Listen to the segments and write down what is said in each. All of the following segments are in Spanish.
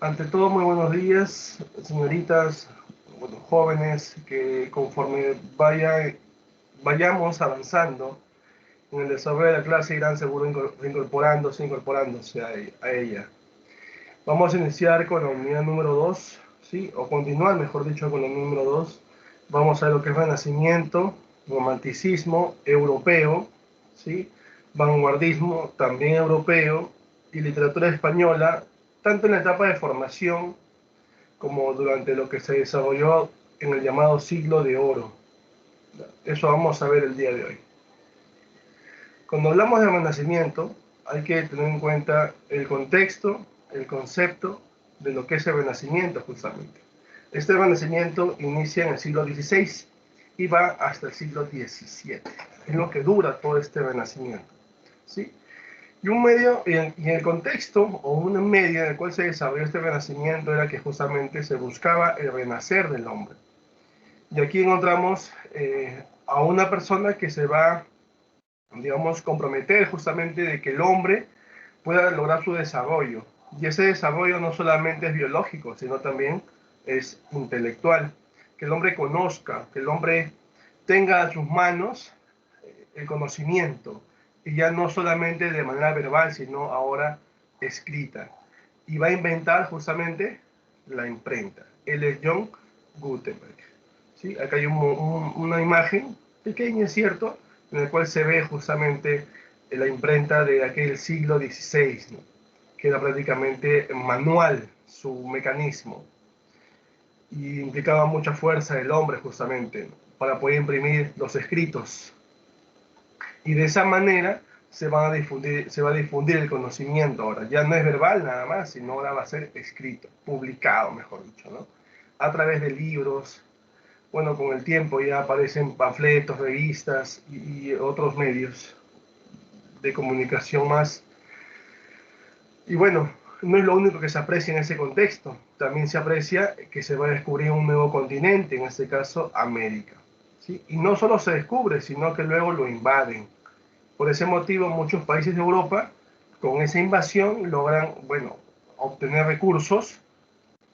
Ante todo, muy buenos días, señoritas, bueno, jóvenes, que conforme vayamos avanzando en el desarrollo de la clase irán seguro incorporándose a ella. Vamos a iniciar con la unidad número 2, ¿sí? O continuar, mejor dicho, con la número 2. Vamos a ver lo que es Renacimiento, Romanticismo europeo, ¿sí? Vanguardismo también europeo y literatura española, tanto en la etapa de formación como durante lo que se desarrolló en el llamado siglo de oro. Eso vamos a ver el día de hoy. Cuando hablamos de Renacimiento, hay que tener en cuenta el contexto, el concepto de lo que es el Renacimiento justamente. Este Renacimiento inicia en el siglo XVI y va hasta el siglo XVII. Es lo que dura todo este Renacimiento, ¿sí? Y un medio, y en el contexto o una media en el cual se desarrolló este renacimiento era que justamente se buscaba el renacer del hombre. Y aquí encontramos a una persona que se va, digamos, comprometer justamente de que el hombre pueda lograr su desarrollo. Y ese desarrollo no solamente es biológico, sino también es intelectual. Que el hombre conozca, que el hombre tenga a sus manos el conocimiento, y ya no solamente de manera verbal, sino ahora escrita. Y va a inventar justamente la imprenta. Él es John Gutenberg. ¿Sí? Acá hay una imagen pequeña, es cierto, en la cual se ve justamente la imprenta de aquel siglo XVI, ¿no? Que era prácticamente manual su mecanismo y implicaba mucha fuerza del hombre justamente, ¿no? Para poder imprimir los escritos. Y de esa manera se va a difundir el conocimiento ahora. Ya no es verbal nada más, sino ahora va a ser escrito, publicado, mejor dicho, ¿no? A través de libros. Bueno, con el tiempo ya aparecen panfletos, revistas y otros medios de comunicación más. Y bueno, no es lo único que se aprecia en ese contexto. También se aprecia que se va a descubrir un nuevo continente, en este caso América, ¿sí? Y no solo se descubre, sino que luego lo invaden. Por ese motivo, muchos países de Europa, con esa invasión, logran, bueno, obtener recursos,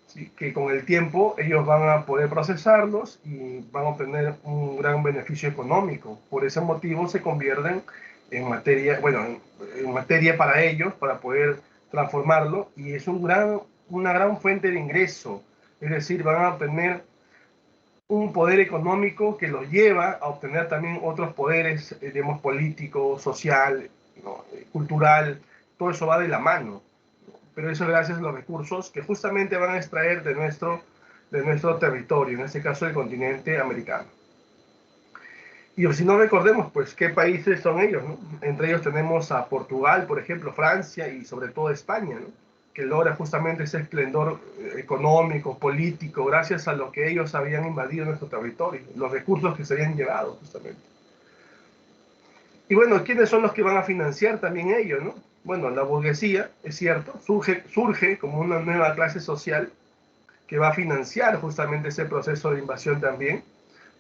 ¿sí? Que con el tiempo ellos van a poder procesarlos y van a obtener un gran beneficio económico. Por ese motivo se convierten en materia, bueno, en materia para ellos, para poder transformarlo, y es una gran fuente de ingreso. Es decir, van a obtener un poder económico que los lleva a obtener también otros poderes, digamos, político, social, ¿no? Cultural, todo eso va de la mano, pero eso gracias a los recursos que justamente van a extraer de nuestro territorio, en este caso el continente americano. Y si no recordemos, pues, ¿qué países son ellos, no? Entre ellos tenemos a Portugal, por ejemplo, Francia y sobre todo España, ¿no? Que logra justamente ese esplendor económico, político, gracias a lo que ellos habían invadido nuestro territorio, los recursos que se habían llevado justamente. Y bueno, ¿quiénes son los que van a financiar también ellos, no? Bueno, la burguesía, es cierto, surge como una nueva clase social que va a financiar justamente ese proceso de invasión también,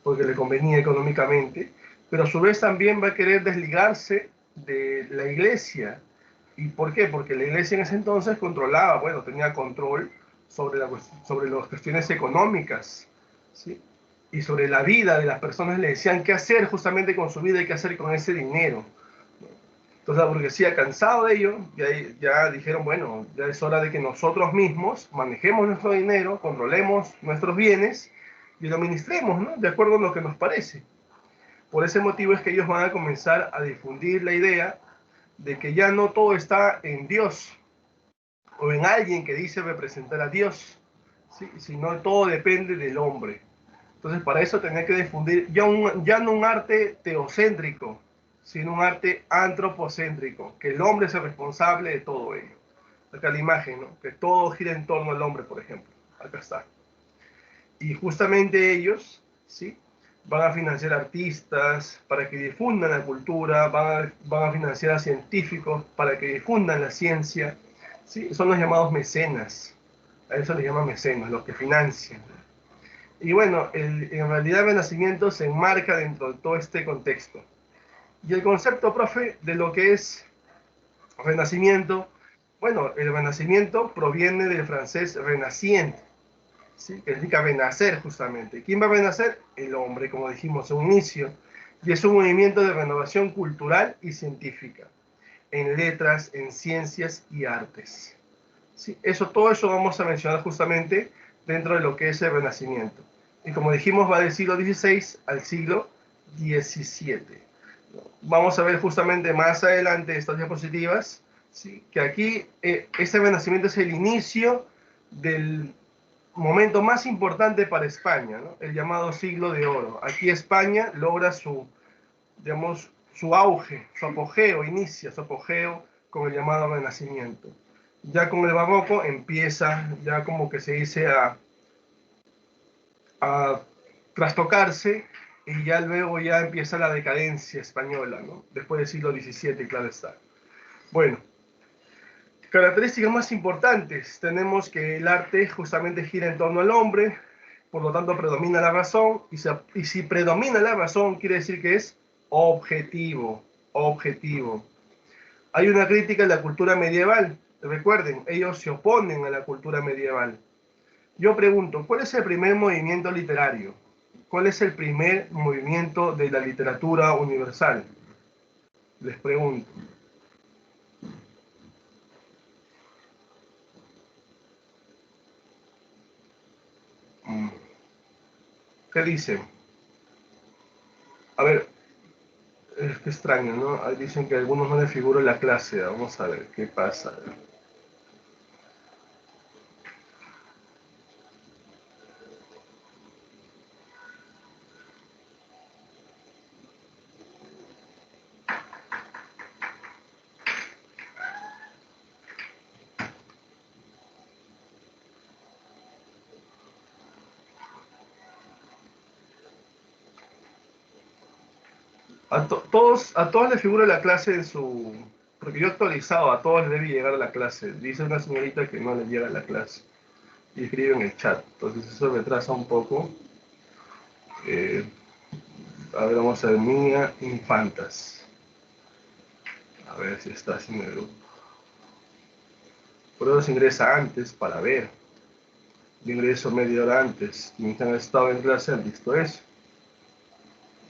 porque le convenía económicamente, pero a su vez también va a querer desligarse de la iglesia. ¿Y por qué? Porque la iglesia en ese entonces controlaba, bueno, tenía control sobre las cuestiones económicas, ¿sí? Y sobre la vida de las personas, le decían qué hacer justamente con su vida y qué hacer con ese dinero. Entonces la burguesía, cansado de ello, ya dijeron, bueno, ya es hora de que nosotros mismos manejemos nuestro dinero, controlemos nuestros bienes y lo administremos, ¿no? De acuerdo a lo que nos parece. Por ese motivo es que ellos van a comenzar a difundir la idea de que ya no todo está en Dios o en alguien que dice representar a Dios, ¿sí? Sino todo depende del hombre. Entonces, para eso tenía que difundir ya no un arte teocéntrico, sino un arte antropocéntrico, que el hombre es el responsable de todo ello. Acá la imagen, ¿no? Que todo gira en torno al hombre, por ejemplo. Acá está. Y justamente ellos, ¿sí? Van a financiar artistas para que difundan la cultura, van a financiar a científicos para que difundan la ciencia, ¿sí? Son los llamados mecenas. A eso les llaman mecenas, los que financian. Y bueno, en realidad el Renacimiento se enmarca dentro de todo este contexto. Y el concepto, profe, de lo que es Renacimiento Bueno, el renacimiento proviene del francés renaciente, ¿sí? Que significa renacer justamente. ¿Quién va a renacer? El hombre, como dijimos, un inicio. Y es un movimiento de renovación cultural y científica, en letras, en ciencias y artes. ¿Sí? Todo eso vamos a mencionar justamente dentro de lo que es el Renacimiento. Y como dijimos, va del siglo XVI al siglo XVII. Vamos a ver justamente más adelante estas diapositivas, ¿sí? Que aquí este Renacimiento es el inicio del momento más importante para España, ¿no? El llamado siglo de oro. Aquí España logra digamos, su auge, su apogeo, inicia su apogeo con el llamado Renacimiento. Ya con el Barroco empieza, ya como que se dice, a trastocarse y ya luego ya empieza la decadencia española, ¿no? Después del siglo XVII, claro está. Bueno, características más importantes. Tenemos que el arte justamente gira en torno al hombre, por lo tanto predomina la razón, y si predomina la razón quiere decir que es objetivo, objetivo. Hay una crítica a la cultura medieval. Recuerden, ellos se oponen a la cultura medieval. Yo pregunto, ¿cuál es el primer movimiento literario? ¿Cuál es el primer movimiento de la literatura universal? Les pregunto. ¿Qué dicen? A ver, es que extraño, ¿no? Ahí dicen que a algunos no les figura la clase. Vamos a ver qué pasa. A todos les figura la clase en su... Porque yo he actualizado, a todos les debe llegar a la clase. Dice una señorita que no le llega a la clase. Y escribe en el chat. Entonces eso retrasa un poco. Eh, a ver, vamos a ver. Mía Infantas. A ver si está en el grupo. Por eso se ingresa antes para ver. Yo ingreso media hora antes. Quienes han estado en clase han visto eso.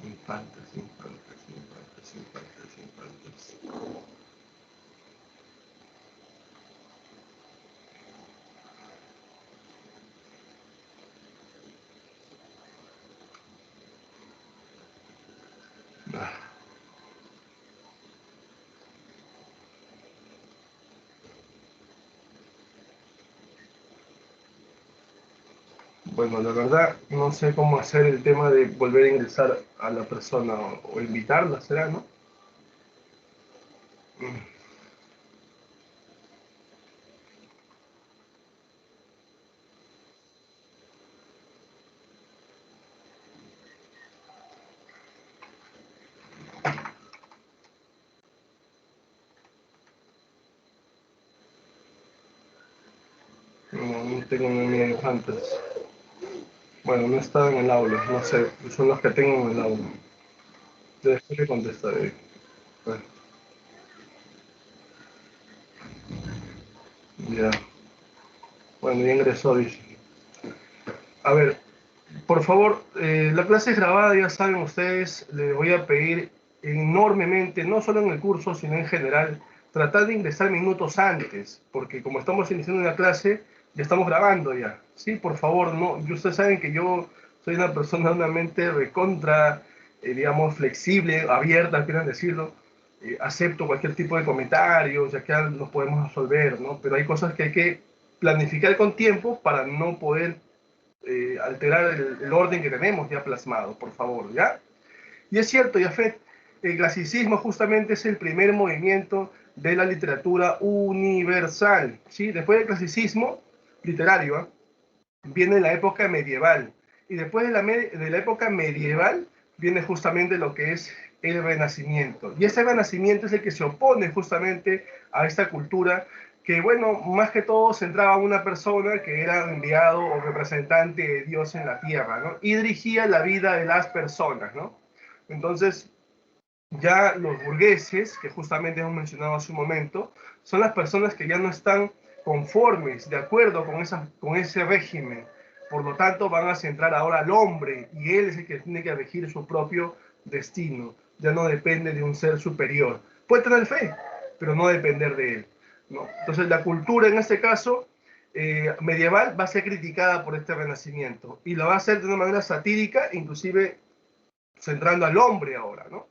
Infantas, infantas, infantas, infantas, infantas. Ah, bueno, la verdad no sé cómo hacer el tema de volver a ingresar a la persona o invitarla, ¿será, no? Mm, no, no tengo una mía infantas. Bueno, no está en el aula, no sé, son los que tengo en el aula. Después le contestaré. Bueno, ya. Bueno, ya ingresó, dice. A ver, por favor, la clase es grabada, ya saben ustedes, les voy a pedir enormemente, no solo en el curso, sino en general, tratar de ingresar minutos antes, porque como estamos iniciando una clase, ya estamos grabando ya. Sí, por favor, no, y ustedes saben que yo soy una persona, una mente recontra, digamos, flexible, abierta, quieran decirlo. Acepto cualquier tipo de comentario, ya que nos podemos resolver, ¿no? Pero hay cosas que hay que planificar con tiempo para no poder alterar el orden que tenemos ya plasmado, por favor, ¿ya? Y es cierto, Jafet, el clasicismo justamente es el primer movimiento de la literatura universal, ¿sí? Después del clasicismo literario, ¿eh? Viene la época medieval, y después de la época medieval viene justamente lo que es el Renacimiento. Y ese Renacimiento es el que se opone justamente a esta cultura que, bueno, más que todo centraba a una persona que era enviado o representante de Dios en la tierra, ¿no? Y dirigía la vida de las personas, ¿no? Entonces, Ya los burgueses, que justamente hemos mencionado hace un momento, son las personas que ya no están conformes, de acuerdo con ese régimen. Por lo tanto, van a centrar ahora al hombre y él es el que tiene que regir su propio destino. Ya no depende de un ser superior. Puede tener fe, pero no depender de él, ¿no? Entonces, la cultura en este caso medieval va a ser criticada por este renacimiento y lo va a hacer de una manera satírica, inclusive centrando al hombre ahora, ¿no?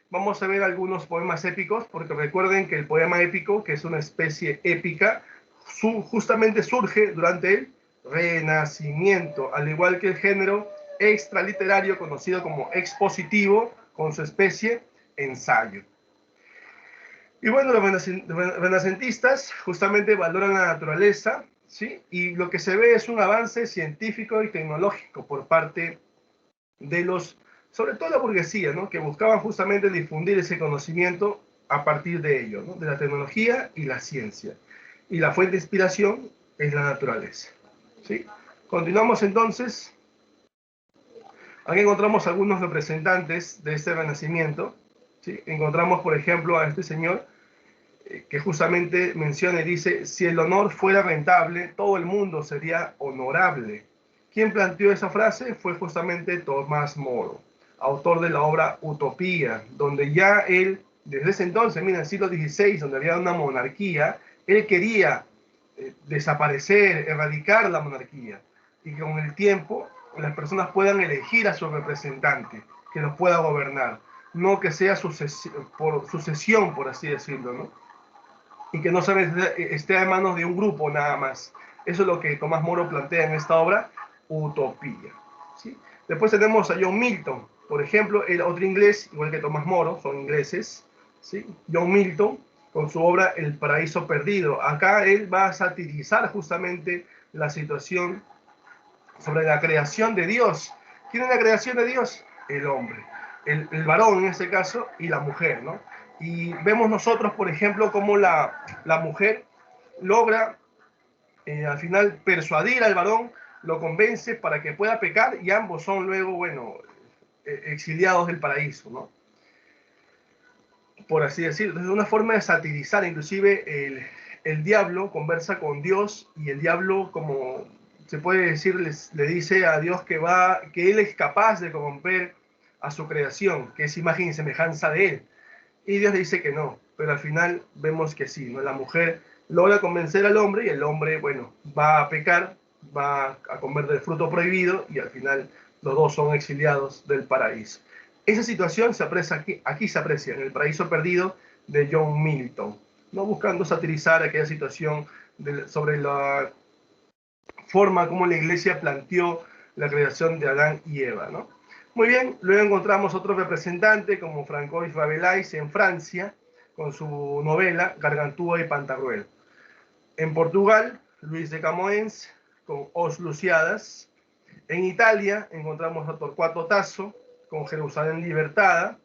Vamos a ver algunos poemas épicos, porque recuerden que el poema épico, que es una especie épica, justamente surge durante el Renacimiento, al igual que el género extraliterario conocido como expositivo, con su especie ensayo. Y bueno, los renacentistas justamente valoran la naturaleza, ¿sí? Y lo que se ve es un avance científico y tecnológico por parte de los, sobre todo la burguesía, ¿no? Que buscaban justamente difundir ese conocimiento a partir de ello, ¿no? De la tecnología y la ciencia. Y la fuente de inspiración es la naturaleza, ¿sí? Continuamos entonces. Aquí encontramos algunos representantes de este renacimiento, ¿sí? Encontramos, por ejemplo, a este señor que justamente menciona y dice, si el honor fuera rentable, todo el mundo sería honorable. Quien planteó esa frase fue justamente Tomás Moro, autor de la obra Utopía, donde ya él, desde ese entonces, mira, en el siglo XVI, donde había una monarquía, él quería desaparecer, erradicar la monarquía, y que con el tiempo las personas puedan elegir a su representante, que los pueda gobernar, no que sea por sucesión, por así decirlo, ¿no? Y que no solamente esté en manos de un grupo nada más. Eso es lo que Tomás Moro plantea en esta obra, Utopía, ¿sí? Después tenemos a John Milton, por ejemplo, el otro inglés, igual que Tomás Moro, son ingleses, ¿sí? John Milton, con su obra El paraíso perdido. Acá él va a satirizar justamente la situación sobre la creación de Dios. ¿Quién es la creación de Dios? El hombre, el varón en este caso y la mujer, ¿no? Y vemos nosotros, por ejemplo, cómo la mujer logra al final persuadir al varón, lo convence para que pueda pecar y ambos son luego, bueno, exiliados del paraíso, ¿no? Por así decirlo. Es una forma de satirizar, inclusive el diablo conversa con Dios y el diablo, como se puede decir, le dice a Dios que él es capaz de corromper a su creación, que es imagen y semejanza de él. Y Dios le dice que no, pero al final vemos que sí, ¿no? La mujer logra convencer al hombre y el hombre, bueno, va a pecar, va a comer del fruto prohibido y al final los dos son exiliados del paraíso. Esa situación se aprecia aquí se aprecia en El paraíso perdido de John Milton, ¿no? Buscando satirizar aquella situación sobre la forma como la iglesia planteó la creación de Adán y Eva, ¿no? Muy bien, luego encontramos otro representante como Francois Rabelais en Francia, con su novela Gargantúa y Pantagruel. En Portugal, Luis de Camões con Os Lusíadas. En Italia encontramos a Torquato Tasso con Jerusalén Libertada.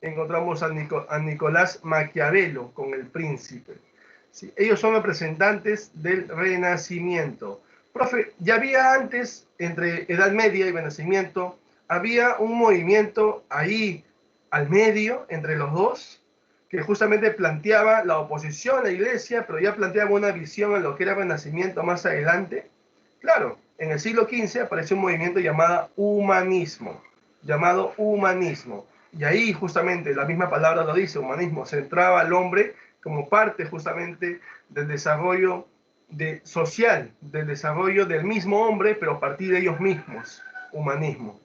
Encontramos a Nicolás Maquiavelo con El Príncipe. ¿Sí? Ellos son representantes del Renacimiento. Profe, ya había antes, entre Edad Media y Renacimiento, había un movimiento ahí al medio, entre los dos, que justamente planteaba la oposición a la iglesia, pero ya planteaba una visión en lo que era Renacimiento más adelante. Claro, en el siglo XV apareció un movimiento llamado humanismo, y ahí justamente la misma palabra lo dice, humanismo, centraba al hombre como parte justamente del desarrollo social, del desarrollo del mismo hombre, pero a partir de ellos mismos, humanismo.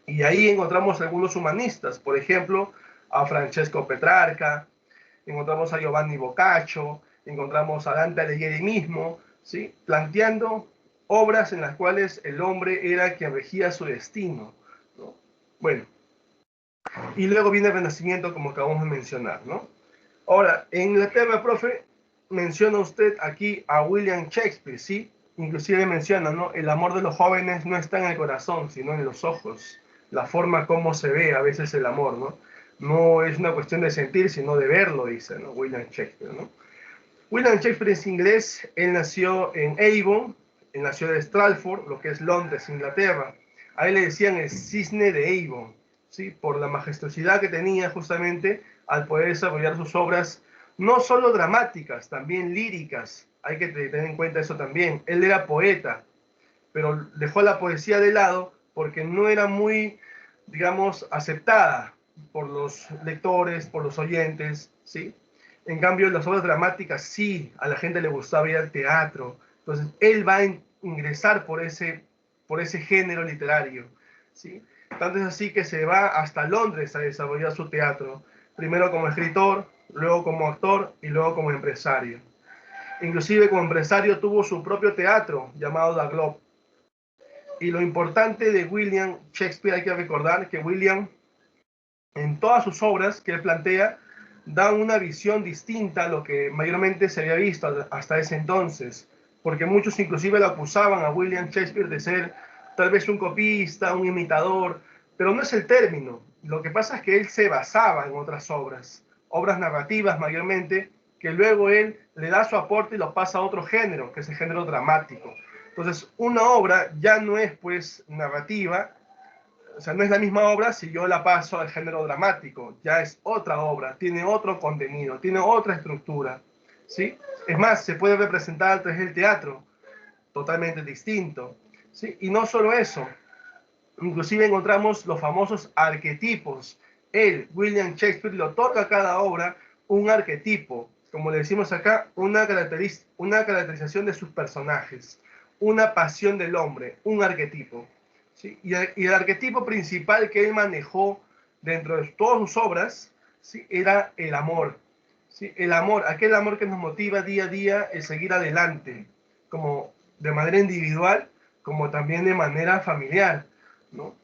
Y ahí encontramos algunos humanistas, por ejemplo, a Francesco Petrarca, encontramos a Giovanni Boccaccio, encontramos a Dante Alighieri mismo, ¿sí? Planteando obras en las cuales el hombre era quien regía su destino, ¿no? Bueno, y luego viene el Renacimiento, como acabamos de mencionar, ¿no? Ahora, en Inglaterra, profe, menciona usted aquí a William Shakespeare, ¿sí? Inclusive menciona, ¿no? El amor de los jóvenes no está en el corazón, sino en los ojos. La forma como se ve a veces el amor, ¿no? No es una cuestión de sentir, sino de verlo, dice, ¿no? William Shakespeare, ¿no? William Shakespeare es inglés, él nació en Avon, en la ciudad de Stratford, lo que es Londres, Inglaterra. A él le decían el cisne de Avon, ¿sí? Por la majestuosidad que tenía justamente al poder desarrollar sus obras, no solo dramáticas, también líricas. Hay que tener en cuenta eso también. Él era poeta, pero dejó la poesía de lado porque no era muy, digamos, aceptada por los lectores, por los oyentes, ¿sí? En cambio, las obras dramáticas sí, a la gente le gustaba ir al teatro. Entonces, él va a ingresar por ese género literario, ¿sí? Tanto es así que se va hasta Londres a desarrollar su teatro, primero como escritor, luego como actor y luego como empresario. Inclusive como empresario tuvo su propio teatro llamado The Globe. Y lo importante de William Shakespeare, hay que recordar que William, en todas sus obras que él plantea, da una visión distinta a lo que mayormente se había visto hasta ese entonces, porque muchos inclusive lo acusaban a William Shakespeare de ser tal vez un copista, un imitador, pero no es el término. Lo que pasa es que él se basaba en otras obras, obras narrativas mayormente, que luego él le da su aporte y lo pasa a otro género, que es el género dramático. Entonces, una obra ya no es pues narrativa, o sea, no es la misma obra si yo la paso al género dramático, ya es otra obra, tiene otro contenido, tiene otra estructura, ¿sí? Es más, se puede representar a través del teatro, totalmente distinto, ¿sí? Y no solo eso, inclusive encontramos los famosos arquetipos. Él, William Shakespeare, le otorga a cada obra un arquetipo, como le decimos acá, una caracterización de sus personajes, una pasión del hombre, un arquetipo. ¿Sí? Y el arquetipo principal que él manejó dentro de todas sus obras, ¿sí? Era el amor. ¿Sí? El amor, aquel amor que nos motiva día a día el seguir adelante, como de manera individual, como también de manera familiar, ¿no?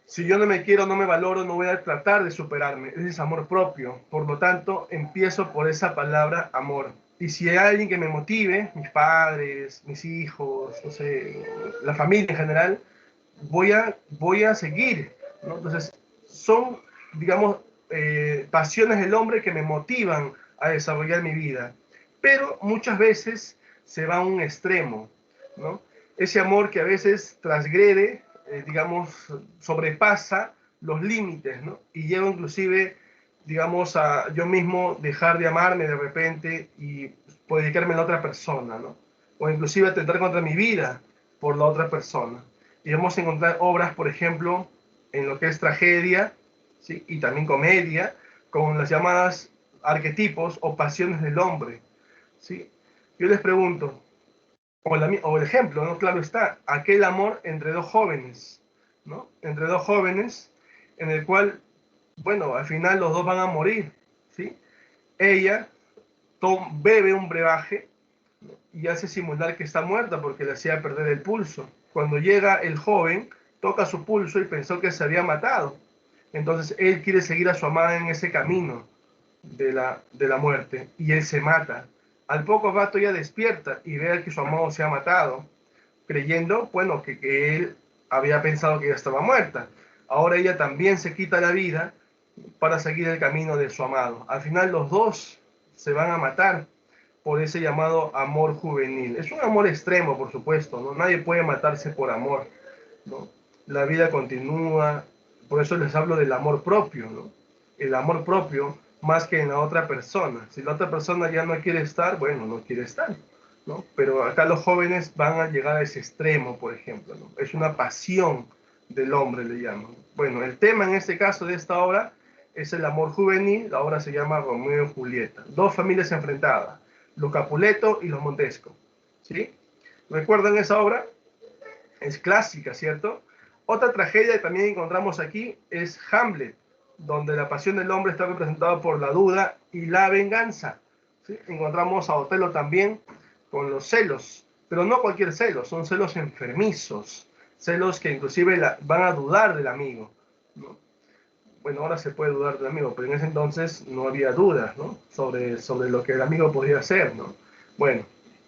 Si yo no me quiero, no me valoro, no voy a tratar de superarme. Ese es amor propio. Por lo tanto, empiezo por esa palabra amor. Y si hay alguien que me motive, mis padres, mis hijos, no sé, la familia en general, voy a seguir, ¿no? Entonces, son, digamos, pasiones del hombre que me motivan a desarrollar mi vida. Pero muchas veces se va a un extremo, ¿no? Ese amor que a veces transgrede, digamos, sobrepasa los límites, ¿no? Y lleva inclusive, digamos, a yo mismo dejar de amarme de repente y pues, dedicarme a la otra persona, ¿no? O inclusive atentar contra mi vida por la otra persona. Y vamos a encontrar obras, por ejemplo, en lo que es tragedia, ¿sí? Y también comedia, con las llamadas arquetipos o pasiones del hombre, ¿sí? Yo les pregunto, o el ejemplo, ¿no? Claro está, aquel amor entre dos jóvenes, ¿no? Entre dos jóvenes, en el cual, bueno, al final los dos van a morir, ¿sí? Ella bebe un brebaje y hace simular que está muerta porque le hacía perder el pulso. Cuando llega el joven, toca su pulso y pensó que se había matado. Entonces él quiere seguir a su amada en ese camino de la muerte y él se mata. Al poco rato ella despierta y ve que su amado se ha matado, creyendo, bueno, que él había pensado que ella estaba muerta. Ahora ella también se quita la vida para seguir el camino de su amado. Al final los dos se van a matar por ese llamado amor juvenil. Es un amor extremo, por supuesto, ¿no? Nadie puede matarse por amor, ¿no? La vida continúa, por eso les hablo del amor propio, ¿no? El amor propio más que en la otra persona. Si la otra persona ya no quiere estar, bueno, no quiere estar, ¿no? Pero acá los jóvenes van a llegar a ese extremo, por ejemplo, ¿no? Es una pasión del hombre, le llaman. Bueno, el tema en este caso de esta obra es el amor juvenil, la obra se llama Romeo y Julieta. Dos familias enfrentadas, los Capuleto y los Montesco, ¿sí? ¿Recuerdan esa obra? Es clásica, ¿cierto? Otra tragedia que también encontramos aquí es Hamlet, donde la pasión del hombre está representada por la duda y la venganza. ¿Sí? Encontramos a Otelo también con los celos, pero no cualquier celos, son celos enfermizos, celos que inclusive van a dudar del amigo, ¿no? Bueno, ahora se puede dudar del amigo, pero en ese entonces no había dudas, ¿no? Sobre lo que el amigo podía hacer, ¿no? Bueno,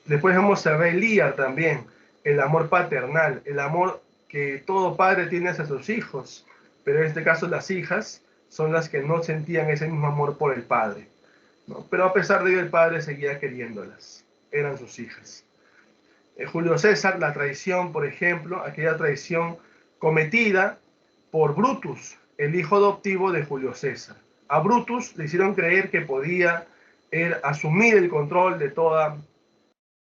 después vemos a Rey Lear también, el amor paternal, el amor que todo padre tiene hacia sus hijos, pero en este caso las hijas son las que no sentían ese mismo amor por el padre, ¿no? Pero a pesar de ello el padre seguía queriéndolas, eran sus hijas. Julio César, la traición, por ejemplo, aquella traición cometida por Brutus, el hijo adoptivo de Julio César. A Brutus le hicieron creer que podía él asumir el control de toda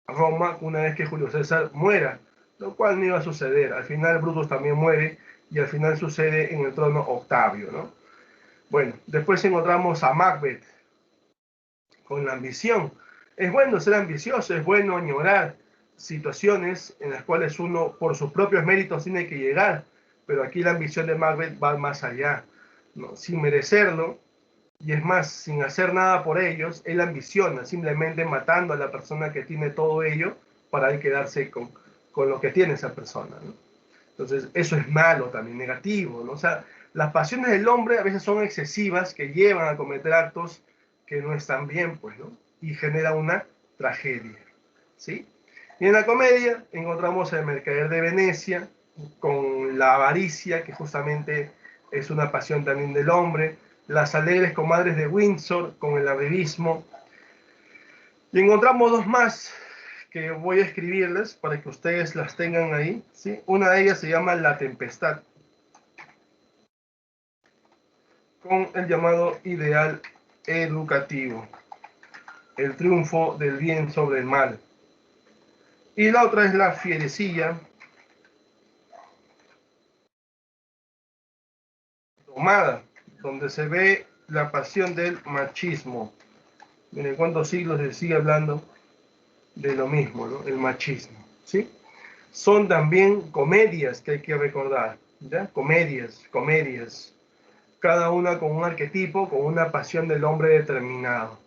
Roma una vez que Julio César muera, lo cual no iba a suceder. Al final Brutus también muere y al final sucede en el trono Octavio, ¿no? Bueno, después encontramos a Macbeth con la ambición. Es bueno ser ambicioso, es bueno añorar situaciones en las cuales uno por sus propios méritos tiene que llegar, pero aquí la ambición de Macbeth va más allá, ¿no? Sin merecerlo, y es más, sin hacer nada por ellos, él ambiciona, simplemente matando a la persona que tiene todo ello para él quedarse con lo que tiene esa persona, ¿no? Entonces, eso es malo también, negativo, ¿no? O sea, las pasiones del hombre a veces son excesivas, que llevan a cometer actos que no están bien, pues, ¿no? Y genera una tragedia, ¿sí? Y en la comedia encontramos el mercader de Venecia con la avaricia, que justamente es una pasión también del hombre, las alegres comadres de Windsor con el arribismo. Y encontramos dos más que voy a escribirles para que ustedes las tengan ahí, ¿sí? Una de ellas se llama La Tempestad, con el llamado ideal educativo, el triunfo del bien sobre el mal. Y la otra es La Fierecilla, domada, donde se ve la pasión del machismo. Miren cuántos siglos se sigue hablando de lo mismo, ¿no? El machismo, ¿sí? Son también comedias que hay que recordar, ¿ya? Comedias, cada una con un arquetipo, con una pasión del hombre determinado,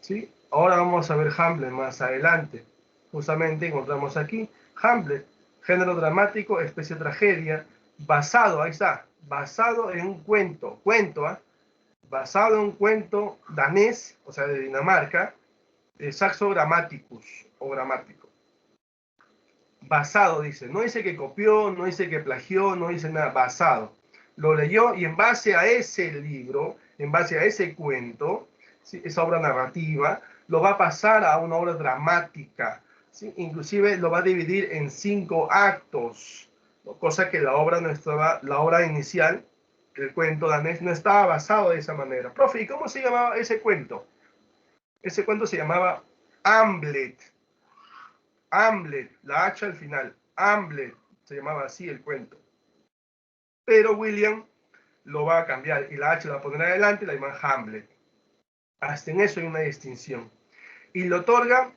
¿sí? Ahora vamos a ver Hamlet más adelante. Justamente encontramos aquí Hamlet, género dramático, especie de tragedia, basado, ahí está, basado en un cuento, ¿eh? Basado en un cuento danés, o sea, de Dinamarca, de Saxo Grammaticus, o gramático. Basado, dice, no dice que copió, no dice que plagió, no dice nada, basado. Lo leyó y en base a ese libro, en base a ese cuento, ¿sí? Esa obra narrativa, lo va a pasar a una obra dramática, ¿sí? Inclusive lo va a dividir en 5 actos, ¿no? Cosa que la obra, no estaba, la obra inicial, el cuento danés, no estaba basado de esa manera. Profe, ¿y cómo se llamaba ese cuento? Ese cuento se llamaba Hamlet. Hamlet, la H al final, Hamlet, se llamaba así el cuento. Pero William lo va a cambiar y la H la va a poner adelante y la llama Hamlet. Hasta en eso hay una distinción. Y le otorga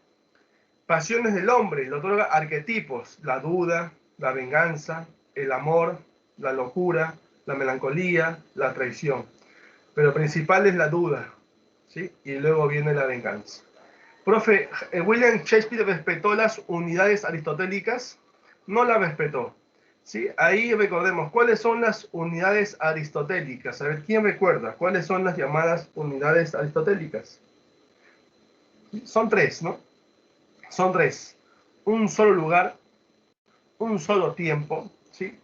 pasiones del hombre, le otorga arquetipos, la duda, la venganza, el amor, la locura, la melancolía, la traición. Pero principal es la duda, ¿sí? Y luego viene la venganza. Profe, William Shakespeare respetó las unidades aristotélicas, no las respetó. ¿Sí? Ahí recordemos, ¿cuáles son las unidades aristotélicas? A ver, ¿quién recuerda? ¿Cuáles son las llamadas unidades aristotélicas? Son 3, ¿no? Son 3. Un solo lugar, un solo tiempo, ¿sí?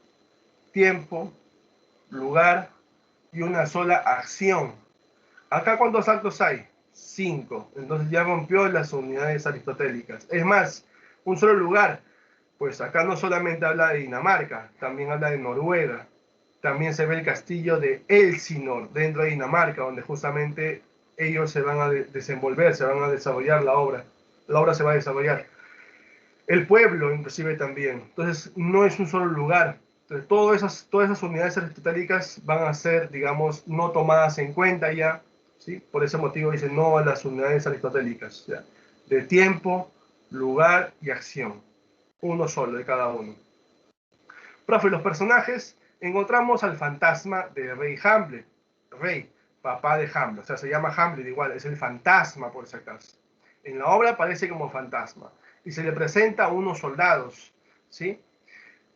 Tiempo, lugar y una sola acción. Acá, ¿cuántos actos hay? 5. Entonces ya rompió las unidades aristotélicas. Es más, un solo lugar. Pues acá no solamente habla de Dinamarca, también habla de Noruega. También se ve el castillo de Elsinor dentro de Dinamarca, donde justamente ellos se van a desenvolver, se van a desarrollar la obra. La obra se va a desarrollar. El pueblo, inclusive, también. Entonces, no es un solo lugar. Entonces, todas esas unidades aristotélicas van a ser, digamos, no tomadas en cuenta ya, ¿sí? Por ese motivo dicen no a las unidades aristotélicas, ¿ya? De tiempo, lugar y acción. Uno solo de cada uno. Profe, los personajes, encontramos al fantasma de Rey Hamlet. Rey, papá de Hamlet. O sea, se llama Hamlet igual, es el fantasma por si acaso. En la obra aparece como fantasma. Y se le presenta a unos soldados, ¿sí?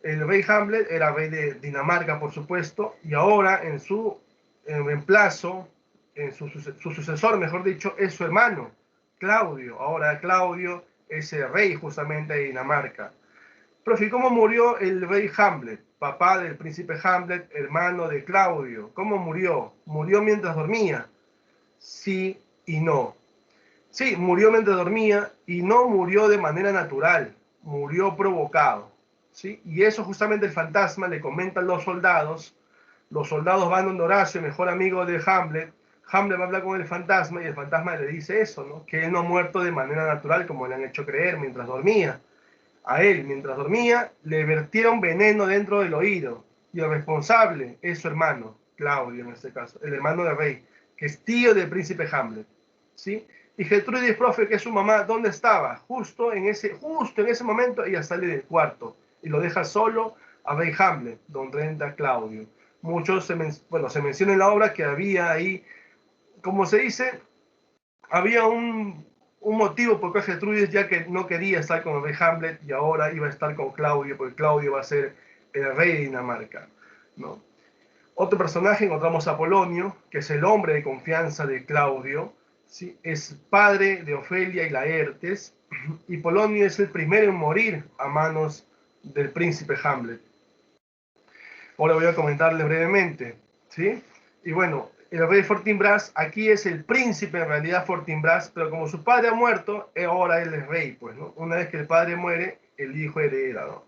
El rey Hamlet era rey de Dinamarca, por supuesto, y ahora en su reemplazo, en su sucesor, mejor dicho, es su hermano, Claudio. Ahora Claudio es el rey justamente de Dinamarca. Profe, ¿cómo murió el rey Hamlet? Papá del príncipe Hamlet, hermano de Claudio. ¿Cómo murió? ¿Murió mientras dormía? Sí y no. Sí, murió mientras dormía y no murió de manera natural, murió provocado, ¿sí? Y eso justamente el fantasma le comenta a los soldados Los soldados van donde Horacio, mejor amigo de Hamlet. Hamlet va a hablar con el fantasma y el fantasma le dice eso, ¿no? Que él no ha muerto de manera natural como le han hecho creer mientras dormía. A él, mientras dormía, le vertieron veneno dentro del oído. Y el responsable es su hermano, Claudio en este caso, el hermano del rey, que es tío del príncipe Hamlet. ¿Sí? Y Gertrudis, profe, que es su mamá, ¿dónde estaba? Justo en ese momento ella sale del cuarto y lo deja solo a rey Hamlet, donde entra Claudio. Muchos se menciona en la obra que había ahí, como se dice, había un motivo por qué Gertrudis ya que no quería estar con el rey Hamlet y ahora iba a estar con Claudio, porque Claudio va a ser el rey de Dinamarca, ¿no? Otro personaje encontramos a Polonio, que es el hombre de confianza de Claudio, ¿sí? Es padre de Ofelia y Laertes, y Polonio es el primero en morir a manos del príncipe Hamlet. Ahora voy a comentarles brevemente, ¿sí? Y bueno, el rey Fortinbras aquí es el príncipe en realidad Fortinbras, pero como su padre ha muerto, ahora él es rey, pues, ¿no? Una vez que el padre muere, el hijo hereda, ¿no?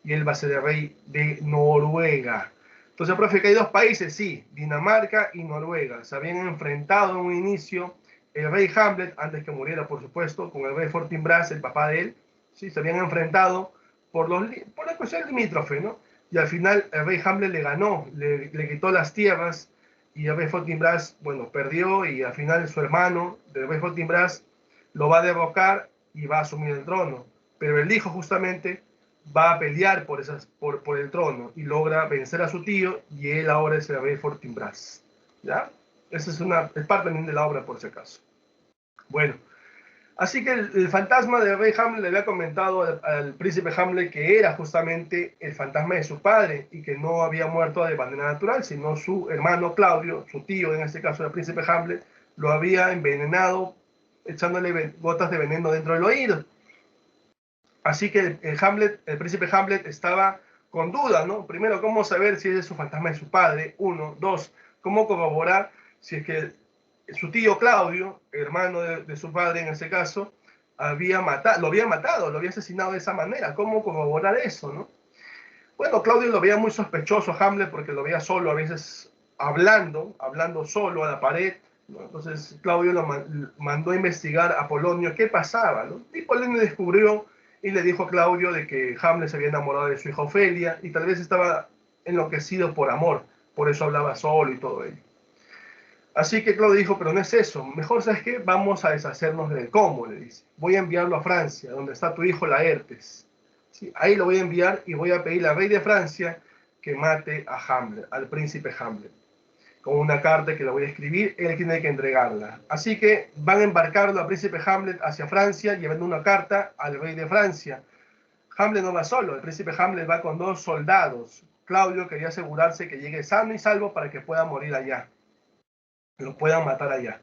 Y él va a ser el rey de Noruega. Entonces, profe, que hay dos países, sí, Dinamarca y Noruega. Se habían enfrentado en un inicio el rey Hamlet, antes que muriera, por supuesto, con el rey Fortinbras, el papá de él, ¿sí? Se habían enfrentado por la cuestión limítrofe, ¿no? Y al final el rey Hamlet le ganó, le quitó las tierras y el rey Fortinbras, bueno, perdió y al final su hermano del rey Fortinbras lo va a derrocar y va a asumir el trono. Pero el hijo justamente va a pelear por el trono y logra vencer a su tío y él ahora es el rey Fortinbras. ¿Ya? Esa es parte también de la obra por si acaso. Bueno, así que el fantasma del rey Hamlet le había comentado al príncipe Hamlet que era justamente el fantasma de su padre y que no había muerto de manera natural, sino su hermano Claudio, su tío, en este caso el príncipe Hamlet, lo había envenenado echándole gotas de veneno dentro del oído. Así que el príncipe Hamlet estaba con duda, ¿no? Primero, ¿cómo saber si es su fantasma de su padre? Uno. Dos, ¿cómo corroborar si es que su tío Claudio, hermano de su padre en ese caso, lo había matado, lo había asesinado de esa manera? ¿Cómo corroborar eso, no? Bueno, Claudio lo veía muy sospechoso a Hamlet porque lo veía solo, a veces hablando solo a la pared, ¿no? Entonces Claudio mandó a investigar a Polonio qué pasaba, ¿no? Y Polonio descubrió y le dijo a Claudio de que Hamlet se había enamorado de su hija Ofelia y tal vez estaba enloquecido por amor, por eso hablaba solo y todo ello. Así que Claudio dijo, pero no es eso, mejor, ¿sabes qué? Vamos a deshacernos del cómo, le dice. Voy a enviarlo a Francia, donde está tu hijo Laertes. ¿Sí? Ahí lo voy a enviar y voy a pedirle al rey de Francia que mate a Hamlet, al príncipe Hamlet. Con una carta que le voy a escribir, él tiene que entregarla. Así que van a embarcarlo al príncipe Hamlet hacia Francia, llevando una carta al rey de Francia. Hamlet no va solo, el príncipe Hamlet va con 2 soldados. Claudio quería asegurarse que llegue sano y salvo para que pueda morir allá, que lo puedan matar allá,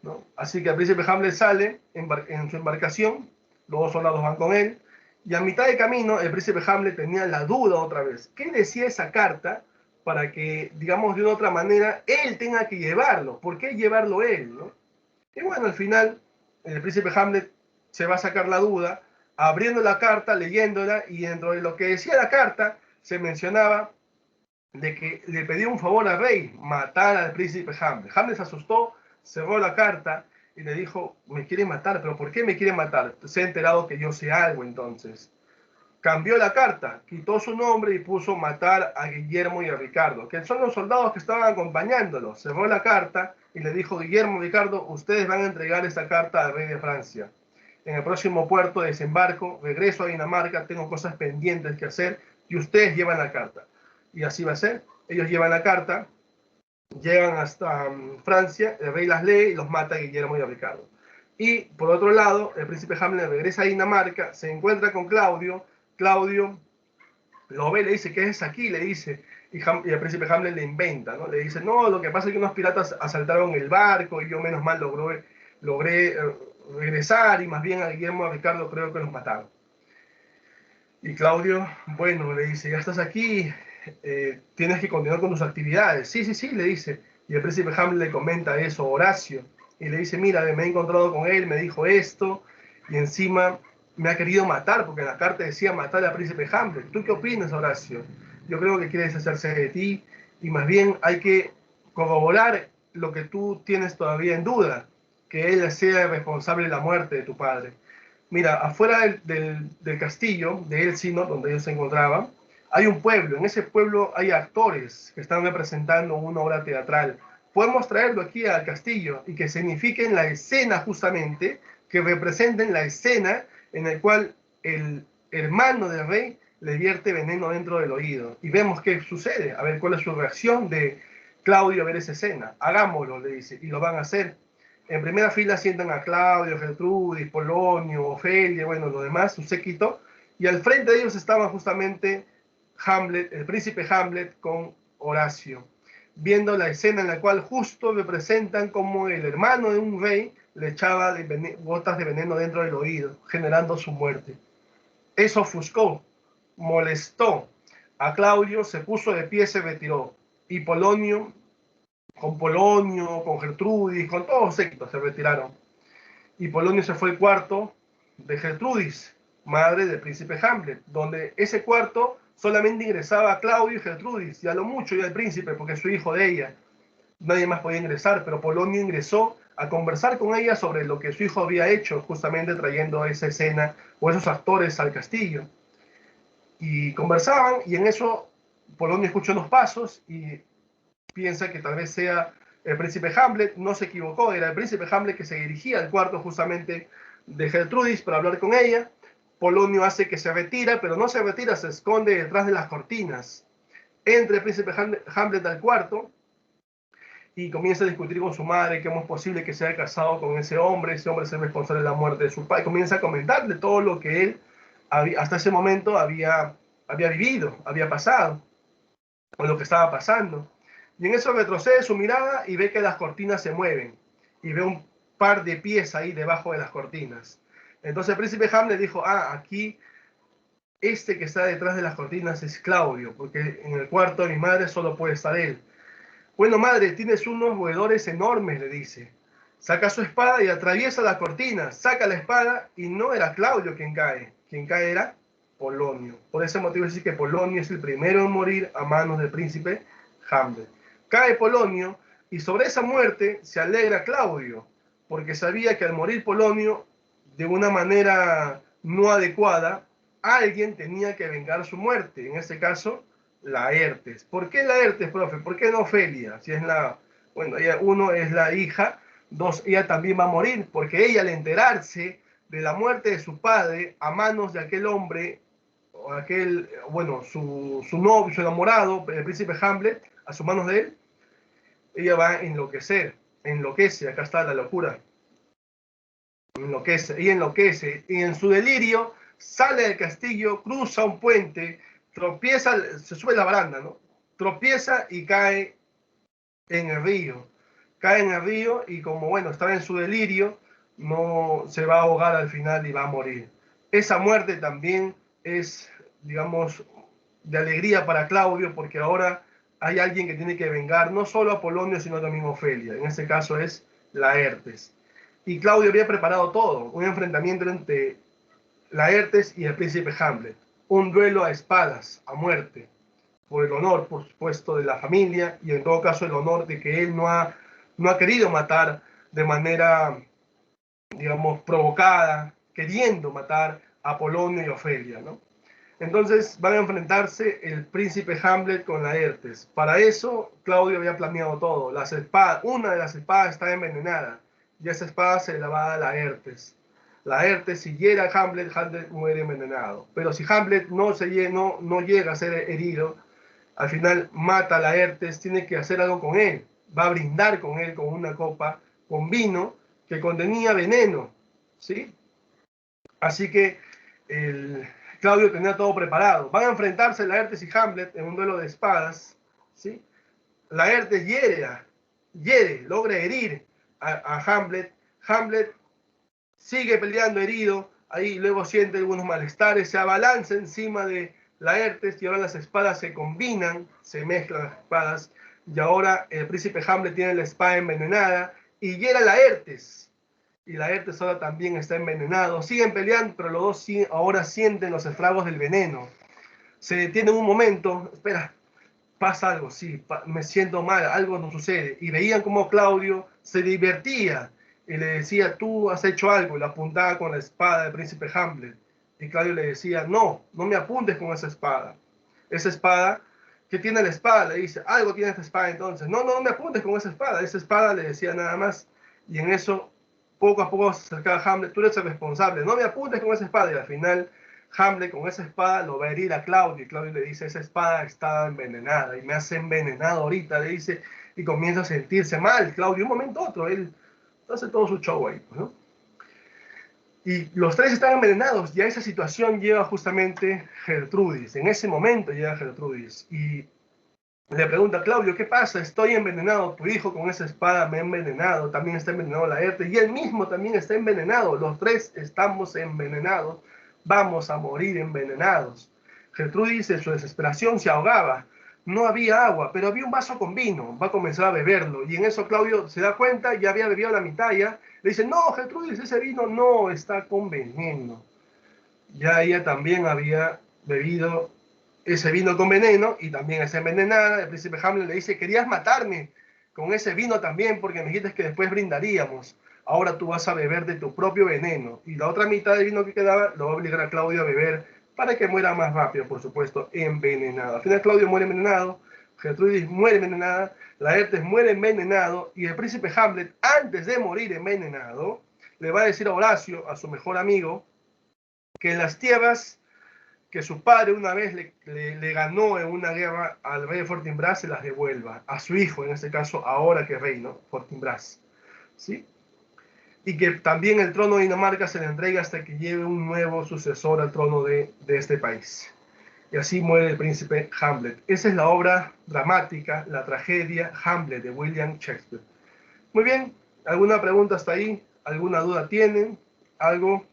¿no? Así que el príncipe Hamlet sale en su embarcación, los 2 soldados van con él, y a mitad de camino el príncipe Hamlet tenía la duda otra vez. ¿Qué decía esa carta para que, digamos de una otra manera, él tenga que llevarlo? ¿Por qué llevarlo él, no? Y bueno, al final el príncipe Hamlet se va a sacar la duda, abriendo la carta, leyéndola, y dentro de lo que decía la carta se mencionaba de que le pedía un favor al rey, matar al príncipe Hamlet. Hamlet se asustó, cerró la carta y le dijo, me quiere matar, pero ¿por qué me quiere matar? Se ha enterado que yo sé algo entonces. Cambió la carta, quitó su nombre y puso matar a Guillermo y a Ricardo, que son los soldados que estaban acompañándolo. Cerró la carta y le dijo, Guillermo y Ricardo, ustedes van a entregar esta carta al rey de Francia. En el próximo puerto de desembarco, regreso a Dinamarca, tengo cosas pendientes que hacer y ustedes llevan la carta. Y así va a ser. Ellos llevan la carta, llegan hasta Francia, el rey las lee y los mata a Guillermo y a Ricardo. Y por otro lado, el príncipe Hamlet regresa a Dinamarca, se encuentra con Claudio. Claudio lo ve, le dice, ¿qué es aquí? Le dice, y el príncipe Hamlet le inventa, ¿no? Le dice, no, lo que pasa es que unos piratas asaltaron el barco y yo menos mal logré regresar y más bien a Guillermo y a Ricardo creo que los mataron. Y Claudio, bueno, le dice, ya estás aquí, tienes que continuar con tus actividades. Sí, sí, sí, le dice. Y el príncipe Hamlet le comenta eso a Horacio. Y le dice, mira, me he encontrado con él, me dijo esto, y encima me ha querido matar, porque en la carta decía matar al príncipe Hamlet. ¿Tú qué opinas, Horacio? Yo creo que quiere deshacerse de ti y más bien hay que corroborar lo que tú tienes todavía en duda, que él sea responsable de la muerte de tu padre. Mira, afuera del castillo de Elsinore, donde ellos se encontraban, hay un pueblo. En ese pueblo hay actores que están representando una obra teatral. Podemos traerlo aquí al castillo y que signifiquen la escena justamente, que representen la escena en la cual el hermano del rey le vierte veneno dentro del oído. Y vemos qué sucede, a ver cuál es su reacción de Claudio a ver esa escena. Hagámoslo, le dice, y lo van a hacer. En primera fila sientan a Claudio, Gertrudis, Polonio, Ofelia, bueno, lo demás, su séquito, y al frente de ellos estaba justamente Hamlet, el príncipe Hamlet con Horacio, viendo la escena en la cual justo representan como el hermano de un rey le echaba gotas de veneno dentro del oído, generando su muerte. Eso ofuscó, molestó a Claudio, se puso de pie, se retiró, y Polonio, con Gertrudis, con todos los séquitos se retiraron. Y Polonio se fue al cuarto de Gertrudis, madre del príncipe Hamlet, donde ese cuarto solamente ingresaba a Claudio y Gertrudis, y a lo mucho ya el príncipe, porque es su hijo de ella. Nadie más podía ingresar, pero Polonio ingresó a conversar con ella sobre lo que su hijo había hecho, justamente trayendo esa escena o esos actores al castillo. Y conversaban, y en eso Polonio escuchó unos pasos y piensa que tal vez sea el príncipe Hamlet. No se equivocó, era el príncipe Hamlet que se dirigía al cuarto justamente de Gertrudis para hablar con ella. Polonio hace que se retira, pero no se retira, se esconde detrás de las cortinas. Entra el príncipe Hamlet al cuarto y comienza a discutir con su madre cómo es posible que se haya casado con ese hombre es el responsable de la muerte de su padre. Comienza a comentarle todo lo que él hasta ese momento había vivido, había pasado, o lo que estaba pasando. Y en eso retrocede su mirada y ve que las cortinas se mueven. Y ve un par de pies ahí debajo de las cortinas. Entonces el príncipe Hamlet dijo, aquí este que está detrás de las cortinas es Claudio, porque en el cuarto de mi madre solo puede estar él. Bueno, madre, tienes unos roedores enormes, le dice. Saca su espada y atraviesa la cortina. Saca la espada y no era Claudio quien cae. Quien cae era Polonio. Por ese motivo dice que Polonio es el primero en morir a manos del príncipe Hamlet. Cae Polonio y sobre esa muerte se alegra Claudio, porque sabía que al morir Polonio de una manera no adecuada, alguien tenía que vengar su muerte. En este caso, Laertes. ¿Por qué Laertes, profe? ¿Por qué no Ofelia? Si es bueno, uno es la hija, dos, ella también va a morir, porque ella al enterarse de la muerte de su padre a manos de aquel hombre, o bueno, su novio, su enamorado, el príncipe Hamlet, a sus manos de él, ella va a enloquecer, enloquece, acá está la locura, enloquece, y en su delirio sale del castillo, cruza un puente, tropieza, se sube la baranda, ¿no? Tropieza y cae en el río. Cae en el río y como, bueno, estaba en su delirio, no se va a ahogar al final y va a morir. Esa muerte también es, digamos, de alegría para Claudio, porque ahora hay alguien que tiene que vengar no solo a Polonio, sino también a Ofelia. En este caso es Laertes. Y Claudio había preparado todo, un enfrentamiento entre Laertes y el príncipe Hamlet. Un duelo a espadas, a muerte, por el honor, por supuesto, de la familia y en todo caso el honor de que él no ha querido matar de manera, digamos, provocada, queriendo matar a Polonio y Ofelia, ¿no? Entonces van a enfrentarse el príncipe Hamlet con Laertes. Para eso Claudio había planeado todo. Una de las espadas está envenenada y esa espada se la va a Laertes. Laertes, si hiera a Hamlet, Hamlet muere envenenado. Pero si Hamlet no llega a ser herido, al final mata a Laertes, tiene que hacer algo con él. Va a brindar con él con una copa con vino que contenía veneno, ¿sí? Así que Claudio tenía todo preparado. Van a enfrentarse Laertes y Hamlet en un duelo de espadas, ¿sí? Laertes logra herir a Hamlet. Hamlet sigue peleando herido, ahí luego siente algunos malestares, se abalanza encima de Laertes y ahora las espadas se combinan, se mezclan las espadas y ahora el príncipe Hamlet tiene la espada envenenada y hiera a Laertes. Y Laertes ahora también está envenenado. Siguen peleando, pero los dos ahora sienten los estragos del veneno. Se detienen un momento, espera, pasa algo, sí, me siento mal, algo no sucede. Y veían cómo Claudio se divertía y le decía, tú has hecho algo, y le apuntaba con la espada del príncipe Hamlet. Y Claudio le decía, no, no me apuntes con esa espada. Esa espada, ¿qué tiene la espada? Le dice, algo tiene esta espada entonces. No, no, no me apuntes con esa espada. Esa espada le decía nada más. Y en eso, poco a poco se acercaba Hamlet, tú eres el responsable, no me apuntes con esa espada. Y al final, Hamlet con esa espada lo va a herir a Claudio. Y Claudio le dice, esa espada está envenenada y me hace envenenado ahorita, le dice, y comienza a sentirse mal. Claudio, un momento a otro, él hace todo su show ahí, ¿no? Y los tres están envenenados y a esa situación llega justamente Gertrudis. En ese momento llega Gertrudis y le pregunta, Claudio, ¿qué pasa? Estoy envenenado, tu hijo con esa espada me ha envenenado, también está envenenado Laerte y él mismo también está envenenado. Los tres estamos envenenados, vamos a morir envenenados. Gertrudis en su desesperación se ahogaba. No había agua, pero había un vaso con vino. Va a comenzar a beberlo. Y en eso Claudio se da cuenta, ya había bebido la mitad ya. Le dice, no, Gertrudis, ese vino no está con veneno. Ya ella también había bebido ese vino con veneno y también está envenenada. El príncipe Hamlet le dice, querías matarme con ese vino también porque me dijiste que después brindaríamos. Ahora tú vas a beber de tu propio veneno. Y la otra mitad del vino que quedaba lo va a obligar a Claudio a beber para que muera más rápido, por supuesto, envenenado. Al final Claudio muere envenenado, Gertrudis muere envenenada, Laertes muere envenenado y el príncipe Hamlet, antes de morir envenenado, le va a decir a Horacio, a su mejor amigo, que las tierras que su padre una vez le ganó en una guerra al rey de Fortinbras se las devuelva, a su hijo, en este caso, ahora que es rey, ¿no? Fortinbras, ¿sí? Y que también el trono de Dinamarca se le entregue hasta que lleve un nuevo sucesor al trono de este país. Y así muere el príncipe Hamlet. Esa es la obra dramática, la tragedia Hamlet de William Shakespeare. Muy bien, ¿alguna pregunta hasta ahí? ¿Alguna duda tienen? ¿Algo?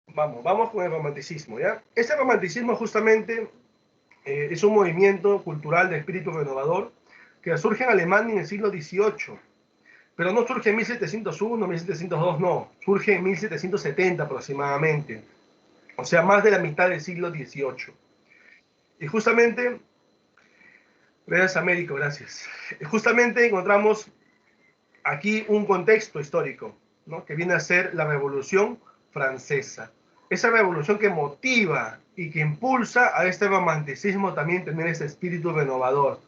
Vamos con el romanticismo, ¿ya? Este romanticismo justamente es un movimiento cultural de espíritu renovador que surge en Alemania en el siglo XVIII, pero no surge en 1701, 1702, no, surge en 1770 aproximadamente, o sea, más de la mitad del siglo XVIII. Y justamente, gracias Américo, gracias. Justamente encontramos aquí un contexto histórico, ¿no? Que viene a ser la Revolución Francesa. Esa revolución que motiva y que impulsa a este romanticismo también tener ese espíritu renovador,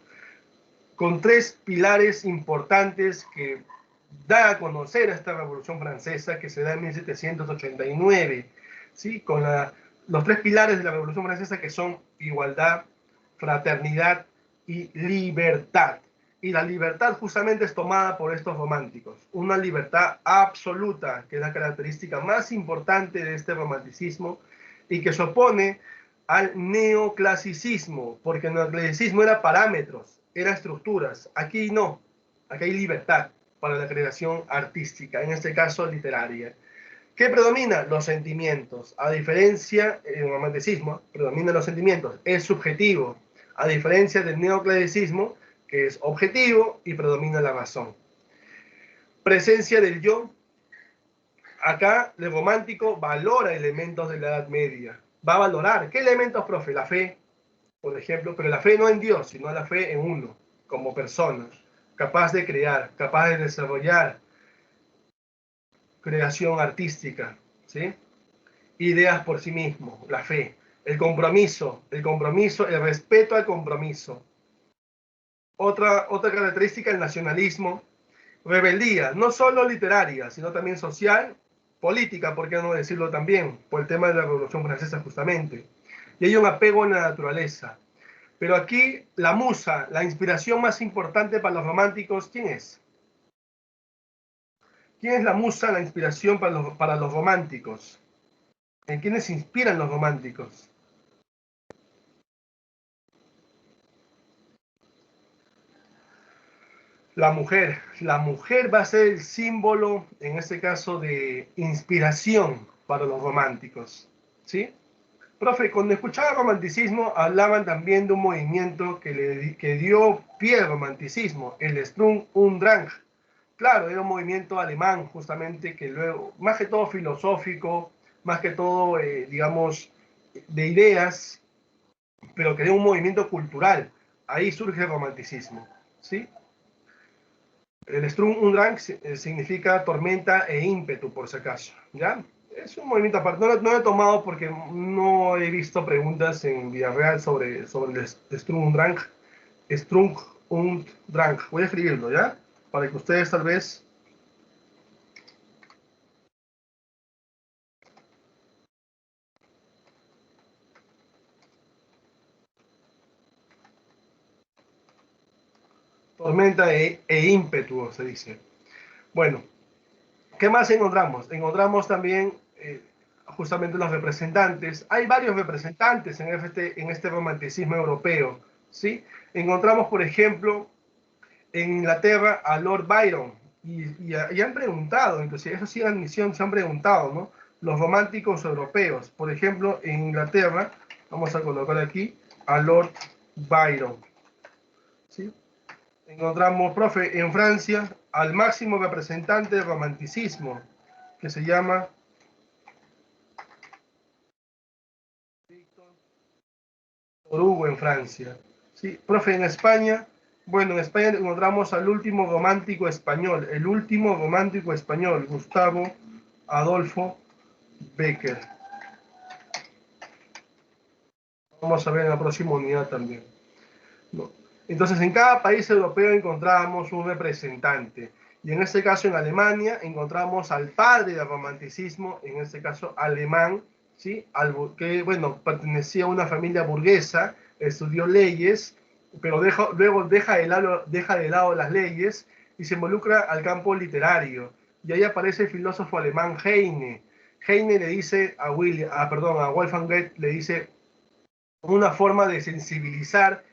con tres pilares importantes que da a conocer a esta Revolución Francesa que se da en 1789, ¿sí? Con los tres pilares de la Revolución Francesa que son igualdad, fraternidad y libertad. Y la libertad justamente es tomada por estos románticos, una libertad absoluta, que es la característica más importante de este romanticismo y que se opone al neoclasicismo, porque el neoclasicismo era parámetros, era estructuras, aquí no, aquí hay libertad para la creación artística, en este caso literaria. ¿Qué predomina? Los sentimientos. A diferencia, en el romanticismo, predominan los sentimientos, es subjetivo, a diferencia del neoclasicismo, que es objetivo y predomina la razón. Presencia del yo. Acá el romántico valora elementos de la Edad Media. Va a valorar, ¿qué elementos, profe? La fe, por ejemplo, pero la fe no en Dios, sino la fe en uno, como persona, capaz de crear, capaz de desarrollar creación artística, ¿sí? Ideas por sí mismo, la fe, el compromiso, el respeto al compromiso. Otra característica, el nacionalismo, rebeldía, no solo literaria, sino también social, política, por qué no decirlo también, por el tema de la Revolución Francesa justamente. Y hay un apego a la naturaleza. Pero aquí la musa, la inspiración más importante para los románticos, ¿quién es? ¿Quién es la musa, la inspiración para los románticos? ¿En quiénes se inspiran los románticos? La mujer va a ser el símbolo, en este caso, de inspiración para los románticos, ¿sí? Profe, cuando escuchaba romanticismo, hablaban también de un movimiento que dio pie al romanticismo, el Sturm und Drang. Claro, era un movimiento alemán, justamente, que luego, más que todo filosófico, más que todo, digamos, de ideas, pero crea un movimiento cultural. Ahí surge el romanticismo, ¿sí? El Sturm und Drang significa tormenta e ímpetu, por si acaso, ¿ya? Es un movimiento aparte. No lo he tomado porque no he visto preguntas en Villarreal sobre el Sturm und Drang. Sturm und Drang. Voy a escribirlo, ¿ya? Para que ustedes tal vez... Tormenta e ímpetu, se dice. Bueno, ¿qué más encontramos? Encontramos también justamente los representantes. Hay varios representantes en este romanticismo europeo, ¿sí? Encontramos, por ejemplo, en Inglaterra a Lord Byron. Y han preguntado, inclusive eso sí en admisión, se han preguntado, ¿no? Los románticos europeos. Por ejemplo, en Inglaterra, vamos a colocar aquí a Lord Byron, ¿sí? Encontramos, profe, en Francia al máximo representante del romanticismo, que se llama Víctor Hugo en Francia. ¿Sí? Profe, en España, bueno, en España encontramos al último romántico español, el último romántico español, Gustavo Adolfo Bécquer. Vamos a ver en la próxima unidad también, ¿no? Entonces, en cada país europeo encontramos un representante. Y en este caso, en Alemania, encontramos al padre del romanticismo, en este caso alemán, ¿sí? Que, bueno, pertenecía a una familia burguesa, estudió leyes, pero luego deja de lado las leyes y se involucra al campo literario. Y ahí aparece el filósofo alemán Heine. Heine le dice a Wolfgang Goethe, le dice una forma de sensibilizar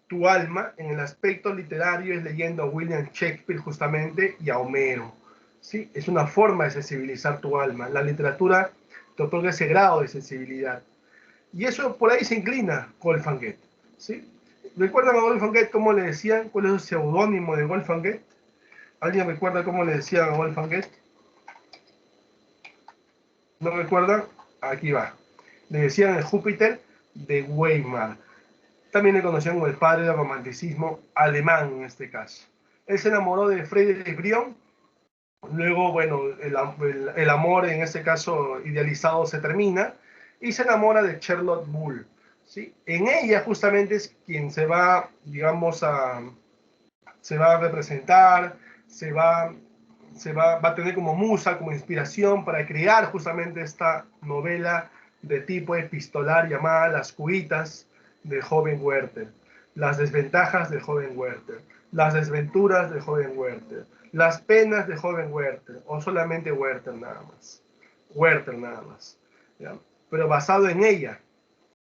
tu alma en el aspecto literario es leyendo a William Shakespeare justamente y a Homero, ¿sí? Es una forma de sensibilizar tu alma. La literatura te otorga ese grado de sensibilidad. Y eso por ahí se inclina Wolfgang Goethe, ¿sí? ¿Recuerdan a Wolfgang Goethe cómo le decían? ¿Cuál es el seudónimo de Wolfgang Goethe? ¿Alguien recuerda cómo le decían a Wolfgang Goethe? ¿No recuerdan? Aquí va. Le decían el Júpiter de Weimar. También le conocían como el padre del romanticismo alemán en este caso. Él se enamoró de Friedrich Brion, luego, bueno, el amor en este caso idealizado se termina y se enamora de Charlotte Bull, ¿sí? En ella justamente es quien digamos, se va a representar, va a tener como musa, como inspiración para crear justamente esta novela de tipo epistolar llamada Las cuitas de joven Werther, las desventajas de joven Werther, las desventuras de joven Werther, las penas de joven Werther, o solamente Werther nada más. Werther nada más. ¿Ya? Pero basado en ella.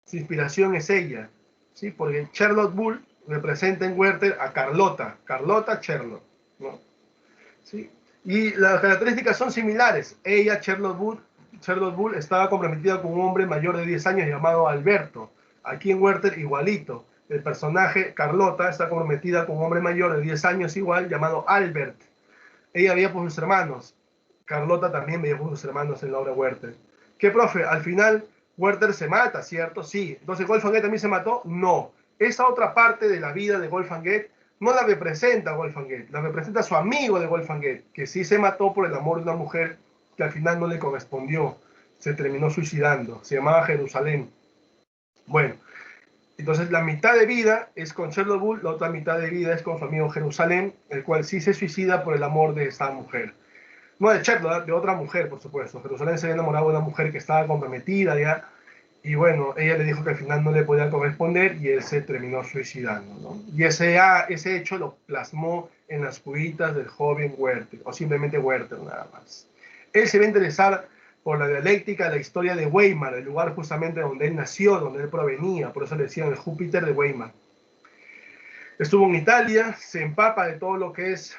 Su inspiración es ella. ¿Sí? Porque Charlotte Bull representa en Werther a Carlota Charlotte, ¿no? ¿Sí? Y las características son similares. Ella, Charlotte Bull, estaba comprometida con un hombre mayor de 10 años llamado Alberto. Aquí en Werther igualito. El personaje Carlota está comprometida con un hombre mayor de 10 años igual llamado Albert. Ella veía por sus hermanos. Carlota también veía por sus hermanos en la obra Werther. ¿Qué, profe? Al final Werther se mata, ¿cierto? Sí. Entonces, ¿Wolfgang Goethe también se mató? No. Esa otra parte de la vida de Wolfgang Goethe no la representa Wolfgang Goethe, la representa su amigo de Wolfgang Goethe, que sí se mató por el amor de una mujer que al final no le correspondió, se terminó suicidando, se llamaba Jerusalén. Bueno, entonces la mitad de vida es con Charlotte Bull, la otra mitad de vida es con su amigo Jerusalén, el cual sí se suicida por el amor de esta mujer. No de Charlotte, de otra mujer, por supuesto. Jerusalén se había enamorado de una mujer que estaba comprometida ya, y bueno, ella le dijo que al final no le podía corresponder y él se terminó suicidando, ¿no? Y ese hecho lo plasmó en las cuitas del joven Werther, o simplemente Werther nada más. Él se va a interesar por la dialéctica, la historia de Weimar, el lugar justamente donde él nació, donde él provenía, por eso le decían el Júpiter de Weimar. Estuvo en Italia, se empapa de todo lo que es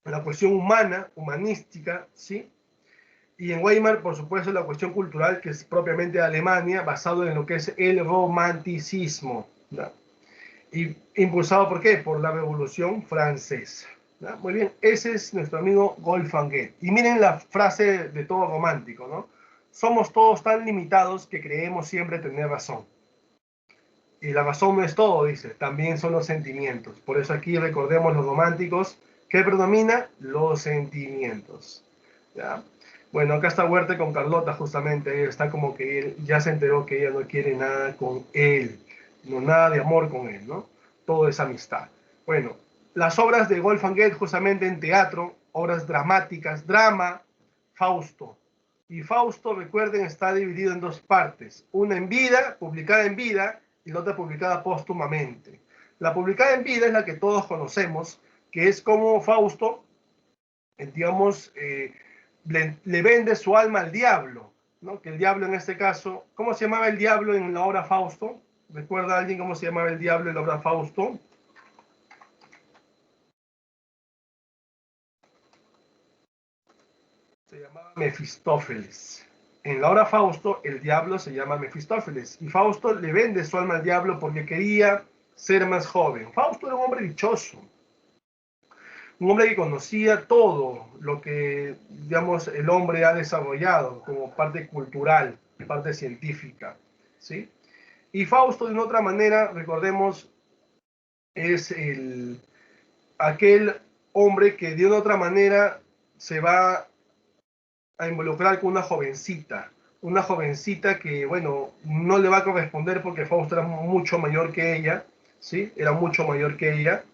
la cuestión humana, humanística, ¿sí? Y en Weimar, por supuesto, la cuestión cultural, que es propiamente de Alemania, basado en lo que es el romanticismo, ¿no? Y impulsado, ¿por qué? Por la Revolución Francesa, ¿no? Muy bien, ese es nuestro amigo Wolfgang Goethe. Y miren la frase de todo romántico, ¿no? somos todos tan limitados que creemos siempre tener razón. Y la razón no es todo, dice, también son los sentimientos. Por eso aquí recordemos los románticos. ¿Qué predomina? Los sentimientos. ¿Ya? Bueno, acá está Huerte con Carlota, justamente. Está como que él ya se enteró que ella no quiere nada con él. No, nada de amor con él, ¿no? Todo es amistad. Bueno, las obras de Wolfgang Goethe, justamente en teatro, obras dramáticas, drama, Fausto. Y Fausto, recuerden, está dividido en dos partes. Una en vida, publicada en vida, y la otra publicada póstumamente. La publicada en vida es la que todos conocemos, que es como Fausto, digamos, le vende su alma al diablo, ¿no? Que el diablo en este caso, ¿cómo se llamaba el diablo en la obra Fausto? ¿Recuerda alguien cómo se llamaba el diablo en la obra Fausto? Se llamaba Mefistófeles. En la obra Fausto, el diablo se llama Mefistófeles. Y Fausto le vende su alma al diablo porque quería ser más joven. Fausto era un hombre dichoso. Un hombre que conocía todo lo que, digamos, el hombre ha desarrollado como parte cultural, parte científica, ¿sí? Y Fausto, de una otra manera, recordemos, es aquel hombre que de una otra manera se va a involucrar con una jovencita que, bueno, no le va a corresponder porque Fausto era mucho mayor que ella, ¿sí? Era mucho mayor que ella.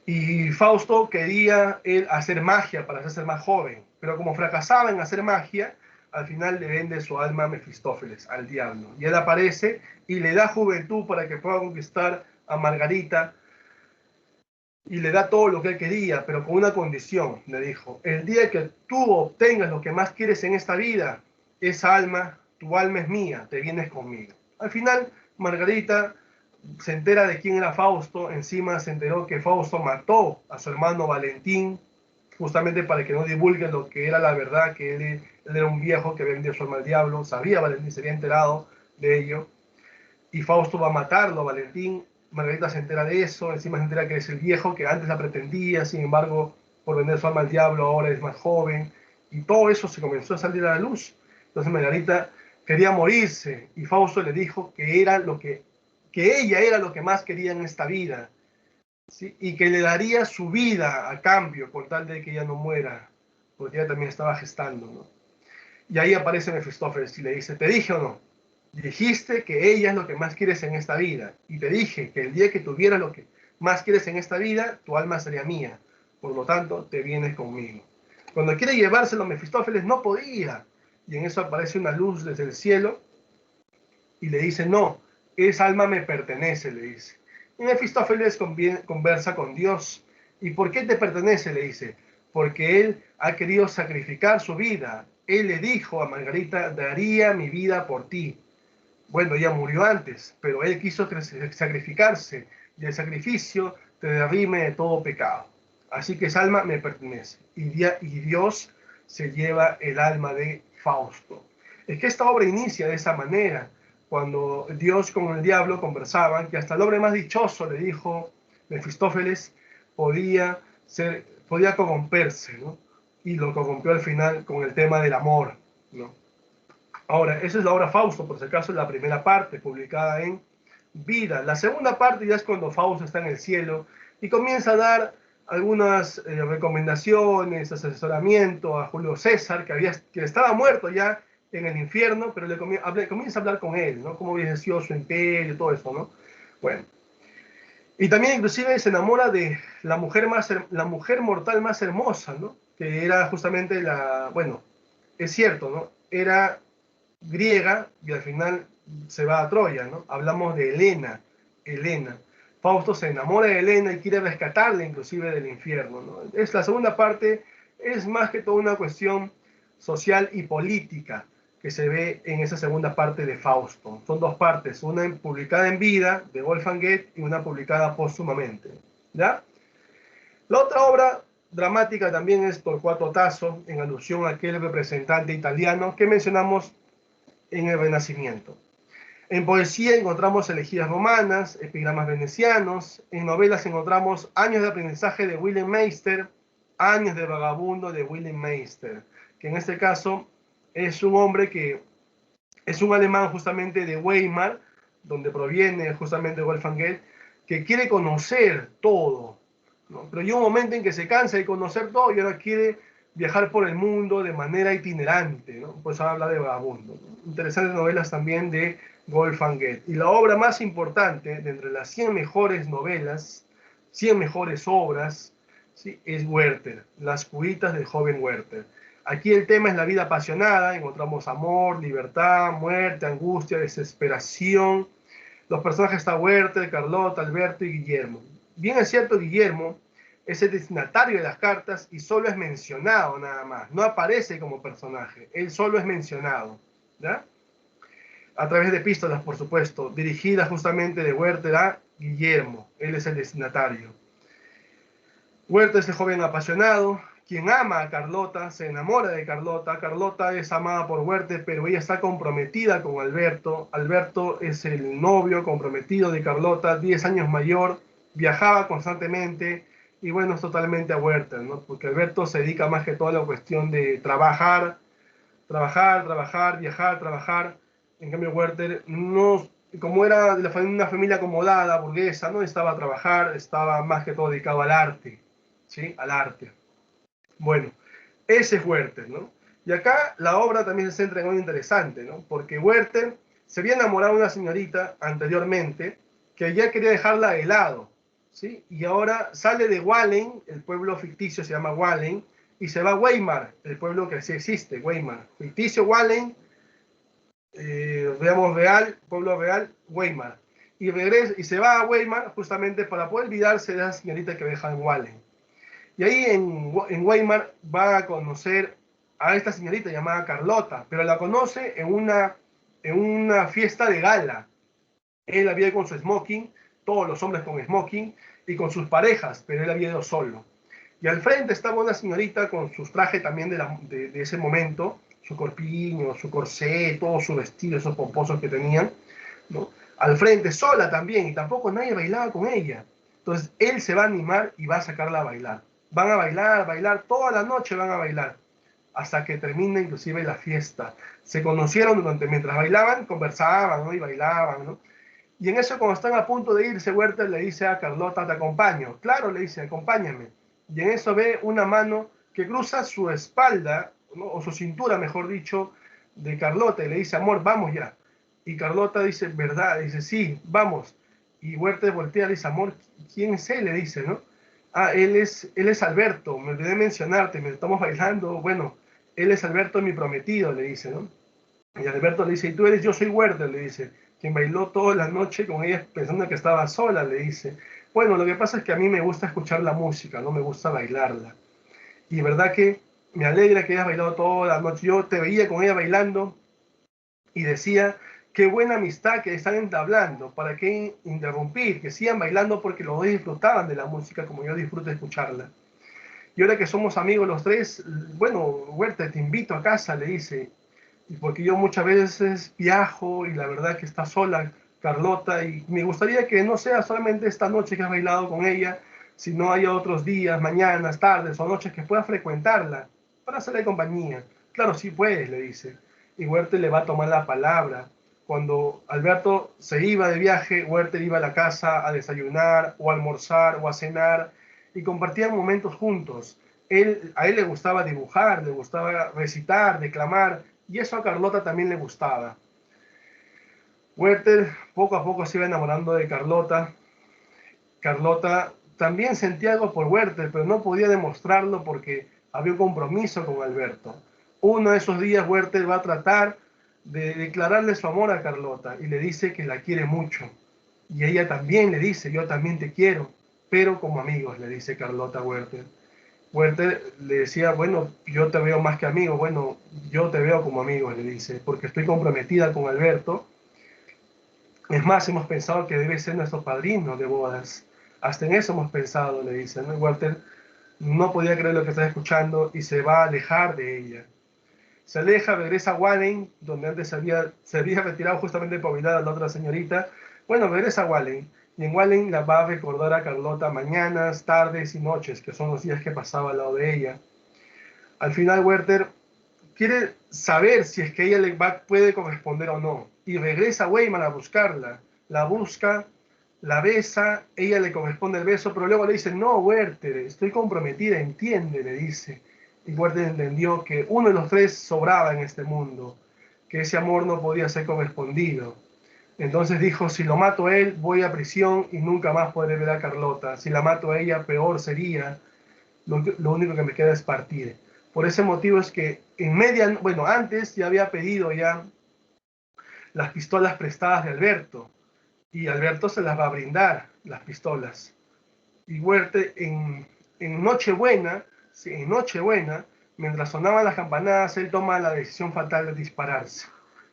Y Fausto quería él hacer magia para hacerse más joven, pero como fracasaba en hacer magia, al final le vende su alma a Mefistófeles, al diablo. Y él aparece y le da juventud para que pueda conquistar a Margarita y le da todo lo que él quería, pero con una condición, le dijo, el día que tú obtengas lo que más quieres en esta vida, esa alma, tu alma es mía, te vienes conmigo. Al final, Margarita se entera de quién era Fausto, encima se enteró que Fausto mató a su hermano Valentín, justamente para que no divulgue lo que era la verdad, que él era un viejo que había vendido su alma al diablo, sabía Valentín, se había enterado de ello, y Fausto va a matarlo, Valentín. Margarita se entera de eso, encima se entera que es el viejo que antes la pretendía, sin embargo, por vender su alma al diablo, ahora es más joven, y todo eso se comenzó a salir a la luz. Entonces Margarita quería morirse, y Fausto le dijo que era que ella era lo que más quería en esta vida, ¿sí? Y que le daría su vida a cambio, con tal de que ella no muera, porque ella también estaba gestando, ¿no? Y ahí aparece Mefistófeles y le dice, ¿te dije o no? Dijiste que ella es lo que más quieres en esta vida. Y te dije que el día que tuvieras lo que más quieres en esta vida, tu alma sería mía. Por lo tanto, te vienes conmigo. Cuando quiere llevárselo, Mefistófeles no podía. Y en eso aparece una luz desde el cielo y le dice, no, esa alma me pertenece, le dice. Y Mefistófeles conversa con Dios. ¿Y por qué te pertenece? Le dice. Porque él ha querido sacrificar su vida. Él le dijo a Margarita, daría mi vida por ti. Bueno, ella murió antes, pero él quiso sacrificarse y el sacrificio te derrime de todo pecado. Así que esa alma me pertenece. Y Dios se lleva el alma de Fausto. Es que esta obra inicia de esa manera, cuando Dios con el diablo conversaban, que hasta el hombre más dichoso le dijo, Mefistófeles, podía corromperse, ¿no? Y lo corrompió al final con el tema del amor, ¿no? Ahora, esa es la obra Fausto, por si acaso, la primera parte, publicada en Vida. La segunda parte ya es cuando Fausto está en el cielo y comienza a dar algunas recomendaciones, asesoramiento a Julio César, que estaba muerto ya en el infierno, pero comienza a hablar con él, ¿no? Cómo había sido su imperio y todo eso, ¿no? Bueno. Y también inclusive se enamora de la mujer mortal más hermosa, ¿no? Que era justamente bueno, es cierto, ¿no? Era griega y al final se va a Troya, ¿no? Hablamos de Helena. Fausto se enamora de Helena y quiere rescatarla inclusive del infierno, ¿no? Es la segunda parte, es más que todo una cuestión social y política que se ve en esa segunda parte de Fausto. Son dos partes, una publicada en vida de Wolfgang Goethe y una publicada póstumamente, ¿ya? La otra obra dramática también es Torquato Tasso, en alusión a aquel representante italiano que mencionamos en el Renacimiento. En poesía encontramos elegías romanas, epigramas venecianos, en novelas encontramos Años de aprendizaje de Wilhelm Meister, Años de vagabundo de Wilhelm Meister, que en este caso Es un hombre que es un alemán justamente de Weimar, donde proviene justamente Wolfgang Goethe, que quiere conocer todo, ¿no? Pero llega un momento en que se cansa de conocer todo y ahora quiere viajar por el mundo de manera itinerante, ¿no? Pues habla de vagabundo, ¿no? Interesantes novelas también de Wolfgang Goethe. Y la obra más importante de entre las 100 mejores novelas, 100 mejores obras, ¿sí? Es Werther, Las cuitas del joven Werther. Aquí el tema es la vida apasionada, encontramos amor, libertad, muerte, angustia, desesperación. Los personajes están Werther, Carlota, Alberto y Guillermo. Bien es cierto, Guillermo es el destinatario de las cartas y solo es mencionado nada más. No aparece como personaje, él solo es mencionado, ¿ya? A través de epístolas, por supuesto, dirigidas justamente de Werther a Guillermo. Él es el destinatario. Werther es el joven apasionado, quien ama a Carlota, se enamora de Carlota. Carlota es amada por Werther, pero ella está comprometida con Alberto. Alberto es el novio comprometido de Carlota, 10 años mayor, viajaba constantemente y bueno, es totalmente a Werther, ¿no? Porque Alberto se dedica más que todo a la cuestión de trabajar, trabajar, trabajar, viajar, trabajar. En cambio, Werther no, como era de una familia acomodada, burguesa, no estaba a trabajar, estaba más que todo dedicado al arte, ¿sí? Al arte. Bueno, ese es Werther, ¿no? Y acá la obra también se centra en algo interesante, ¿no? Porque Werther se había enamorado de una señorita anteriormente que ya quería dejarla de lado, ¿sí? Y ahora sale de Wallen, el pueblo ficticio se llama Wallen, y se va a Weimar, el pueblo que sí existe, Weimar. Ficticio Wallen, veamos real, pueblo real, Weimar. Y regresa y se va a Weimar justamente para poder olvidarse de esa señorita que deja en Wallen. Y ahí en Weimar va a conocer a esta señorita llamada Carlota, pero la conoce en una fiesta de gala. Él había ido con su smoking, todos los hombres con smoking, y con sus parejas, pero él había ido solo. Y al frente estaba una señorita con sus trajes también de ese momento, su corpiño, su corsé, todo su vestido, esos pomposos que tenían, ¿no? Al frente, sola también, y tampoco nadie bailaba con ella. Entonces él se va a animar y va a sacarla a bailar. Van a bailar, bailar, toda la noche van a bailar, hasta que termina inclusive la fiesta. Se conocieron mientras bailaban, conversaban, ¿no? Y bailaban, ¿no? Y en eso, cuando están a punto de irse, Werther le dice a Carlota, te acompaño. Claro, le dice, acompáñame. Y en eso ve una mano que cruza su espalda, ¿no? O su cintura, mejor dicho, de Carlota, y le dice, amor, vamos ya. Y Carlota dice, verdad, dice, sí, vamos. Y Werther voltea y le dice, amor, ¿quién es él? Le dice, ¿no? Ah, él es Alberto, me olvidé mencionarte, me estamos bailando, bueno, él es Alberto, mi prometido, le dice, ¿no? Y Alberto le dice, y tú eres, yo soy Werther, le dice, quien bailó toda la noche con ella pensando que estaba sola, le dice. Bueno, lo que pasa es que a mí me gusta escuchar la música, no me gusta bailarla. Y verdad que me alegra que hayas bailado toda la noche. Yo te veía con ella bailando y decía, qué buena amistad que están entablando, para qué interrumpir, que sigan bailando porque los dos disfrutaban de la música como yo disfruto de escucharla. Y ahora que somos amigos los tres, bueno, Werther, te invito a casa, le dice, porque yo muchas veces viajo y la verdad que está sola Carlota y me gustaría que no sea solamente esta noche que has bailado con ella, sino haya otros días, mañanas, tardes o noches que puedas frecuentarla para hacerle compañía. Claro, sí puedes, le dice. Y Werther le va a tomar la palabra. Cuando Alberto se iba de viaje, Werther iba a la casa a desayunar o a almorzar o a cenar y compartían momentos juntos. A él le gustaba dibujar, le gustaba recitar, declamar, y eso a Carlota también le gustaba. Werther poco a poco se iba enamorando de Carlota. Carlota también sentía algo por Werther, pero no podía demostrarlo porque había un compromiso con Alberto. Uno de esos días Werther va a tratar de declararle su amor a Carlota y le dice que la quiere mucho. Y ella también le dice, yo también te quiero, pero como amigos, le dice Carlota a Werther. Werther le decía, bueno, yo te veo más que amigo, bueno, yo te veo como amigo, le dice, porque estoy comprometida con Alberto. Es más, hemos pensado que debe ser nuestro padrino de bodas. Hasta en eso hemos pensado, le dice, ¿no? Walter no podía creer lo que estaba escuchando y se va a alejar de ella. Se aleja, regresa a Wallen, donde antes se había retirado justamente por mirar a la otra señorita. Bueno, regresa a Wallen. Y en Wallen la va a recordar a Carlota mañanas, tardes y noches, que son los días que pasaba al lado de ella. Al final, Werther quiere saber si es que ella puede corresponder o no. Y regresa a Weimar a buscarla. La busca, la besa, ella le corresponde el beso, pero luego le dice, no, Werther, estoy comprometida, entiende, le dice. Y Werther entendió que uno de los tres sobraba en este mundo, que ese amor no podía ser correspondido. Entonces dijo, si lo mato a él, voy a prisión y nunca más podré ver a Carlota. Si la mato a ella, peor sería. Lo único que me queda es partir. Por ese motivo es que bueno, antes ya había pedido ya las pistolas prestadas de Alberto, y Alberto se las va a brindar, las pistolas. Y Huerte en Nochebuena, sí, en Nochebuena, mientras sonaban las campanadas, él toma la decisión fatal de dispararse.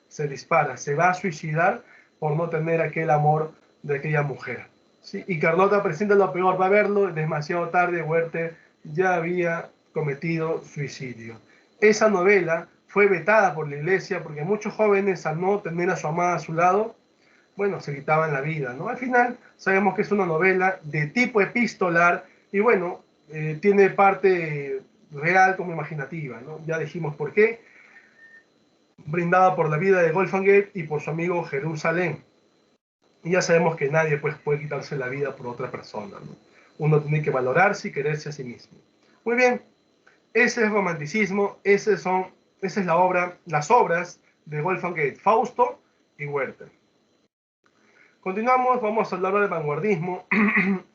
Se dispara, se va a suicidar por no tener aquel amor de aquella mujer. ¿Sí? Y Carlota presenta lo peor, va a verlo, demasiado tarde, Huerte ya había cometido suicidio. Esa novela fue vetada por la iglesia porque muchos jóvenes, al no tener a su amada a su lado, bueno, se quitaban la vida, ¿no? Al final sabemos que es una novela de tipo epistolar y bueno, tiene parte real como imaginativa, ¿no? Ya dijimos por qué, brindada por la vida de Wolfgang y por su amigo Jerusalén. Y ya sabemos que nadie pues, puede quitarse la vida por otra persona, ¿no? Uno tiene que valorarse y quererse a sí mismo. Muy bien, ese es romanticismo, esa es la obra, las obras de Wolfgang Goethe, Fausto y Werther. Continuamos, vamos a hablar del vanguardismo.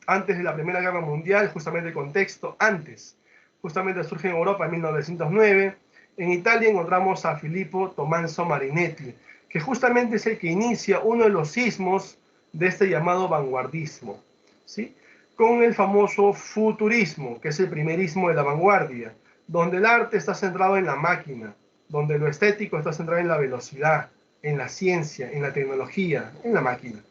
Antes de la Primera Guerra Mundial, justamente el contexto, antes, justamente surge en Europa en 1909. En Italia encontramos a Filippo Tommaso Marinetti, que justamente es el que inicia uno de los sismos de este llamado vanguardismo, ¿sí? Con el famoso futurismo, que es el primerismo de la vanguardia, donde el arte está centrado en la máquina, donde lo estético está centrado en la velocidad, en la ciencia, en la tecnología, en la máquina.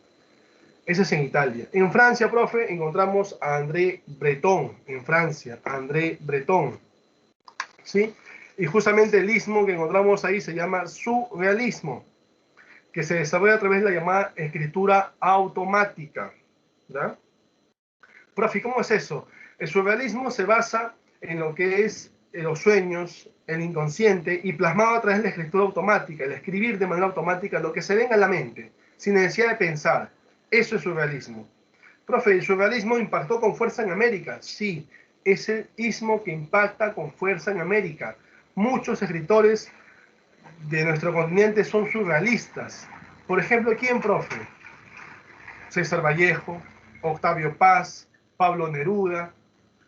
Ese es en Italia. En Francia, profe, encontramos a André Breton, en Francia, André Breton, ¿sí? Y justamente el istmo que encontramos ahí se llama surrealismo, que se desarrolla a través de la llamada escritura automática, ¿verdad? Profe, ¿cómo es eso? El surrealismo se basa en lo que es los sueños, el inconsciente, y plasmado a través de la escritura automática, el escribir de manera automática lo que se venga a la mente, sin necesidad de pensar. Eso es surrealismo. Profe, ¿el surrealismo impactó con fuerza en América? Sí, es el istmo que impacta con fuerza en América. Muchos escritores de nuestro continente son surrealistas. Por ejemplo, ¿quién, profe? César Vallejo, Octavio Paz, Pablo Neruda,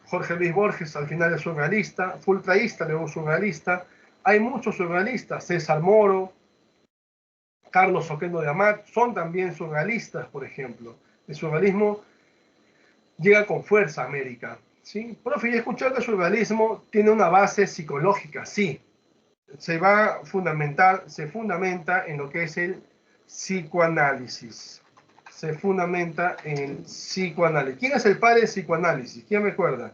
Jorge Luis Borges, al final es surrealista, fue ultraísta, luego surrealista. Hay muchos surrealistas, César Moro, Carlos Oquendo de Amat, son también surrealistas, por ejemplo. El surrealismo llega con fuerza a América, ¿sí? Profe, y escuchar que el surrealismo tiene una base psicológica, sí. Se fundamenta en lo que es el psicoanálisis. Se fundamenta en el psicoanálisis. ¿Quién es el padre del psicoanálisis? ¿Quién recuerda?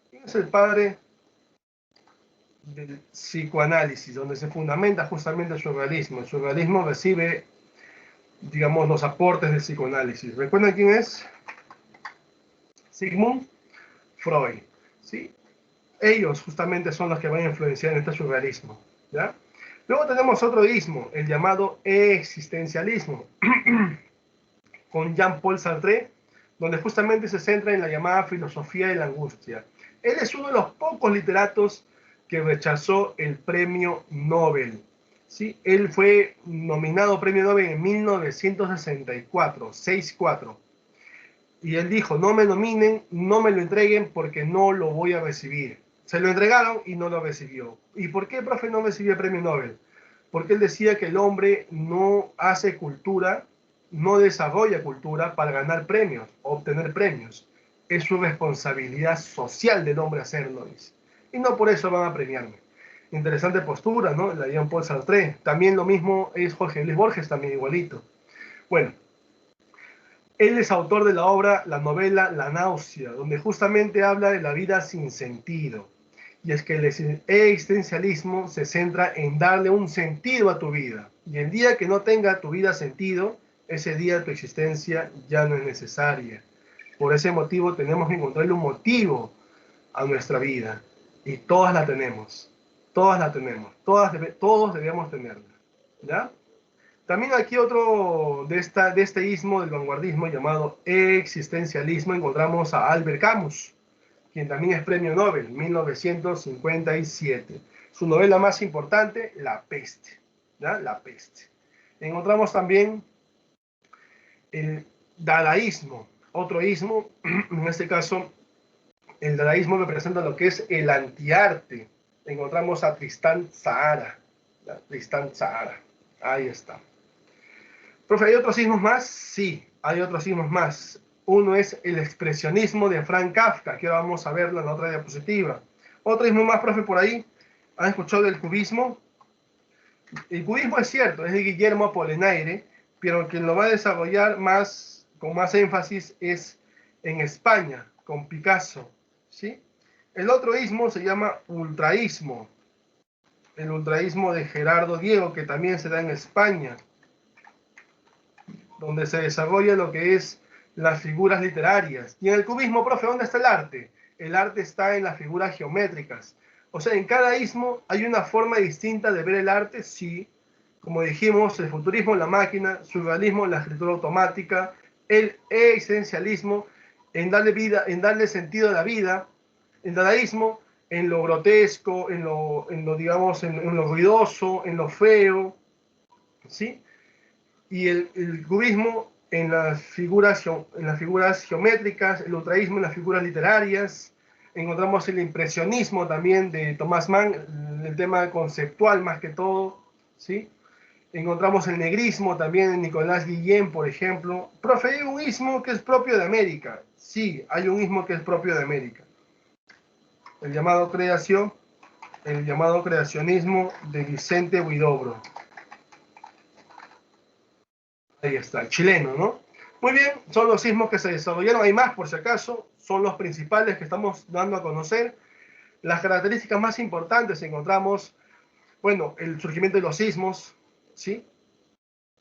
¿Quién es el padre del psicoanálisis, donde se fundamenta justamente el surrealismo? El surrealismo recibe, digamos, los aportes del psicoanálisis. ¿Recuerdan quién es? Sigmund Freud, ¿sí? Ellos justamente son los que van a influenciar en este surrealismo, ¿ya? Luego tenemos otro ismo, el llamado existencialismo, con Jean-Paul Sartre, donde justamente se centra en la llamada filosofía de la angustia. Él es uno de los pocos literatos que rechazó el premio Nobel, ¿sí? Él fue nominado premio Nobel en 1964, 64. Y él dijo, no me nominen, no me lo entreguen porque no lo voy a recibir. Se lo entregaron y no lo recibió. ¿Y por qué, profe, no recibió el premio Nobel? Porque él decía que el hombre no hace cultura, no desarrolla cultura para ganar premios, obtener premios. Es su responsabilidad social del hombre hacerlo, dice. Y no por eso van a premiarme. Interesante postura, ¿no? La Jean-Paul Sartre. También lo mismo es Jorge Luis Borges, también igualito. Bueno, él es autor de la obra, la novela La náusea, donde justamente habla de la vida sin sentido. Y es que el existencialismo se centra en darle un sentido a tu vida. Y el día que no tenga tu vida sentido, ese día tu existencia ya no es necesaria. Por ese motivo tenemos que encontrarle un motivo a nuestra vida. Y todas la tenemos. Todas la tenemos. Todos debemos tenerla. ¿Ya? También aquí otro de este ismo del vanguardismo llamado existencialismo encontramos a Albert Camus, quien también es premio Nobel, 1957. Su novela más importante, La Peste. ¿Ya? La Peste. Encontramos también el dadaísmo, otro ismo, en este caso el dadaísmo representa lo que es el antiarte. Encontramos a Tristán Tzara. Tristán Tzara. Ahí está. Profe, ¿hay otros ismos más? Sí, hay otros ismos más. Uno es el expresionismo de Franz Kafka, que ahora vamos a verlo en la otra diapositiva. Otro ismo más, profe, por ahí. ¿Han escuchado del cubismo? El cubismo es cierto, es de Guillermo Apollinaire, pero quien lo va a desarrollar con más énfasis es en España, con Picasso, ¿sí? El otro ismo se llama ultraísmo, el ultraísmo de Gerardo Diego, que también se da en España, donde se desarrolla lo que es las figuras literarias. Y en el cubismo, profe, ¿dónde está el arte? El arte está en las figuras geométricas. O sea, en cada ismo hay una forma distinta de ver el arte, sí. Como dijimos, el futurismo, la máquina, surrealismo, la escritura automática, el existencialismo, en darle vida, en darle sentido a la vida, el dadaísmo, en lo grotesco, digamos, en lo ruidoso, en lo feo, ¿sí? Y el cubismo en las figuras geométricas, el ultraísmo en las figuras literarias. Encontramos el impresionismo también de Thomas Mann, el tema conceptual más que todo, ¿sí? Encontramos el negrismo también en Nicolás Guillén, por ejemplo. Profe, ¿hay un ismo que es propio de América? Sí, hay un ismo que es propio de América. El llamado creacionismo de Vicente Huidobro. Ahí está, el chileno, ¿no? Muy bien, son los sismos que se desarrollaron, hay más por si acaso, son los principales que estamos dando a conocer. Las características más importantes encontramos, bueno, el surgimiento de los sismos, ¿sí?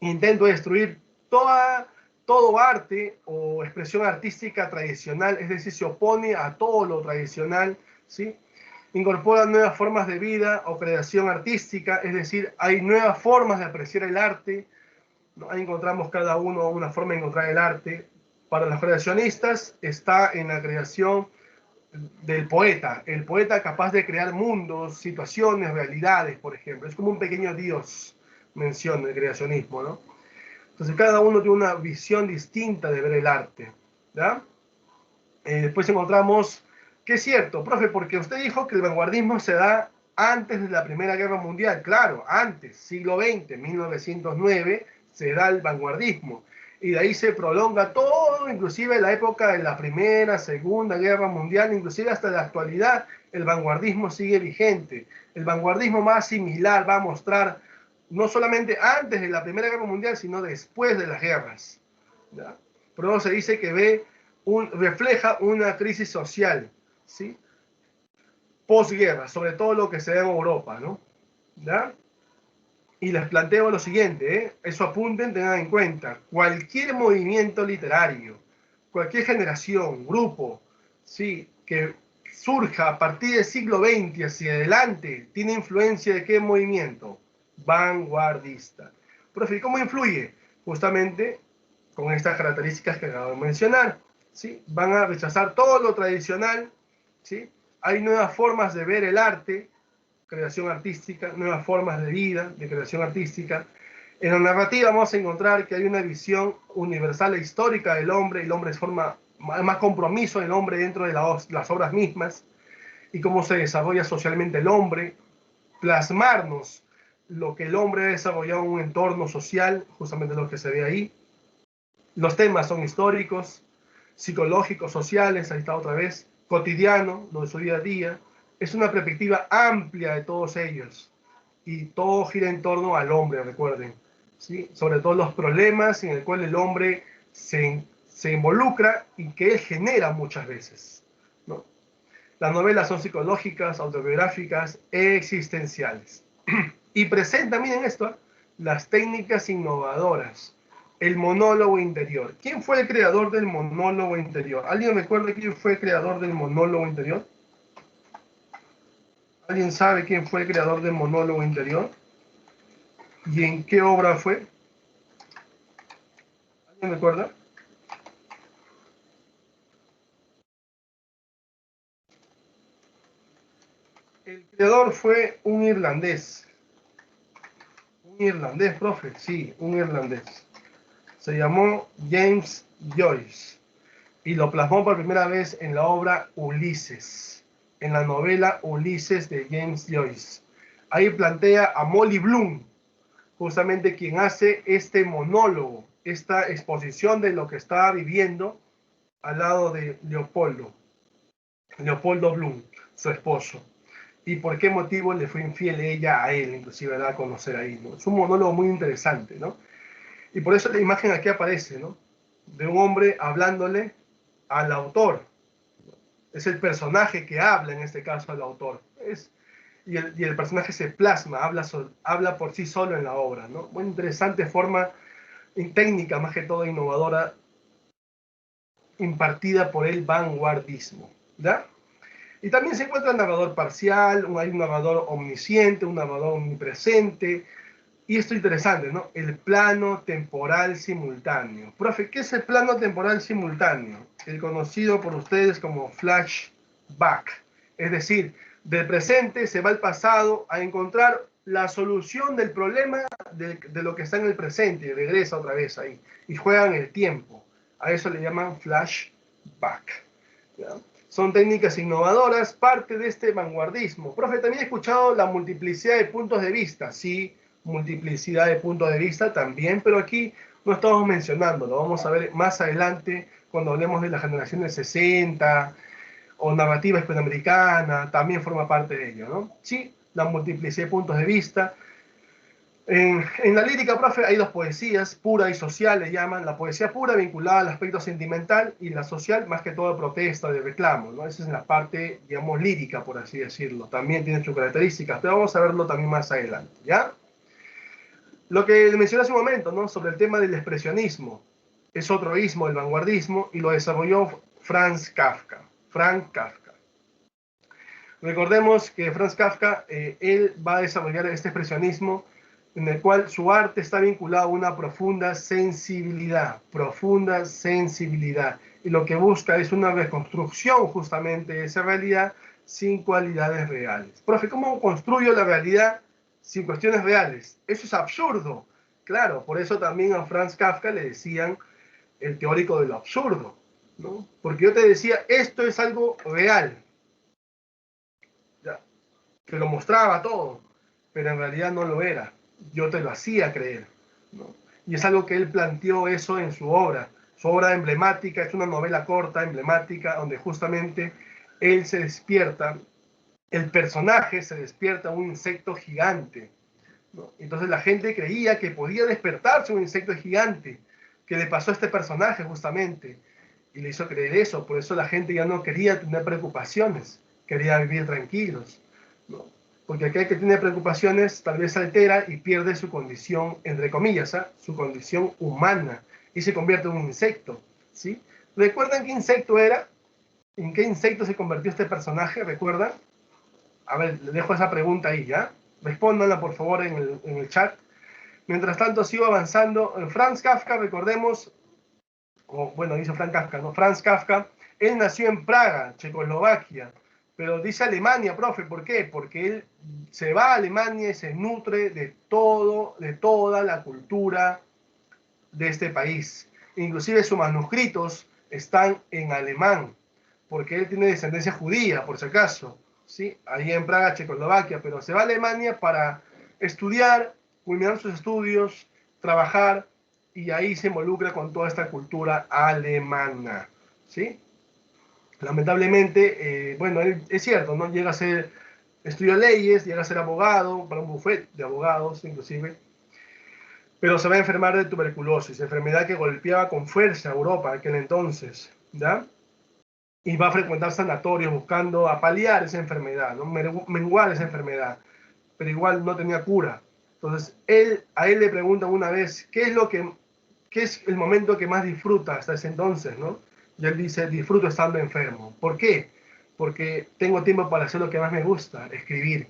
Intento de destruir todo arte o expresión artística tradicional, es decir, se opone a todo lo tradicional, ¿sí? Incorpora nuevas formas de vida o creación artística, es decir, hay nuevas formas de apreciar el arte. Ahí encontramos cada uno una forma de encontrar el arte. Para los creacionistas está en la creación del poeta, el poeta capaz de crear mundos, situaciones, realidades, por ejemplo. Es como un pequeño dios, menciona el creacionismo, ¿no? Entonces cada uno tiene una visión distinta de ver el arte, ¿ya? Después encontramos que es cierto, profe, porque usted dijo que el vanguardismo se da antes de la Primera Guerra Mundial. Claro, antes, siglo XX, 1909, se da el vanguardismo. Y de ahí se prolonga todo, inclusive la época de la Primera, Segunda Guerra Mundial, inclusive hasta la actualidad, el vanguardismo sigue vigente. El vanguardismo más similar va a mostrar no solamente antes de la Primera Guerra Mundial, sino después de las guerras, ¿ya? Por eso se dice que refleja una crisis social, ¿sí? Posguerra, sobre todo lo que se da en Europa, ¿no? ¿Ya? Y les planteo lo siguiente, ¿eh? Eso apunten, tengan en cuenta, cualquier movimiento literario, cualquier generación, grupo, ¿sí? Que surja a partir del siglo XX hacia adelante, tiene influencia de qué movimiento? Vanguardista. Profe, ¿cómo influye? Justamente con estas características que acabo de mencionar, ¿sí? Van a rechazar todo lo tradicional, ¿sí? Hay nuevas formas de ver el arte, creación artística, nuevas formas de vida, de creación artística. En la narrativa vamos a encontrar que hay una visión universal e histórica del hombre, el hombre es más compromiso del hombre dentro de las obras mismas, y cómo se desarrolla socialmente el hombre, plasmarnos lo que el hombre ha desarrollado en un entorno social, justamente lo que se ve ahí. Los temas son históricos, psicológicos, sociales, ahí está otra vez, cotidiano, lo de su día a día. Es una perspectiva amplia de todos ellos y todo gira en torno al hombre, recuerden, ¿sí? Sobre todo los problemas en el cual el hombre se involucra y que él genera muchas veces, ¿no? Las novelas son psicológicas, autobiográficas, existenciales. Y presentan, miren esto, las técnicas innovadoras, El monólogo interior. ¿Quién fue el creador del monólogo interior? ¿Alguien recuerda quién fue el creador del monólogo interior? ¿Alguien sabe quién fue el creador del monólogo interior? ¿Y en qué obra fue? ¿Alguien recuerda? El creador fue un irlandés. Un irlandés, profe, sí, un irlandés. Se llamó James Joyce y lo plasmó por primera vez en la obra Ulises, en la novela Ulises de James Joyce. Ahí plantea a Molly Bloom, justamente quien hace este monólogo, esta exposición de lo que estaba viviendo al lado de Leopoldo Bloom, su esposo. Y por qué motivo le fue infiel ella a él, inclusive da a conocer ahí, ¿no? Es un monólogo muy interesante, ¿no? Y por eso la imagen aquí aparece, ¿no? De un hombre hablándole al autor. Es el personaje que habla, en este caso, al autor. Y el personaje se plasma, habla por sí solo en la obra, ¿no? Muy interesante forma técnica, más que todo innovadora, impartida por el vanguardismo, ¿ya? Y también se encuentra el narrador parcial, hay un narrador omnisciente, un narrador omnipresente, y esto es interesante, ¿no? El plano temporal simultáneo. Profe, ¿qué es el plano temporal simultáneo? El conocido por ustedes como flashback. Es decir, del presente se va al pasado a encontrar la solución del problema de lo que está en el presente y regresa otra vez ahí. Y juegan el tiempo. A eso le llaman flashback. ¿Ya? Son técnicas innovadoras, parte de este vanguardismo. Profe, también he escuchado la multiplicidad de puntos de vista. Sí, multiplicidad de puntos de vista también, pero aquí no estamos mencionando, lo vamos a ver más adelante cuando hablemos de la generación del 60 o narrativa hispanoamericana, también forma parte de ello, ¿no? Sí, la multiplicidad de puntos de vista. En la lírica, profe, hay dos poesías, pura y social, le llaman. La poesía pura vinculada al aspecto sentimental y la social más que todo de protesta, de reclamo, ¿no? Esa es la parte, digamos, lírica, por así decirlo. También tiene sus características, pero vamos a verlo también más adelante, ¿ya? Lo que mencioné hace un momento, ¿no? Sobre el tema del expresionismo. Es otro ismo, el vanguardismo, y lo desarrolló Franz Kafka. Frank Kafka. Recordemos que Franz Kafka, él va a desarrollar este expresionismo en el cual su arte está vinculado a una profunda sensibilidad, y lo que busca es una reconstrucción justamente de esa realidad sin cualidades reales. Profe, ¿cómo construyo la realidad sin cuestiones reales? Eso es absurdo. Claro, por eso también a Franz Kafka le decían el teórico de lo absurdo, ¿no? Porque yo te decía, esto es algo real, ya, te lo mostraba todo, pero en realidad no lo era. Yo te lo hacía creer, ¿no? Y es algo que él planteó eso en su obra. Su obra emblemática es una novela corta, emblemática, donde justamente él se despierta, el personaje se despierta un insecto gigante, ¿no? Entonces la gente creía que podía despertarse un insecto gigante, que le pasó a este personaje justamente, y le hizo creer eso. Por eso la gente ya no quería tener preocupaciones, quería vivir tranquilos, ¿no? Porque aquel que tiene preocupaciones tal vez se altera y pierde su condición, entre comillas, ¿eh? Su condición humana, y se convierte en un insecto, ¿sí? ¿Recuerdan qué insecto era? ¿En qué insecto se convirtió este personaje? ¿Recuerdan? A ver, le dejo esa pregunta ahí, ¿ya? Respóndanla, por favor, en el chat. Mientras tanto, sigo avanzando. Franz Kafka, recordemos, o bueno, dice Franz Kafka, ¿no? Franz Kafka, él nació en Praga, Checoslovaquia, pero dice Alemania, profe, ¿por qué? Porque él se va a Alemania y se nutre de todo, de toda la cultura de este país. Inclusive sus manuscritos están en alemán, porque él tiene descendencia judía, por si acaso, ¿sí? Ahí en Praga, Checoslovaquia, pero se va a Alemania para estudiar, culminar sus estudios, trabajar, y ahí se involucra con toda esta cultura alemana, ¿sí? Lamentablemente, bueno, él, es cierto, ¿no? Llega a ser, estudió leyes, llega a ser abogado, para un bufete de abogados, inclusive, pero se va a enfermar de tuberculosis, enfermedad que golpeaba con fuerza a Europa en aquel entonces, ¿ya? Y va a frecuentar sanatorios buscando apalear esa enfermedad, ¿no? Menguar esa enfermedad, pero igual no tenía cura. Entonces, a él le preguntan una vez, ¿qué es lo que ¿qué es el momento que más disfruta hasta ese entonces, no? Y él dice, disfruto estando enfermo. ¿Por qué? Porque tengo tiempo para hacer lo que más me gusta, escribir.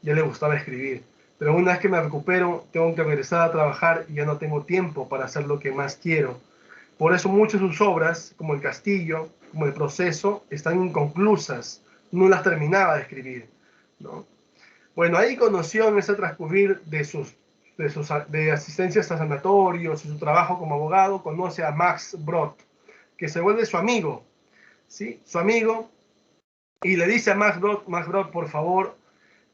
Ya le gustaba escribir. Pero una vez que me recupero, tengo que regresar a trabajar y ya no tengo tiempo para hacer lo que más quiero. Por eso muchas de sus obras, como El Castillo, como El Proceso, están inconclusas. No las terminaba de escribir, ¿no? Bueno, ahí conoció en ese transcurrir de asistencias a sanatorios y su trabajo como abogado, conoce a Max Brod, que se vuelve su amigo, ¿sí? Su amigo, y le dice a Max Brod, por favor,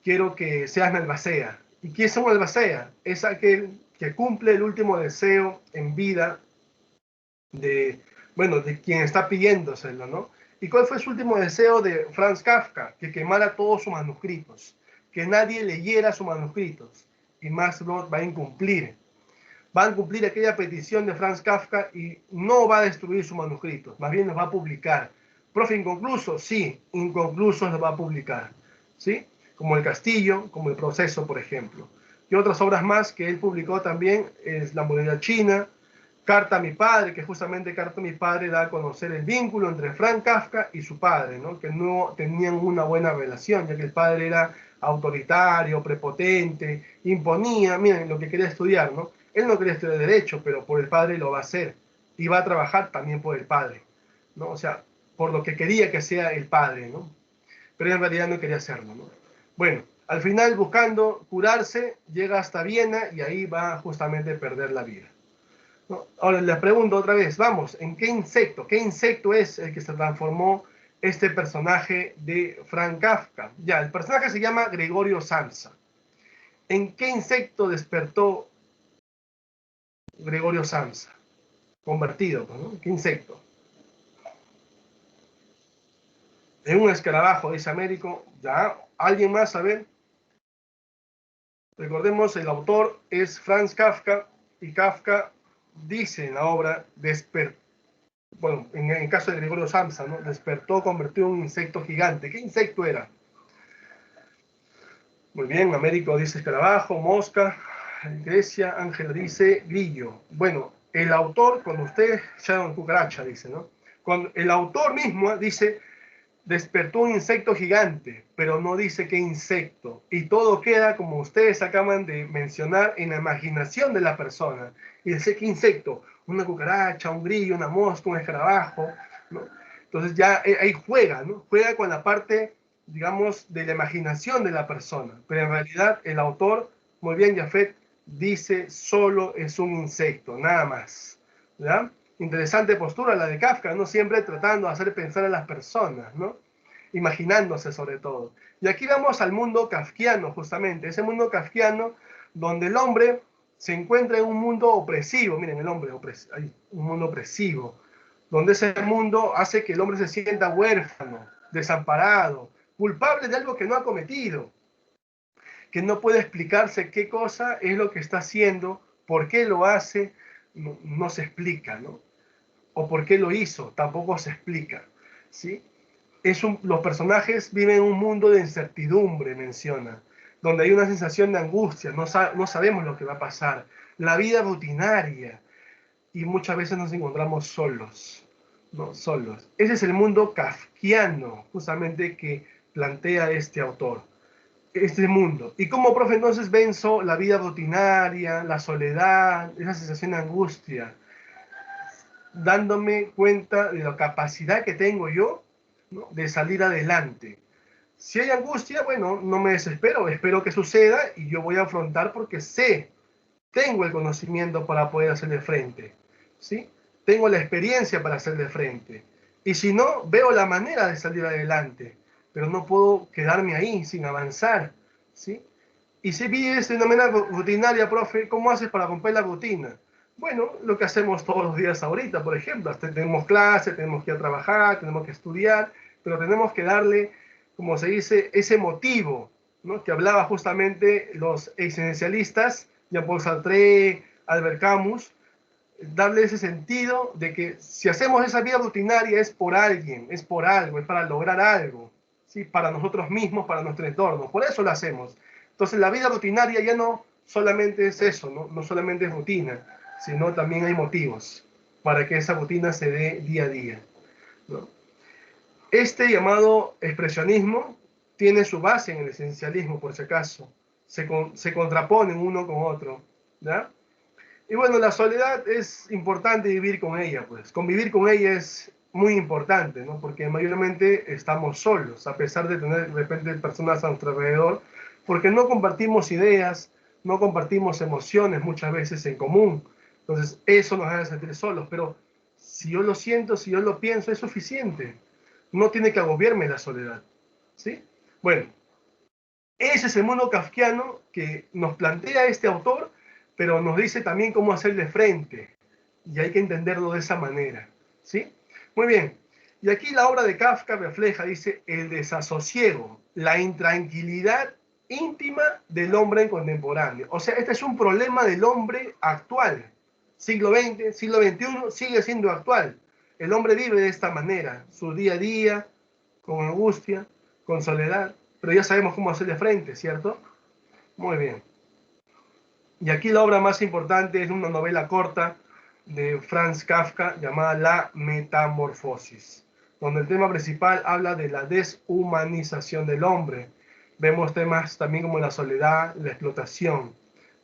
quiero que seas mi albacea. ¿Y quién es un albacea? Es aquel que cumple el último deseo en vida de, bueno, de quien está pidiéndoselo, ¿no? ¿Y cuál fue su último deseo de Franz Kafka? Que quemara todos sus manuscritos, que nadie leyera sus manuscritos. Y Max Brod va a incumplir. Va a cumplir aquella petición de Franz Kafka y no va a destruir sus manuscritos, más bien los va a publicar. Profe, inconcluso, sí, inconclusos los va a publicar, ¿sí? Como El Castillo, como El Proceso, por ejemplo. Y otras obras más que él publicó también es La Muralla China, Carta a mi padre, que justamente Carta a mi padre da a conocer el vínculo entre Franz Kafka y su padre, ¿no? Que no tenían una buena relación, ya que el padre era autoritario, prepotente, imponía, miren lo que quería estudiar, ¿no? Él no quería estudiar Derecho, pero por el padre lo va a hacer. Y va a trabajar también por el padre, ¿no? O sea, por lo que quería que sea el padre, ¿no? Pero en realidad no quería hacerlo, ¿no? Bueno, al final, buscando curarse, llega hasta Viena y ahí va justamente a perder la vida, ¿no? Ahora les pregunto otra vez, vamos, ¿en qué insecto es el que se transformó este personaje de Franz Kafka? Ya, el personaje se llama Gregorio Samsa. ¿En qué insecto despertó Gregorio Samsa? Convertido, ¿no? ¿Qué insecto? En un escarabajo, dice Américo. Ya, ¿alguien más? A ver. Recordemos, el autor es Franz Kafka y Kafka dice en la obra, bueno, en el caso de Gregorio Samsa, ¿no? Despertó, convirtió en un insecto gigante. ¿Qué insecto era? Muy bien, Américo dice escarabajo, mosca. Grecia, Ángela dice grillo. Bueno, el autor, cuando usted, Sharon cucaracha, dice, ¿no? Cuando el autor mismo dice, despertó un insecto gigante, pero no dice qué insecto. Y todo queda, como ustedes acaban de mencionar, en la imaginación de la persona. Y dice, ¿qué insecto? Una cucaracha, un grillo, una mosca, un escarabajo, ¿no? Entonces ya ahí juega, ¿no? Juega con la parte, digamos, de la imaginación de la persona. Pero en realidad el autor, muy bien, Jafet, dice solo es un insecto, nada más, ¿ya? Interesante postura la de Kafka, ¿no? Siempre tratando de hacer pensar a las personas, ¿no? Imaginándose sobre todo. Y aquí vamos al mundo kafkiano, justamente, ese mundo kafkiano donde el hombre se encuentra en un mundo opresivo, miren, el hombre, hay un mundo opresivo, donde ese mundo hace que el hombre se sienta huérfano, desamparado, culpable de algo que no ha cometido, que no puede explicarse qué cosa es lo que está haciendo, por qué lo hace, no se explica, ¿no? O por qué lo hizo, tampoco se explica, ¿sí? Los personajes viven en un mundo de incertidumbre, menciona, donde hay una sensación de angustia, no sabemos lo que va a pasar, la vida rutinaria, y muchas veces nos encontramos solos, ¿no? Solos. Ese es el mundo kafkiano, justamente, que plantea este autor, este mundo. Y como profe, entonces venzo la vida rutinaria, la soledad, esa sensación de angustia, dándome cuenta de la capacidad que tengo yo, ¿no? De salir adelante. Si hay angustia, bueno, no me desespero, espero que suceda y yo voy a afrontar porque tengo el conocimiento para poder hacerle frente, ¿sí? Tengo la experiencia para hacerle frente. Y si no, veo la manera de salir adelante, pero no puedo quedarme ahí sin avanzar, ¿sí? Y si vives de una manera rutinaria, profe, ¿cómo haces para romper la rutina? Bueno, lo que hacemos todos los días ahorita, por ejemplo, hasta tenemos clase, tenemos que ir a trabajar, tenemos que estudiar, pero tenemos que darle, como se dice, ese motivo, ¿no? Que hablaba justamente los existencialistas, Jean-Paul Sartre, Albert Camus, darle ese sentido de que si hacemos esa vida rutinaria es por alguien, es por algo, es para lograr algo, ¿sí? Para nosotros mismos, para nuestro entorno, por eso lo hacemos. Entonces la vida rutinaria ya no solamente es eso, no solamente es rutina, sino también hay motivos para que esa rutina se dé día a día, ¿no? Este llamado expresionismo tiene su base en el esencialismo, por si acaso. Se contraponen uno con otro, ¿ya? Y bueno, la soledad es importante vivir con ella, pues. Convivir con ella es muy importante, ¿no? Porque mayormente estamos solos, a pesar de tener de repente personas a nuestro alrededor, porque no compartimos ideas, no compartimos emociones muchas veces en común. Entonces, eso nos hace sentir solos. Pero si yo lo siento, si yo lo pienso, es suficiente. No tiene que agobiarme la soledad, ¿sí? Bueno, ese es el mundo kafkiano que nos plantea este autor, pero nos dice también cómo hacerle frente. Y hay que entenderlo de esa manera, ¿sí? Muy bien. Y aquí la obra de Kafka refleja, dice, el desasosiego, la intranquilidad íntima del hombre contemporáneo. O sea, este es un problema del hombre actual. Siglo XX, siglo XXI, sigue siendo actual. El hombre vive de esta manera, su día a día, con angustia, con soledad, pero ya sabemos cómo hacerle frente, ¿cierto? Muy bien. Y aquí la obra más importante es una novela corta de Franz Kafka llamada La Metamorfosis, donde el tema principal habla de la deshumanización del hombre. Vemos temas también como la soledad, la explotación.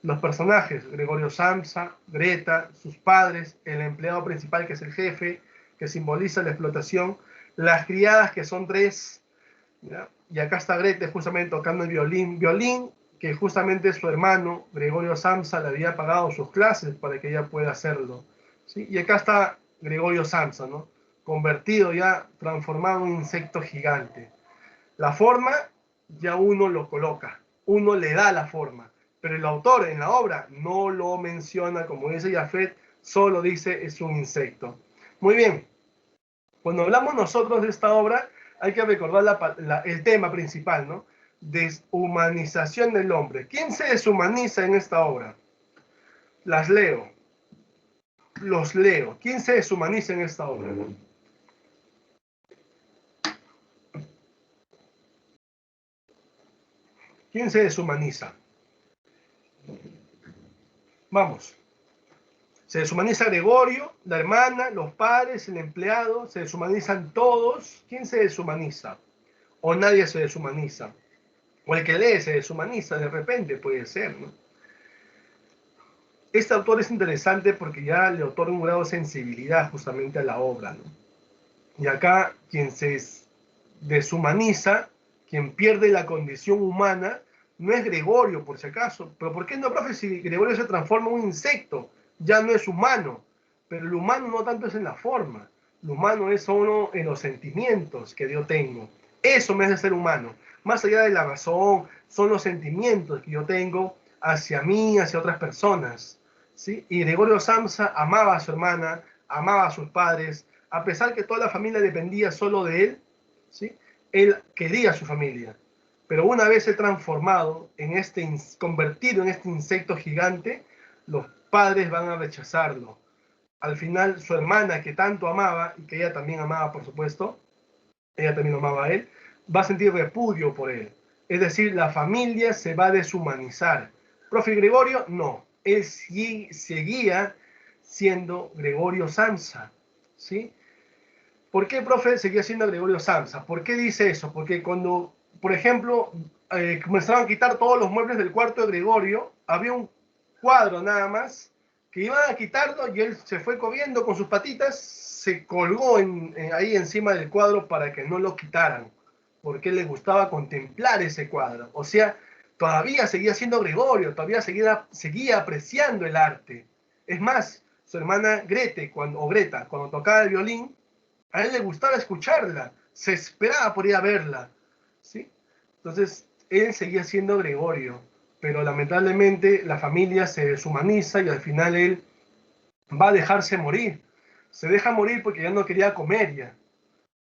Los personajes, Gregorio Samsa, Greta, sus padres, el empleado principal que es el jefe, que simboliza la explotación, las criadas que son tres, ¿ya? Y acá está Greta justamente tocando el violín que justamente su hermano, Gregorio Samsa, le había pagado sus clases para que ella pueda hacerlo, ¿sí? Y acá está Gregorio Samsa, ¿no? Convertido ya, transformado en un insecto gigante. La forma ya uno lo coloca, uno le da la forma, pero el autor en la obra no lo menciona, como dice Jafet, solo dice es un insecto. Muy bien, cuando hablamos nosotros de esta obra, hay que recordar el tema principal, ¿no? Deshumanización del hombre. ¿Quién se deshumaniza en esta obra? Las leo. Los leo. ¿Quién se deshumaniza en esta obra? ¿Quién se deshumaniza? Vamos. Se deshumaniza Gregorio, la hermana, los padres, el empleado, se deshumanizan todos. ¿Quién se deshumaniza? O nadie se deshumaniza. O el que lee se deshumaniza de repente, puede ser, ¿no? Este autor es interesante porque ya le otorga un grado de sensibilidad justamente a la obra, ¿no? Y acá quien se deshumaniza, quien pierde la condición humana, no es Gregorio, por si acaso. ¿Pero por qué no, profe? Si Gregorio se transforma en un insecto, ya no es humano. Pero el humano no tanto es en la forma. Lo humano es solo en los sentimientos que yo tengo. Eso me hace ser humano. Más allá de la razón, son los sentimientos que yo tengo hacia mí, hacia otras personas, ¿sí? Y Gregorio Samsa amaba a su hermana, amaba a sus padres, a pesar que toda la familia dependía solo de él, ¿sí? Él quería a su familia. Pero una vez se transformado en convertido en este insecto gigante, los padres van a rechazarlo. Al final, su hermana, que tanto amaba, y que ella también amaba, por supuesto, ella también lo amaba a él, va a sentir repudio por él. Es decir, la familia se va a deshumanizar. Profe Gregorio, no. Él sí seguía siendo Gregorio Samsa, ¿sí? ¿Por qué, profe, seguía siendo Gregorio Samsa? ¿Por qué dice eso? Porque cuando, por ejemplo, comenzaron a quitar todos los muebles del cuarto de Gregorio, había un cuadro nada más que iban a quitarlo y él se fue corriendo con sus patitas, se colgó ahí encima del cuadro para que no lo quitaran, porque le gustaba contemplar ese cuadro. O sea, todavía seguía siendo Gregorio, todavía seguía apreciando el arte. Es más, su hermana Greta, cuando tocaba el violín, a él le gustaba escucharla, se esperaba por ir a verla, ¿sí? Entonces, él seguía siendo Gregorio, pero lamentablemente la familia se deshumaniza y al final él va a dejarse morir. Se deja morir porque ya no quería comer ya.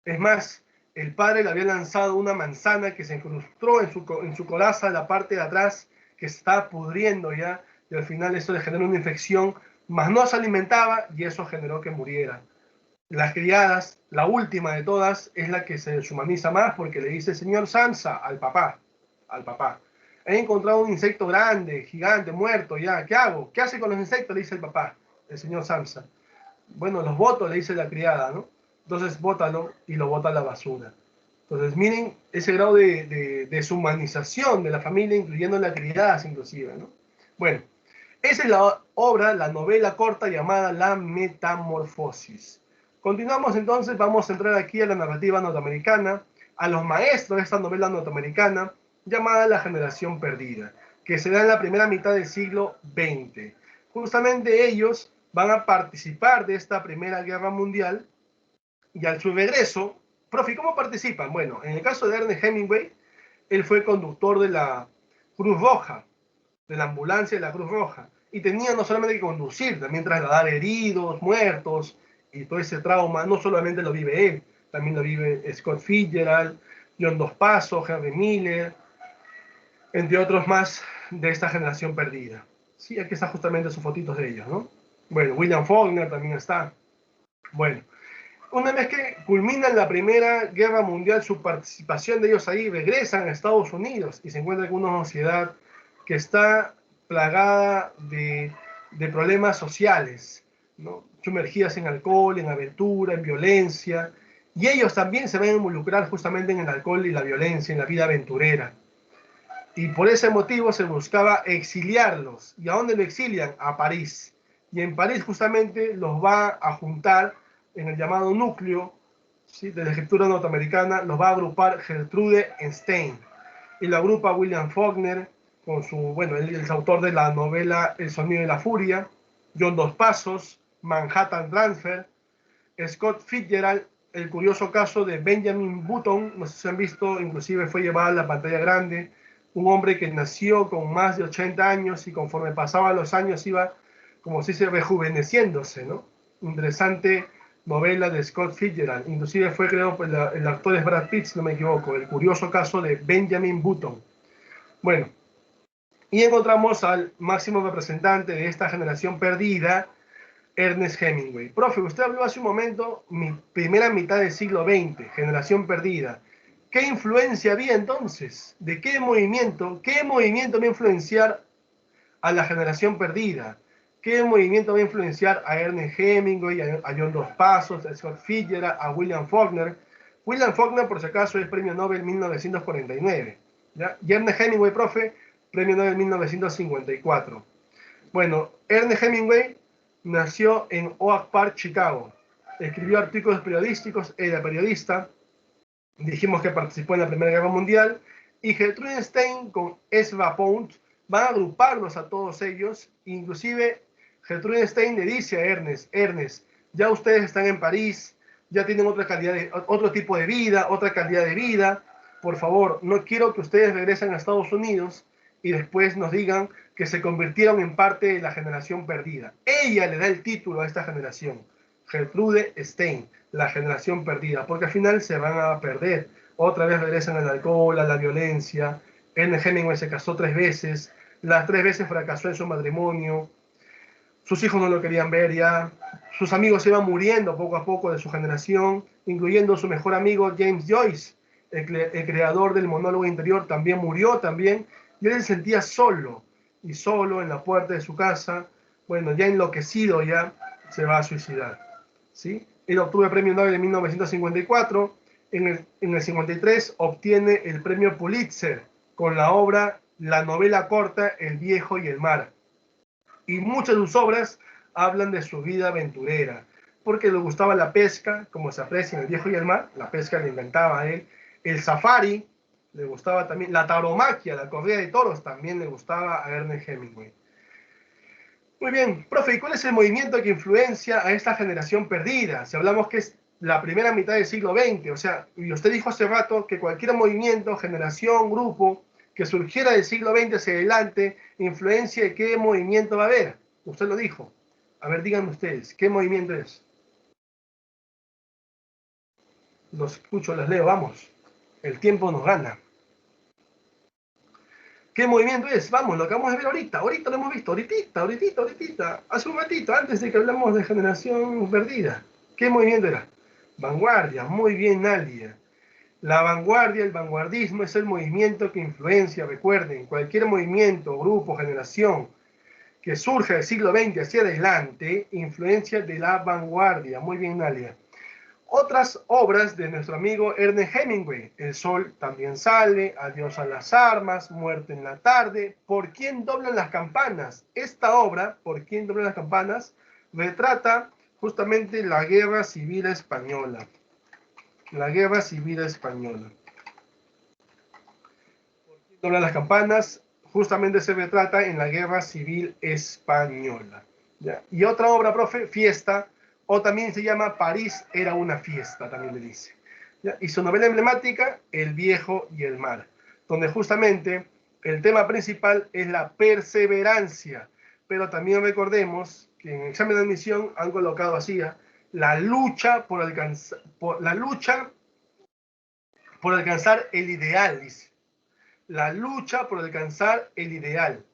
Es más, el padre le había lanzado una manzana que se incrustó en su coraza, la parte de atrás, que se estaba pudriendo ya, y al final eso le generó una infección, mas no se alimentaba y eso generó que muriera. Las criadas, la última de todas, es la que se deshumaniza más porque le dice, señor Sansa, al papá, he encontrado un insecto grande, gigante, muerto ya, ¿qué hago? ¿Qué hace con los insectos? Le dice el papá. el señor Samsa. Bueno, los voto, le dice la criada, ¿no? Entonces bótalo y lo bota a la basura. Entonces miren ese grado de deshumanización de la familia, incluyendo la criada inclusive, ¿no? Bueno, esa es la obra, la novela corta llamada La Metamorfosis. Continuamos entonces, vamos a entrar aquí a la narrativa norteamericana, a los maestros de esta novela norteamericana llamada La Generación Perdida, que se da en la primera mitad del siglo XX. Justamente ellos van a participar de esta Primera Guerra Mundial y al su regreso, profe, ¿cómo participan? Bueno, en el caso de Ernest Hemingway, él fue conductor de la Cruz Roja, de la ambulancia de la Cruz Roja, y tenía no solamente que conducir, también trasladar heridos, muertos, y todo ese trauma, no solamente lo vive él, también lo vive Scott Fitzgerald, John Dos Passos, Henry Miller, entre otros más de esta generación perdida. Sí, aquí están justamente sus fotitos de ellos, ¿no? Bueno, William Faulkner también está. Bueno, una vez que culminan la Primera Guerra Mundial, su participación de ellos ahí, regresan a Estados Unidos y se encuentran con una sociedad que está plagada de problemas sociales, ¿no? Sumergidas en alcohol, en aventura, en violencia, y ellos también se van a involucrar justamente en el alcohol y la violencia, en la vida aventurera. Y por ese motivo se buscaba exiliarlos. ¿Y a dónde lo exilian? A París. Y en París justamente los va a juntar en el llamado núcleo, ¿sí?, de la escritura norteamericana, los va a agrupar Gertrude Stein. Y lo agrupa William Faulkner, con su, bueno, él es autor de la novela El sonido de la furia, John Dos Passos, Manhattan Transfer, Scott Fitzgerald, el curioso caso de Benjamin Button, no sé si han visto, inclusive fue llevado a la pantalla grande, un hombre que nació con más de 80 años y conforme pasaban los años iba, como se dice, rejuveneciéndose, ¿no? Interesante novela de Scott Fitzgerald, inclusive fue creado por el actor es Brad Pitt, si no me equivoco, el curioso caso de Benjamin Button. Bueno, y encontramos al máximo representante de esta generación perdida, Ernest Hemingway. Profe, usted habló hace un momento, mi primera mitad del siglo XX, generación perdida. ¿Qué influencia había entonces? ¿De qué movimiento va a influenciar a la generación perdida? ¿Qué movimiento va a influenciar a Ernest Hemingway, a John Dos Passos, a Scott Fitzgerald, a William Faulkner? William Faulkner, por si acaso, es premio Nobel 1949. ¿Ya? Y Ernest Hemingway, profe, premio Nobel 1954. Bueno, Ernest Hemingway nació en Oak Park, Chicago. Escribió artículos periodísticos, era periodista. Dijimos que participó en la Primera Guerra Mundial. Y Gertrude Stein con Ezra Pound van a agruparlos a todos ellos. Inclusive Gertrude Stein le dice a Ernest, ya ustedes están en París, ya tienen otro tipo de vida, otra calidad de vida. Por favor, no quiero que ustedes regresen a Estados Unidos y después nos digan que se convirtieron en parte de la generación perdida. Ella le da el título a esta generación, Gertrude Stein, la generación perdida, porque al final se van a perder. Otra vez regresan al alcohol, a la violencia. Ernest Hemingway se casó 3 veces, las 3 veces fracasó en su matrimonio, sus hijos no lo querían ver ya, sus amigos se iban muriendo poco a poco de su generación, incluyendo su mejor amigo James Joyce, el creador del monólogo interior, también murió también, y él se sentía solo, y solo en la puerta de su casa, bueno, ya enloquecido ya, se va a suicidar, ¿sí? Él obtuvo el premio Nobel en 1954, en el 53 obtiene el premio Pulitzer con la obra, la novela corta El viejo y el mar. Y muchas de sus obras hablan de su vida aventurera, porque le gustaba la pesca, como se aprecia en El viejo y el mar, la pesca le inventaba a él, el safari, le gustaba también, la tauromaquia, la corrida de toros, también le gustaba a Ernest Hemingway. Muy bien, profe, ¿y cuál es el movimiento que influencia a esta generación perdida? Si hablamos que es la primera mitad del siglo XX, o sea, y usted dijo hace rato que cualquier movimiento, generación, grupo, que surgiera del siglo XX hacia adelante, influencia de qué movimiento va a haber. Usted lo dijo. A ver, díganme ustedes, ¿qué movimiento es? Los escucho, los leo, vamos. El tiempo nos gana. ¿Qué movimiento es? Vamos, lo acabamos de ver ahorita. Ahorita lo hemos visto. Ahorita. Hace un ratito, antes de que hablamos de generación perdida. ¿Qué movimiento era? Vanguardia. Muy bien, Nadia. La vanguardia, el vanguardismo es el movimiento que influencia, recuerden, cualquier movimiento, grupo, generación que surge del siglo XX hacia adelante, influencia de la vanguardia. Muy bien, Nalia. Otras obras de nuestro amigo Ernest Hemingway: El sol también sale, Adiós a las armas, Muerte en la tarde, ¿Por quién doblan las campanas? Esta obra, ¿Por quién doblan las campanas?, retrata justamente la Guerra Civil Española. La Guerra Civil Española. ¿Por quién doblan las campanas? Justamente se retrata en la Guerra Civil Española. ¿Ya? Y otra obra, profe, Fiesta, o también se llama París era una fiesta, también le dice. ¿Ya? Y su novela emblemática, El viejo y el mar, donde justamente el tema principal es la perseverancia. Pero también recordemos que en el examen de admisión han colocado así, la lucha por alcanzar, el ideal, dice. La lucha por alcanzar el ideal.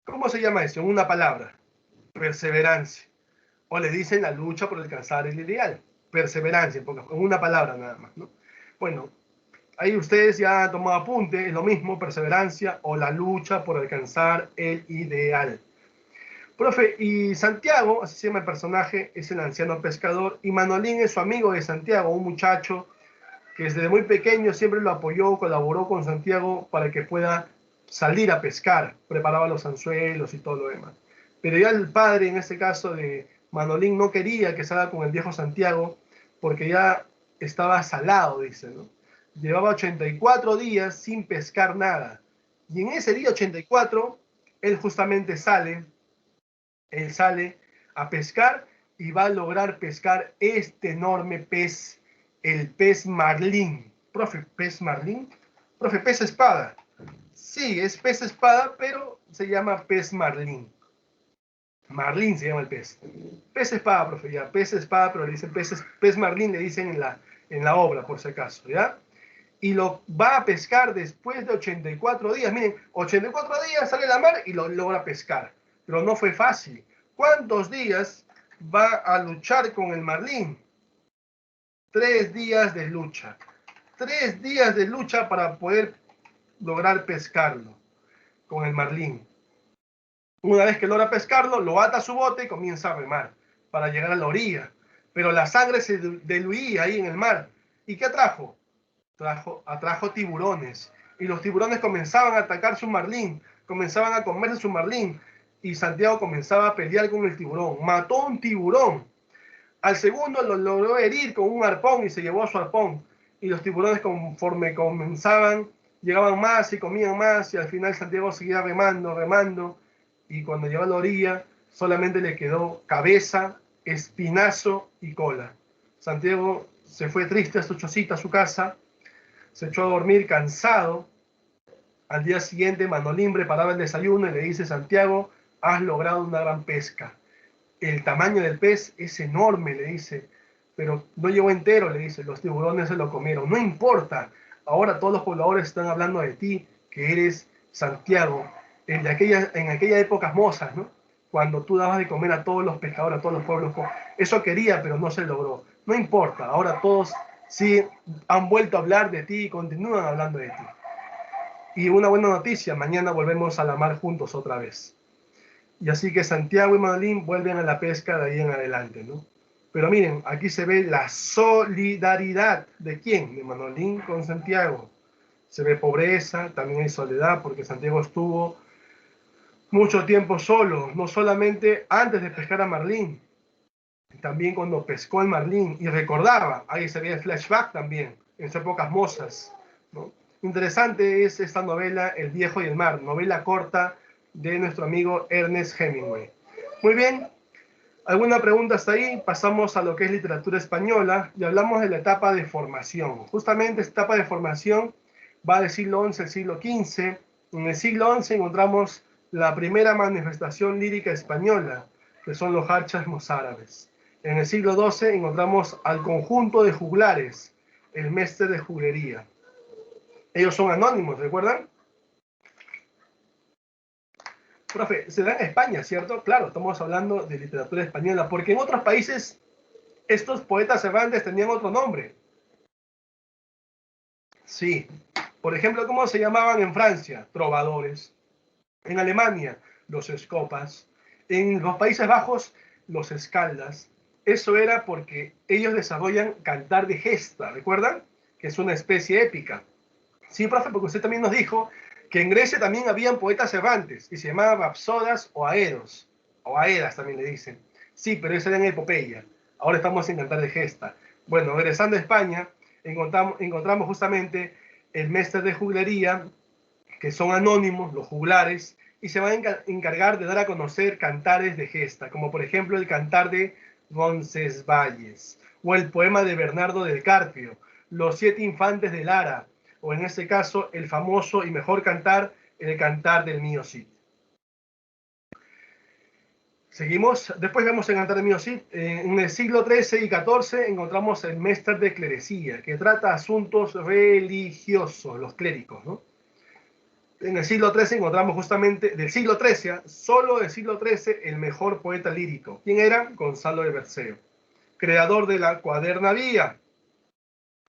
¿Cómo se llama eso? En una palabra: perseverancia. O le dicen la lucha por alcanzar el ideal. Perseverancia, en una palabra nada más, ¿no? Bueno, ahí ustedes ya han tomado apunte, es lo mismo, perseverancia o la lucha por alcanzar el ideal. Profe, y Santiago, así se llama el personaje, es el anciano pescador, y Manolín es su amigo de Santiago, un muchacho que desde muy pequeño siempre lo apoyó, colaboró con Santiago para que pueda salir a pescar, preparaba los anzuelos y todo lo demás. Pero ya el padre, en este caso de Manolín, no quería que salga con el viejo Santiago porque ya estaba salado, dice, ¿no? Llevaba 84 días sin pescar nada. Y en ese día 84, él justamente sale a pescar y va a lograr pescar este enorme pez, el pez marlín. Profe, ¿pez marlín? Profe, pez espada. Sí, es pez espada, pero se llama pez marlín. Marlín se llama el pez. Pez espada, profe, ya. Pez espada, pero le dicen pez marlín, le dicen en la obra, por si acaso, ¿ya? Y lo va a pescar después de 84 días. Miren, 84 días sale a la mar y lo logra pescar. Pero no fue fácil. ¿Cuántos días va a luchar con el marlín? 3 días de lucha. 3 días de lucha para poder lograr pescarlo con el marlín. Una vez que logra pescarlo, lo ata a su bote y comienza a remar para llegar a la orilla. Pero la sangre se diluía ahí en el mar. ¿Y qué atrajo? Atrajo tiburones. Y los tiburones comenzaban a atacar su marlín, comenzaban a comerse su marlín. Y Santiago comenzaba a pelear con el tiburón. Mató un tiburón. Al segundo lo logró herir con un arpón y se llevó a su arpón. Y los tiburones, conforme comenzaban, llegaban más y comían más. Y al final Santiago seguía remando, remando. Y cuando llegó a la orilla, solamente le quedó cabeza, espinazo y cola. Santiago se fue triste a su chocita, a su casa. Se echó a dormir cansado. Al día siguiente, Manolín preparaba el desayuno y le dice: Santiago, has logrado una gran pesca. El tamaño del pez es enorme, le dice, pero no llegó entero, le dice, los tiburones se lo comieron. No importa, ahora todos los pobladores están hablando de ti, que eres Santiago, en aquella épocas mozas, ¿no? Cuando tú dabas de comer a todos los pescadores, a todos los pueblos. Eso quería, pero no se logró. No importa, ahora todos sí han vuelto a hablar de ti y continúan hablando de ti. Y una buena noticia, mañana volvemos a la mar juntos otra vez. Y así que Santiago y Manolín vuelven a la pesca de ahí en adelante, ¿no? Pero miren, aquí se ve la solidaridad. ¿De quién? De Manolín con Santiago. Se ve pobreza, también hay soledad, porque Santiago estuvo mucho tiempo solo, no solamente antes de pescar a Marlín, también cuando pescó el marlín y recordaba, ahí se ve el flashback también, en sus épocas mozas, ¿no? Interesante es esta novela, El viejo y el mar, novela corta de nuestro amigo Ernest Hemingway. Muy bien, ¿alguna pregunta hasta ahí? Pasamos a lo que es literatura española y hablamos de la etapa de formación. Justamente esta etapa de formación va del siglo XI al siglo XV. En el siglo XI encontramos la primera manifestación lírica española, que son los jarchas mozárabes. En el siglo XII encontramos al conjunto de juglares, el mestre de juglería. Ellos son anónimos, ¿recuerdan? Profe, se da en España, ¿cierto? Claro, estamos hablando de literatura española, porque en otros países estos poetas errantes tenían otro nombre. Sí. Por ejemplo, ¿cómo se llamaban en Francia? Trovadores. En Alemania, los escopas. En los Países Bajos, los escaldas, eso era porque ellos desarrollan cantar de gesta, ¿recuerdan? Que es una especie épica. Sí, profe, porque usted también nos dijo que en Grecia también habían poetas errantes y se llamaban rapsodas o aeros, o aedas también le dicen. Sí, pero eso era en epopeya. Ahora estamos en cantar de gesta. Bueno, regresando a España, encontramos justamente el mestre de juglería, que son anónimos, los juglares, y se van a encargar de dar a conocer cantares de gesta, como por ejemplo el cantar de Roncesvalles, o el poema de Bernardo del Carpio, Los siete infantes de Lara, o en este caso el famoso y mejor cantar, el cantar del mío Cid. Seguimos, después vemos el cantar del mío Cid. En el siglo XIII y XIV encontramos el mestre de clerecía, que trata asuntos religiosos, los clérigos, ¿no? En el siglo XIII encontramos justamente, del siglo XIII, solo del siglo XIII, el mejor poeta lírico. ¿Quién era? Gonzalo de Berceo, creador de la Cuaderna Vía,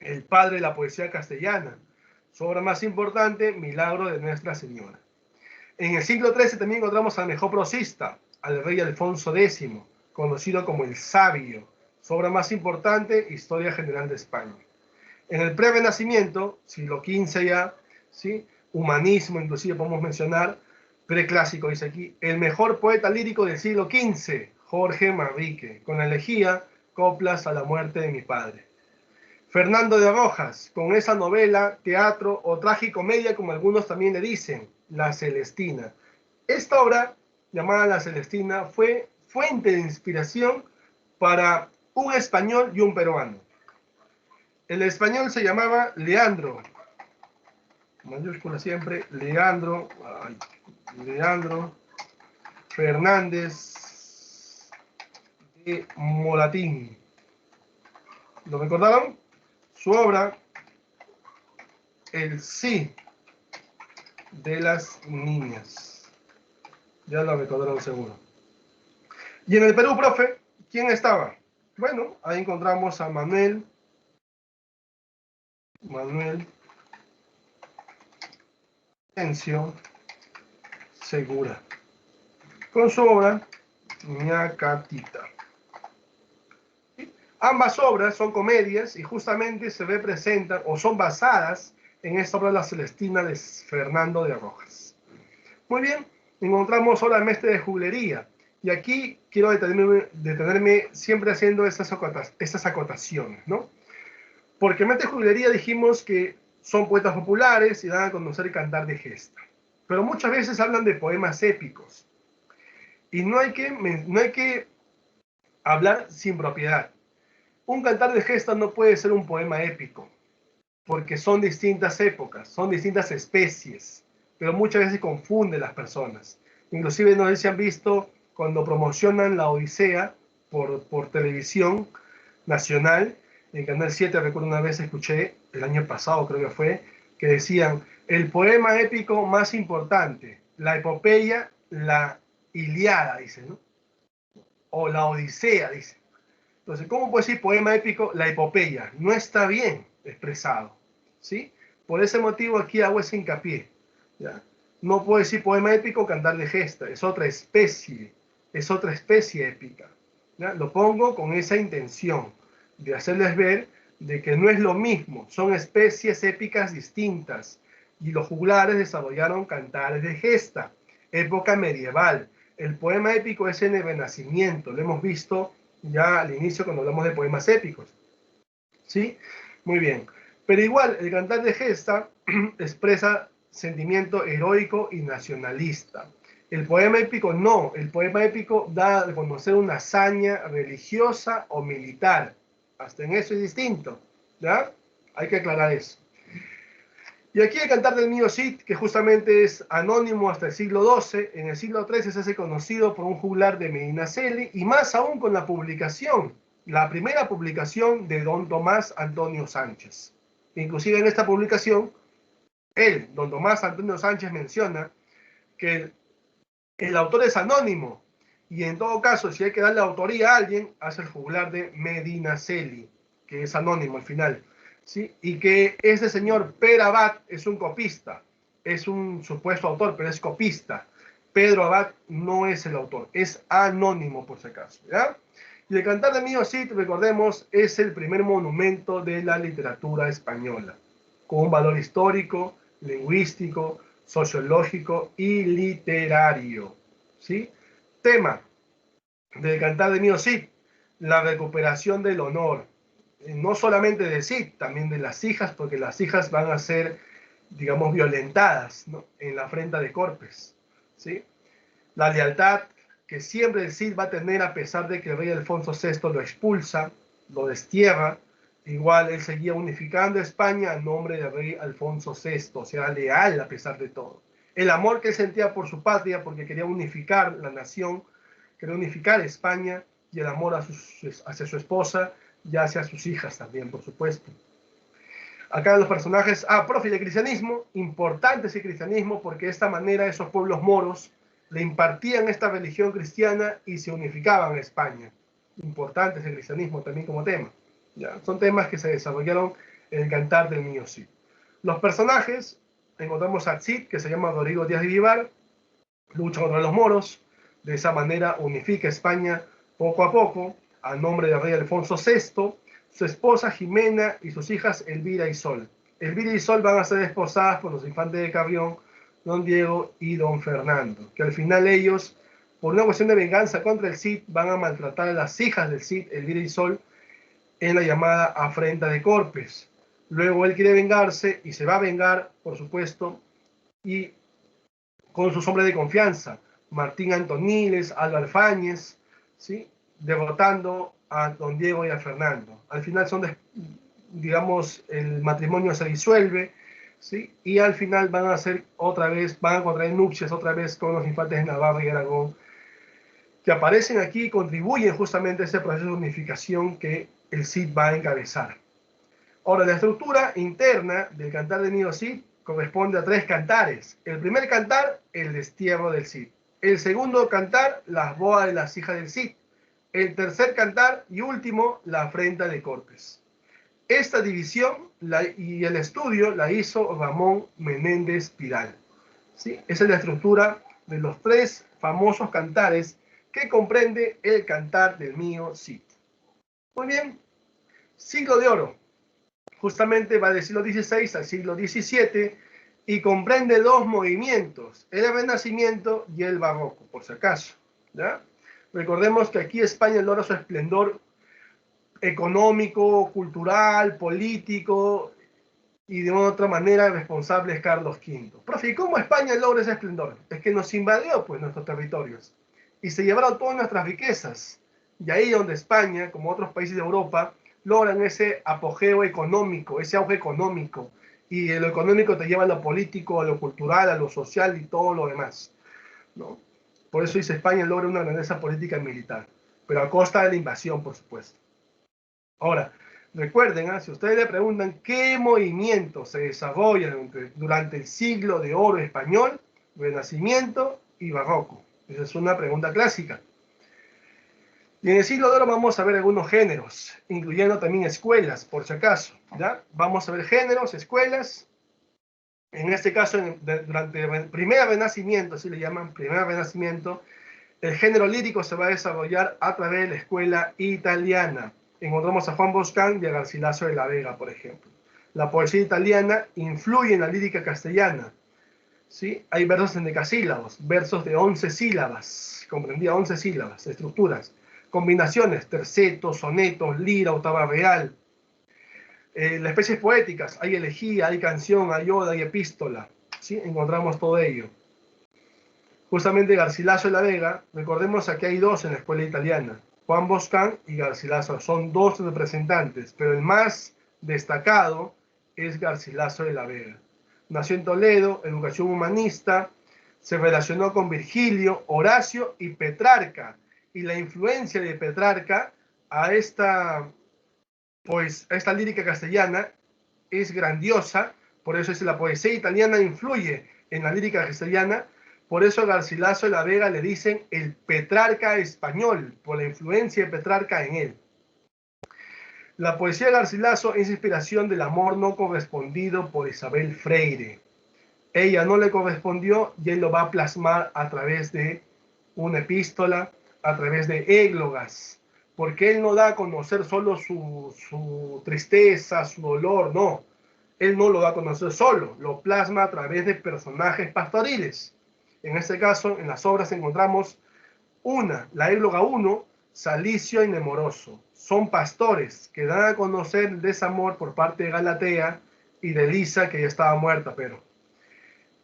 el padre de la poesía castellana. Su obra más importante, Milagro de Nuestra Señora. En el siglo XIII también encontramos al mejor prosista, al rey Alfonso X, conocido como el Sabio. Su obra más importante, Historia General de España. En el Pre-Renacimiento, siglo XV ya, ¿sí? Humanismo, inclusive podemos mencionar, preclásico, dice aquí, el mejor poeta lírico del siglo XV, Jorge Manrique, con la elegía Coplas a la muerte de mi padre. Fernando de Rojas, con esa novela, teatro o tragicomedia, como algunos también le dicen, La Celestina. Esta obra, llamada La Celestina, fue fuente de inspiración para un español y un peruano. El español se llamaba Leandro, mayúscula siempre, Leandro Fernández de Moratín. ¿Lo recordaron? Su obra, El sí de las niñas. Ya lo recordaron seguro. Y en el Perú, profe, ¿quién estaba? Bueno, ahí encontramos a Manuel Tencio Segura, con su obra Ñacatita. Ambas obras son comedias y justamente se representan o son basadas en esta obra La Celestina de Fernando de Rojas. Muy bien, encontramos ahora al mestre de juglería. Y aquí quiero detenerme siempre haciendo estas acotaciones, ¿no? Porque el mestre de juglería dijimos que son poetas populares y dan a conocer y cantar de gesta. Pero muchas veces hablan de poemas épicos. Y no hay que hablar sin propiedad. Un cantar de gesta no puede ser un poema épico, porque son distintas épocas, son distintas especies, pero muchas veces confunden las personas. Inclusive no sé si han visto cuando promocionan la Odisea por televisión nacional, en Canal 7, recuerdo una vez escuché, el año pasado creo que fue, que decían, el poema épico más importante, la epopeya, la Iliada, dice, ¿no? O la Odisea, dice. Entonces, ¿cómo puede decir poema épico? La epopeya. No está bien expresado, ¿sí? Por ese motivo aquí hago ese hincapié, ¿ya? No puedo decir poema épico, cantar de gesta. Es otra especie épica, ¿ya? Lo pongo con esa intención de hacerles ver de que no es lo mismo. Son especies épicas distintas. Y los juglares desarrollaron cantares de gesta. Época medieval. El poema épico es en el Renacimiento. Lo hemos visto ya al inicio cuando hablamos de poemas épicos. ¿Sí? Muy bien. Pero igual, el cantar de gesta expresa sentimiento heroico y nacionalista. El poema épico no. El poema épico da a conocer una hazaña religiosa o militar. Hasta en eso es distinto, ¿ya? Hay que aclarar eso. Y aquí el cantar del mío Cid, que justamente es anónimo hasta el siglo XII, en el siglo XIII se hace conocido por un juglar de Medinaceli, y más aún con la publicación, la primera publicación de don Tomás Antonio Sánchez. Inclusive en esta publicación, don Tomás Antonio Sánchez menciona que el autor es anónimo, y en todo caso, si hay que darle autoría a alguien, hace el juglar de Medinaceli, que es anónimo al final. ¿Sí? Y que este señor Per Abad es un copista, es un supuesto autor, pero es copista. Pedro Abad no es el autor, es anónimo por si acaso, ¿ya? Y el Cantar del Niño Cid, recordemos, es el primer monumento de la literatura española, con un valor histórico, lingüístico, sociológico y literario, ¿sí? Tema del Cantar del Niño Cid, la recuperación del honor, no solamente de Cid, también de las hijas, porque las hijas van a ser, digamos, violentadas, ¿no?, en la afrenta de Corpes, ¿sí? La lealtad que siempre el Cid va a tener a pesar de que el rey Alfonso VI lo expulsa, lo destierra. Igual él seguía unificando España a nombre del rey Alfonso VI, o sea, leal a pesar de todo. El amor que él sentía por su patria, porque quería unificar la nación, quería unificar España, y el amor hacia su esposa y hacia sus hijas también, por supuesto. Acá los personajes, profe del cristianismo, importante ese cristianismo, porque de esta manera esos pueblos moros le impartían esta religión cristiana y se unificaban a España. Importante ese cristianismo también como tema. ¿Ya? Son temas que se desarrollaron en el Cantar del Niño Cid. Los personajes, encontramos a Cid, que se llama Rodrigo Díaz de Vivar, lucha contra los moros, de esa manera unifica España poco a poco, a nombre del rey Alfonso VI, su esposa Jimena y sus hijas Elvira y Sol. Elvira y Sol van a ser desposadas por los infantes de Carrión, don Diego y don Fernando, que al final ellos, por una cuestión de venganza contra el Cid, van a maltratar a las hijas del Cid, Elvira y Sol, en la llamada afrenta de Corpes. Luego él quiere vengarse y se va a vengar, por supuesto, y con sus hombres de confianza, Martín Antoniles, Álvaro Fáñez, ¿sí?, derrotando a don Diego y a Fernando. Al final digamos, el matrimonio se disuelve, ¿sí?, y al final van a hacer otra vez, van a contraer nupcias otra vez con los infantes de Navarra y Aragón, que aparecen aquí y contribuyen justamente a ese proceso de unificación que el Cid va a encabezar. Ahora, la estructura interna del Cantar del Niño Cid corresponde a 3 cantares. El primer cantar, el destierro del Cid. El segundo cantar, las bodas de las hijas del Cid. El tercer cantar y último, la afrenta de Corpes. Esta división y el estudio la hizo Ramón Menéndez Pidal, ¿sí? Esa es la estructura de los 3 famosos cantares que comprende el Cantar del Niño Cid. Muy bien, siglo de oro. Justamente va del siglo XVI al siglo XVII y comprende 2 movimientos, el Renacimiento y el Barroco, por si acaso, ¿ya? Recordemos que aquí España logra su esplendor económico, cultural, político, y de otra manera responsable es Carlos V. Profe, ¿y cómo España logra ese esplendor? Es que nos invadió, pues, nuestros territorios y se llevaron todas nuestras riquezas. Y ahí donde España, como otros países de Europa, logran ese apogeo económico, ese auge económico. Y de lo económico te lleva a lo político, a lo cultural, a lo social y todo lo demás, ¿no? Por eso dice España logra una grandeza política y militar, pero a costa de la invasión, por supuesto. Ahora, recuerden, si ustedes le preguntan qué movimiento se desarrolla durante el siglo de oro español, Renacimiento y Barroco. Esa es una pregunta clásica. Y en el siglo de oro vamos a ver algunos géneros, incluyendo también escuelas, por si acaso, ¿ya? Vamos a ver géneros, escuelas. En este caso, durante el primer Renacimiento, así le llaman, primer Renacimiento, el género lírico se va a desarrollar a través de la escuela italiana. Encontramos a Juan Boscán y a Garcilaso de la Vega, por ejemplo. La poesía italiana influye en la lírica castellana, ¿sí? Hay versos en decasílabos, versos de 11 sílabas, comprendía 11 sílabas, estructuras, combinaciones, tercetos, sonetos, lira, octava real. Las especies poéticas, hay elegía, hay canción, hay oda, hay epístola, ¿sí? Encontramos todo ello. Justamente Garcilaso de la Vega, recordemos que hay 2 en la escuela italiana, Juan Boscán y Garcilaso, son 2 representantes, pero el más destacado es Garcilaso de la Vega. Nació en Toledo, educación humanista, se relacionó con Virgilio, Horacio y Petrarca, y la influencia de Petrarca a esta lírica castellana es grandiosa, por eso es la poesía italiana influye en la lírica castellana. Por eso a Garcilaso de la Vega le dicen el Petrarca español, por la influencia de Petrarca en él. La poesía de Garcilaso es inspiración del amor no correspondido por Isabel Freire. ella no le correspondió y él lo va a plasmar a través de una epístola, a través de églogas, porque él no da a conocer solo su tristeza, su dolor, no. Él no lo da a conocer solo, lo plasma a través de personajes pastoriles. En este caso, en las obras encontramos la égloga 1, Salicio y Nemoroso. Son pastores que dan a conocer el desamor por parte de Galatea y de Lisa, que ya estaba muerta, pero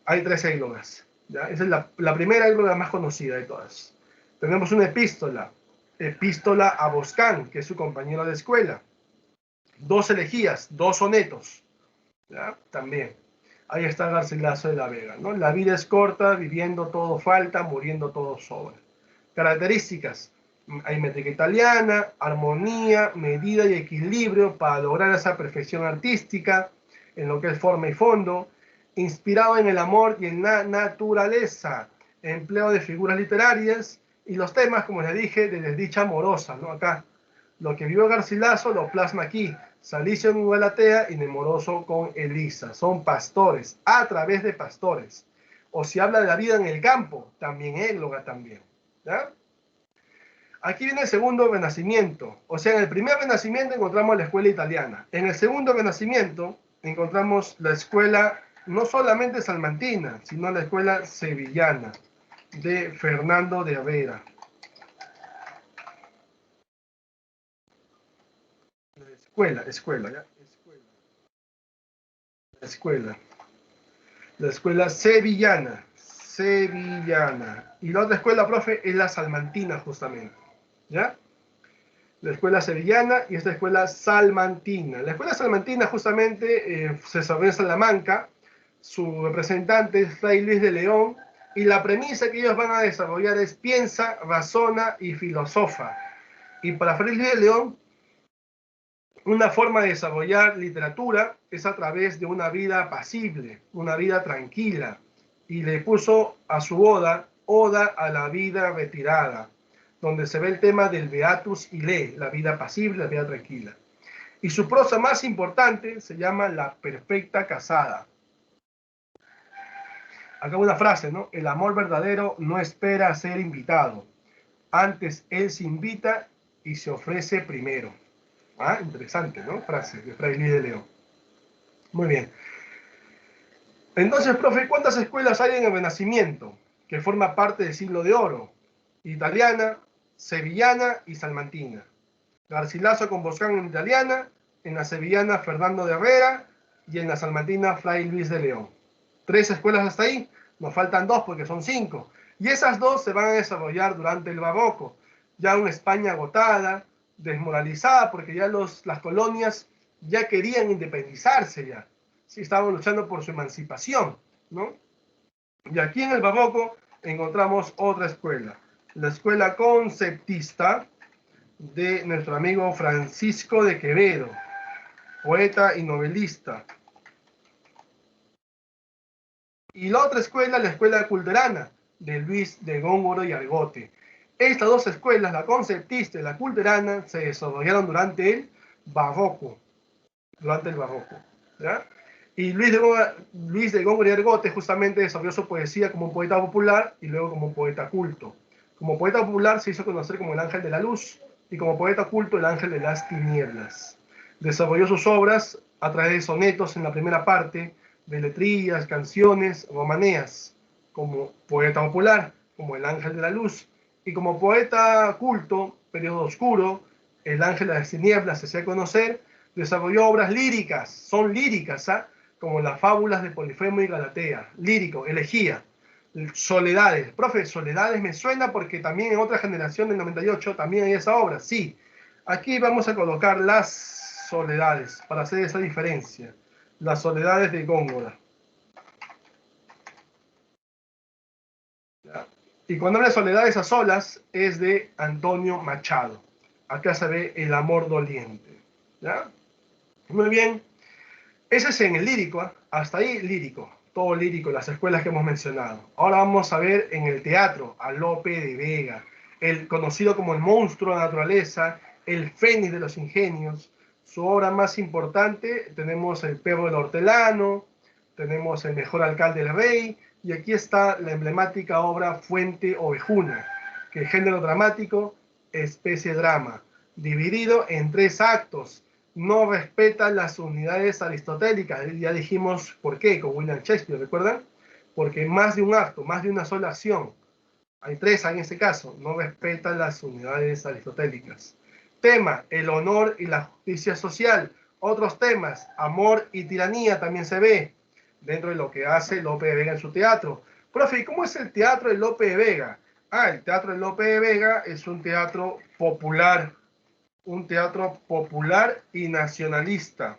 hay 3 églogas. ¿Ya? Esa es la primera égloga más conocida de todas. Tenemos una epístola a Boscán, que es su compañero de escuela. 2 elegías, 2 sonetos. ¿Ya? También. Ahí está Garcilaso de la Vega, ¿no? La vida es corta, viviendo todo falta, muriendo todo sobra. Características: hay métrica italiana, armonía, medida y equilibrio para lograr esa perfección artística en lo que es forma y fondo, inspirado en el amor y en la naturaleza, empleo de figuras literarias y los temas, como les dije, de desdicha amorosa, ¿no? Acá, lo que vivió Garcilaso lo plasma aquí, Salicio en Galatea y Nemoroso con Elisa. Son pastores, a través de pastores. O si habla de la vida en el campo, también égloga también. ¿Ya? Aquí viene el segundo renacimiento. O sea, en el primer renacimiento encontramos la escuela italiana. En el segundo renacimiento encontramos la escuela no solamente salmantina, sino la escuela sevillana de Fernando de Herrera. Escuela, ¿ya? La escuela sevillana. Y la otra escuela, profe, es la salmantina, justamente. ¿Ya? La escuela sevillana y esta escuela salmantina. La escuela salmantina, justamente, se desarrolla en Salamanca. Su representante es Fray Luis de León. Y la premisa que ellos van a desarrollar es piensa, razona y filosofa. Y para Fray Luis de León, una forma de desarrollar literatura es a través de una vida apacible, una vida tranquila, y le puso a su Oda a la vida retirada, donde se ve el tema del Beatus Ile, la vida apacible, la vida tranquila. Y su prosa más importante se llama La Perfecta Casada. Acá una frase, ¿no? El amor verdadero no espera a ser invitado, antes él se invita y se ofrece primero. Ah, interesante, ¿no? Frase de Fray Luis de León. Muy bien. Entonces, profe, ¿cuántas escuelas hay en el Renacimiento? Que forma parte del Siglo de Oro. Italiana, sevillana y salmantina. Garcilaso con Boscán en italiana, en la sevillana Fernando de Herrera y en la salmantina Fray Luis de León. 3 escuelas hasta ahí, nos faltan 2 porque son 5. Y esas 2 se van a desarrollar durante el Barroco, ya una España agotada, desmoralizada, porque ya las colonias ya querían independizarse ya. Sí, estaban luchando por su emancipación, ¿no? Y aquí en el Barroco encontramos otra escuela, la escuela conceptista de nuestro amigo Francisco de Quevedo, poeta y novelista. Y la otra escuela, la escuela culterana, de Luis de Góngora y Argote. Estas 2 escuelas, la conceptista y la culterana, se desarrollaron durante el Barroco. ¿Ya? Y Luis de Góngora y Argote justamente desarrolló su poesía como un poeta popular y luego como un poeta culto. Como poeta popular se hizo conocer como el ángel de la luz y como poeta culto el ángel de las tinieblas. Desarrolló sus obras a través de sonetos en la primera parte, de letrillas, canciones, romaneas, como poeta popular, como el ángel de la luz, y como poeta culto, periodo oscuro, el ángel de las tinieblas se hacía conocer, desarrolló obras líricas, son líricas, ¿ah? Como las fábulas de Polifemo y Galatea, lírico, elegía, Soledades. Profe, Soledades me suena porque también en otra generación del 98 también hay esa obra, sí. Aquí vamos a colocar las Soledades para hacer esa diferencia. Las Soledades de Góngora. ¿Ya? Y cuando habla de Soledades a solas es de Antonio Machado. Acá se ve El amor doliente. ¿Ya? Muy bien. Ese es en el lírico, ¿eh? Hasta ahí lírico, todo lírico, las escuelas que hemos mencionado. Ahora vamos a ver en el teatro a Lope de Vega, el conocido como el monstruo de la naturaleza, el fénix de los ingenios. Su obra más importante tenemos El perro del hortelano, tenemos El mejor alcalde del rey, y aquí está la emblemática obra Fuente Ovejuna, que género dramático, especie drama, dividido en 3 actos. No respeta las unidades aristotélicas, ya dijimos por qué con William Shakespeare, ¿recuerdan? Porque más de un acto, más de una sola acción, hay 3 en este caso, no respeta las unidades aristotélicas. Tema, el honor y la justicia social. Otros temas, amor y tiranía también se ve dentro de lo que hace Lope de Vega en su teatro. Profe, ¿y cómo es el teatro de Lope de Vega? El teatro de Lope de Vega es un teatro popular y nacionalista.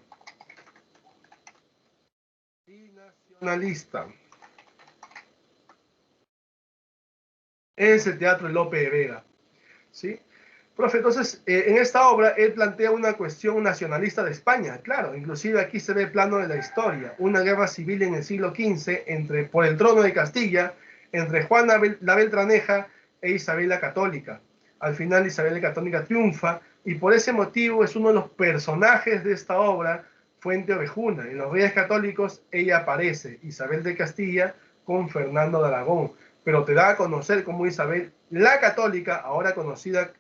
Es el teatro de Lope de Vega, ¿sí? Profe, entonces, en esta obra él plantea una cuestión nacionalista de España, claro, inclusive aquí se ve el plano de la historia, una guerra civil en el siglo XV por el trono de Castilla, entre Juana la Beltraneja e Isabel la Católica. Al final Isabel la Católica triunfa y por ese motivo es uno de los personajes de esta obra, Fuente Ovejuna. En los Reyes Católicos ella aparece, Isabel de Castilla con Fernando de Aragón, pero te da a conocer como Isabel la Católica, ahora conocida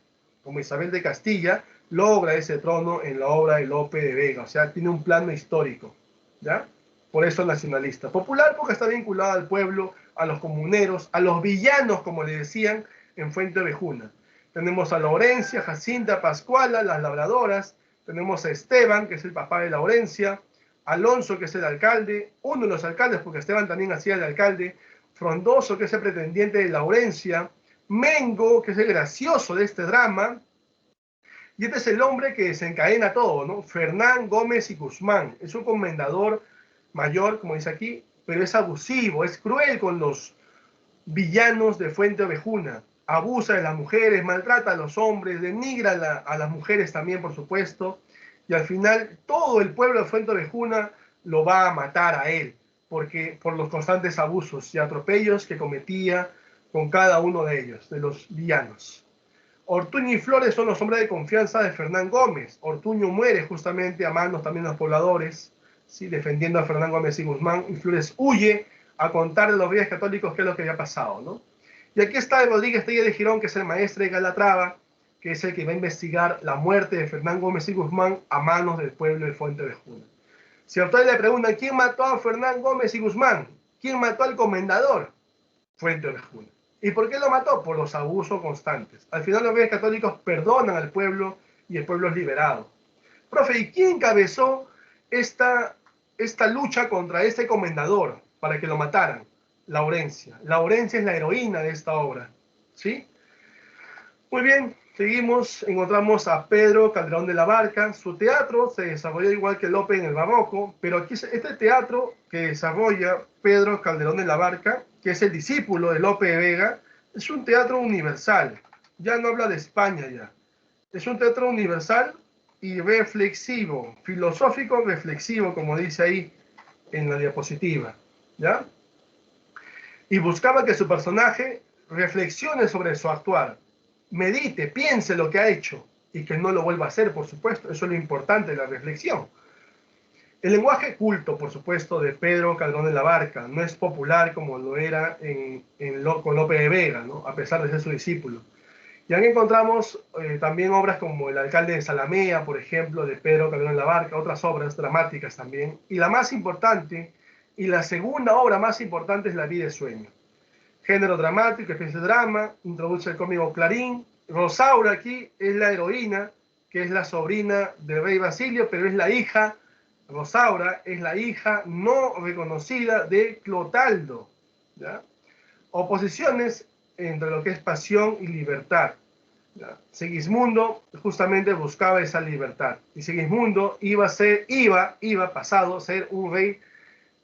como Isabel de Castilla, logra ese trono en la obra de Lope de Vega, o sea, tiene un plano histórico, ¿ya? Por eso nacionalista. Popular porque está vinculado al pueblo, a los comuneros, a los villanos, como le decían, en Fuente Ovejuna. Tenemos a Laurencia, Jacinta, Pascuala, las labradoras, tenemos a Esteban, que es el papá de Laurencia, Alonso, que es el alcalde, uno de los alcaldes, porque Esteban también hacía el alcalde, Frondoso, que es el pretendiente de Laurencia, Mengo, que es el gracioso de este drama, y este es el hombre que desencadena todo, ¿no? Fernán Gómez y Guzmán, es un comendador mayor, como dice aquí, pero es abusivo, es cruel con los villanos de Fuente Ovejuna, abusa de las mujeres, maltrata a los hombres, denigra a las mujeres también, por supuesto, y al final todo el pueblo de Fuente Ovejuna lo va a matar a él, porque por los constantes abusos y atropellos que cometía con cada uno de ellos, de los villanos. Ortuño y Flores son los hombres de confianza de Fernán Gómez. Ortuño muere justamente a manos también de los pobladores, ¿sí? Defendiendo a Fernán Gómez y Guzmán, y Flores huye a contar a los Reyes Católicos qué es lo que había pasado, ¿no? Y aquí está Rodríguez Telle de Girón, que es el maestre de Calatrava, que es el que va a investigar la muerte de Fernán Gómez y Guzmán a manos del pueblo de Fuente Ovejuna. Si a ustedes le preguntan quién mató a Fernán Gómez y Guzmán, quién mató al comendador, Fuente Ovejuna. ¿Y por qué lo mató? Por los abusos constantes. Al final los Reyes Católicos perdonan al pueblo y el pueblo es liberado. Profe, ¿y quién encabezó esta lucha contra este comendador para que lo mataran? Laurencia. Laurencia es la heroína de esta obra, ¿sí? Muy bien, seguimos, encontramos a Pedro Calderón de la Barca. Su teatro se desarrolló igual que Lope en el barroco, pero aquí este teatro que desarrolla Pedro Calderón de la Barca, que es el discípulo de Lope de Vega, es un teatro universal. Ya no habla de España ya. Es un teatro universal y reflexivo, filosófico reflexivo, como dice ahí en la diapositiva, ¿ya? Y buscaba que su personaje reflexione sobre su actuar, medite, piense lo que ha hecho y que no lo vuelva a hacer, por supuesto. Eso es lo importante de la reflexión. El lenguaje culto, por supuesto, de Pedro Calderón de la Barca no es popular como lo era con Lope de Vega, ¿no? A pesar de ser su discípulo. Y aquí encontramos también obras como El alcalde de Zalamea, por ejemplo, de Pedro Calderón de la Barca, otras obras dramáticas también. Y la más importante, y la segunda obra más importante, es La vida es sueño. Género dramático, especie de drama, introduce el cómico Clarín. Rosaura aquí es la heroína, que es la sobrina del rey Basilio, pero es la hija, Rosaura es la hija no reconocida de Clotaldo, ¿ya? Oposiciones entre lo que es pasión y libertad, ¿ya? Segismundo justamente buscaba esa libertad, y Segismundo iba pasado a ser un rey,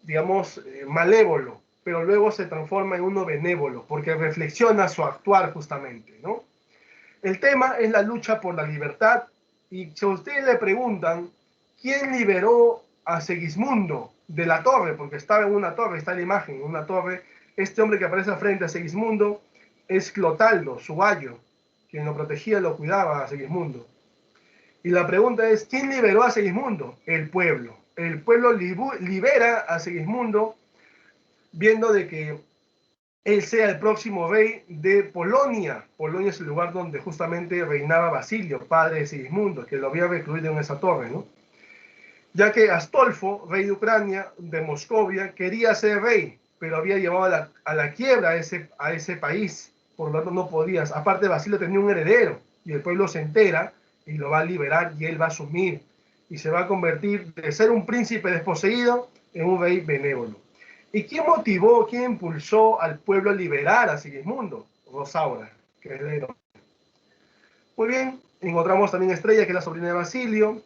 digamos, malévolo, pero luego se transforma en uno benévolo, porque reflexiona su actuar justamente, ¿no? El tema es la lucha por la libertad, y si a ustedes le preguntan, ¿quién liberó a Segismundo de la torre? Porque estaba en una torre, está la imagen, en una torre. Este hombre que aparece frente a Segismundo es Clotaldo, su ayo, quien lo protegía, lo cuidaba a Segismundo. Y la pregunta es, ¿quién liberó a Segismundo? El pueblo. el pueblo libera a Segismundo, viendo de que él sea el próximo rey de Polonia. Polonia es el lugar donde justamente reinaba Basilio, padre de Sigismundo, que lo había recluido en esa torre, ¿no? Ya que Astolfo, rey de Ucrania, de Moscovia, quería ser rey, pero había llevado a la quiebra a ese país, por lo tanto no podías. Aparte, Basilio tenía un heredero, y el pueblo se entera, y lo va a liberar, y él va a asumir, y se va a convertir de ser un príncipe desposeído en un rey benévolo. ¿Y quién motivó, quién impulsó al pueblo a liberar a Sigismundo? Rosaura, que es de... Muy bien, encontramos también a Estrella, que es la sobrina de Basilio.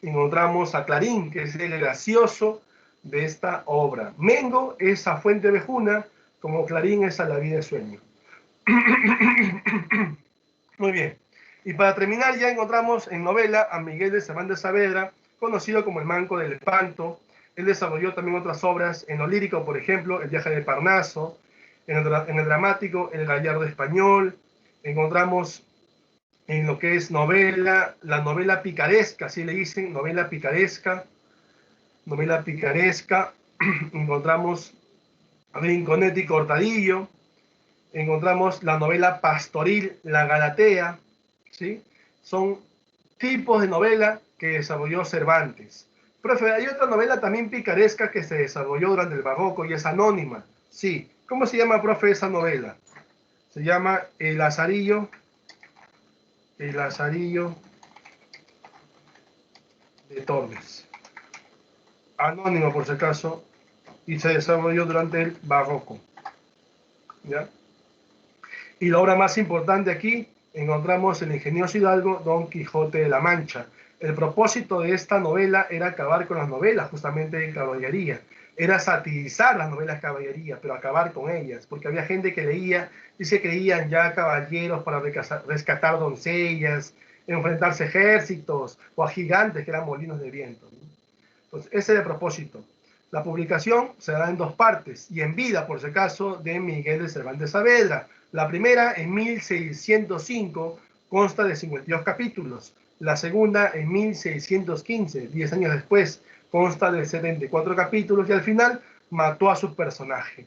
Encontramos a Clarín, que es el gracioso de esta obra. Mengo es a Fuente Vejuna, como Clarín es a La vida de sueño. Muy bien. Y para terminar ya encontramos en novela a Miguel de Cervantes Saavedra, conocido como el Manco del Espanto. Él desarrolló también otras obras en lo lírico, por ejemplo, El viaje de Parnaso, en el dramático, El gallardo español. Encontramos en lo que es novela, la novela picaresca, así le dicen, novela picaresca. Encontramos Rinconete y Cortadillo. Encontramos la novela pastoril, La Galatea, ¿sí? Son tipos de novela que desarrolló Cervantes. Profe, hay otra novela también picaresca que se desarrolló durante el Barroco y es anónima. Sí. ¿Cómo se llama, profe, esa novela? Se llama El Lazarillo de Tormes. Anónimo, por si acaso, y se desarrolló durante el Barroco. ¿Ya? Y la obra más importante aquí encontramos El ingenioso hidalgo Don Quijote de la Mancha. El propósito de esta novela era acabar con las novelas justamente de caballería. Era satirizar las novelas de caballería, pero acabar con ellas, porque había gente que leía y se creían ya caballeros para rescatar doncellas, enfrentarse a ejércitos o a gigantes que eran molinos de viento. Pues ese es el propósito. La publicación se da en dos partes y en vida, por si acaso, de Miguel de Cervantes Saavedra. La primera, en 1605, consta de 52 capítulos. La segunda, en 1615, 10 años después, consta de 74 capítulos y al final mató a su personaje.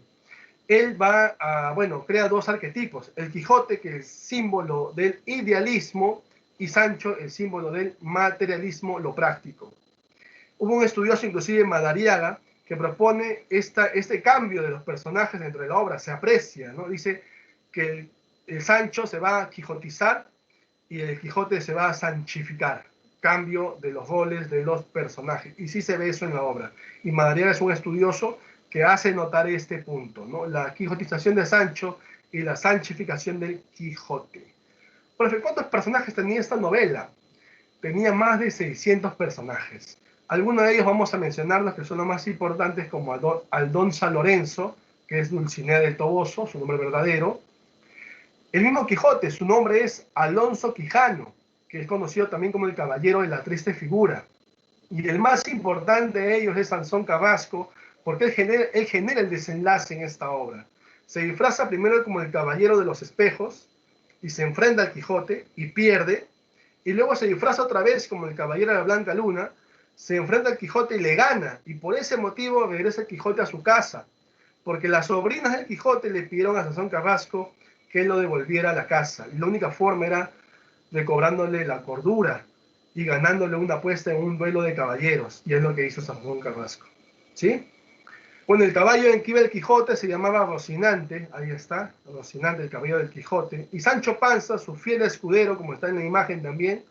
Él va a, bueno, crea dos arquetipos. El Quijote, que es símbolo del idealismo, y Sancho, el símbolo del materialismo, lo práctico. Hubo un estudioso, inclusive Madariaga, que propone este cambio de los personajes dentro de la obra, se aprecia, ¿no? Dice que el Sancho se va a quijotizar y el Quijote se va a sanchificar, cambio de los roles de los personajes, y sí se ve eso en la obra. Y Madariaga es un estudioso que hace notar este punto, ¿no? La quijotización de Sancho y la sanchificación del Quijote. Profe, ¿cuántos personajes tenía esta novela? Tenía más de 600 personajes. Algunos de ellos vamos a mencionar los que son los más importantes, como Aldonza Lorenzo, que es Dulcinea del Toboso, su nombre verdadero. El mismo Quijote, su nombre es Alonso Quijano, que es conocido también como el Caballero de la Triste Figura. Y el más importante de ellos es Sansón Carrasco, porque él genera el desenlace en esta obra. Se disfraza primero como el Caballero de los Espejos y se enfrenta al Quijote y pierde, y luego se disfraza otra vez como el Caballero de la Blanca Luna, se enfrenta al Quijote y le gana, y por ese motivo regresa el Quijote a su casa, porque las sobrinas del Quijote le pidieron a Sansón Carrasco que él lo devolviera a la casa, y la única forma era recobrándole la cordura y ganándole una apuesta en un duelo de caballeros, y es lo que hizo Sansón Carrasco, ¿sí? Bueno, el caballo en que iba el Quijote se llamaba Rocinante, ahí está, Rocinante, el caballo del Quijote, y Sancho Panza, su fiel escudero, como está en la imagen también,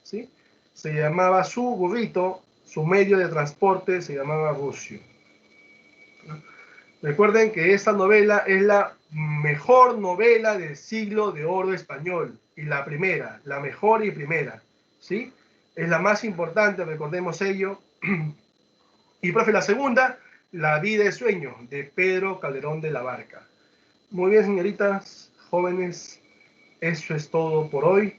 ¿sí? Se llamaba su burrito, su medio de transporte se llamaba Rucio. Recuerden que esta novela es la mejor novela del siglo de oro español, y la primera, la mejor y primera, ¿sí? Es la más importante, recordemos ello. Y, profe, la segunda, La vida de sueño, de Pedro Calderón de la Barca. Muy bien, señoritas, jóvenes, eso es todo por hoy.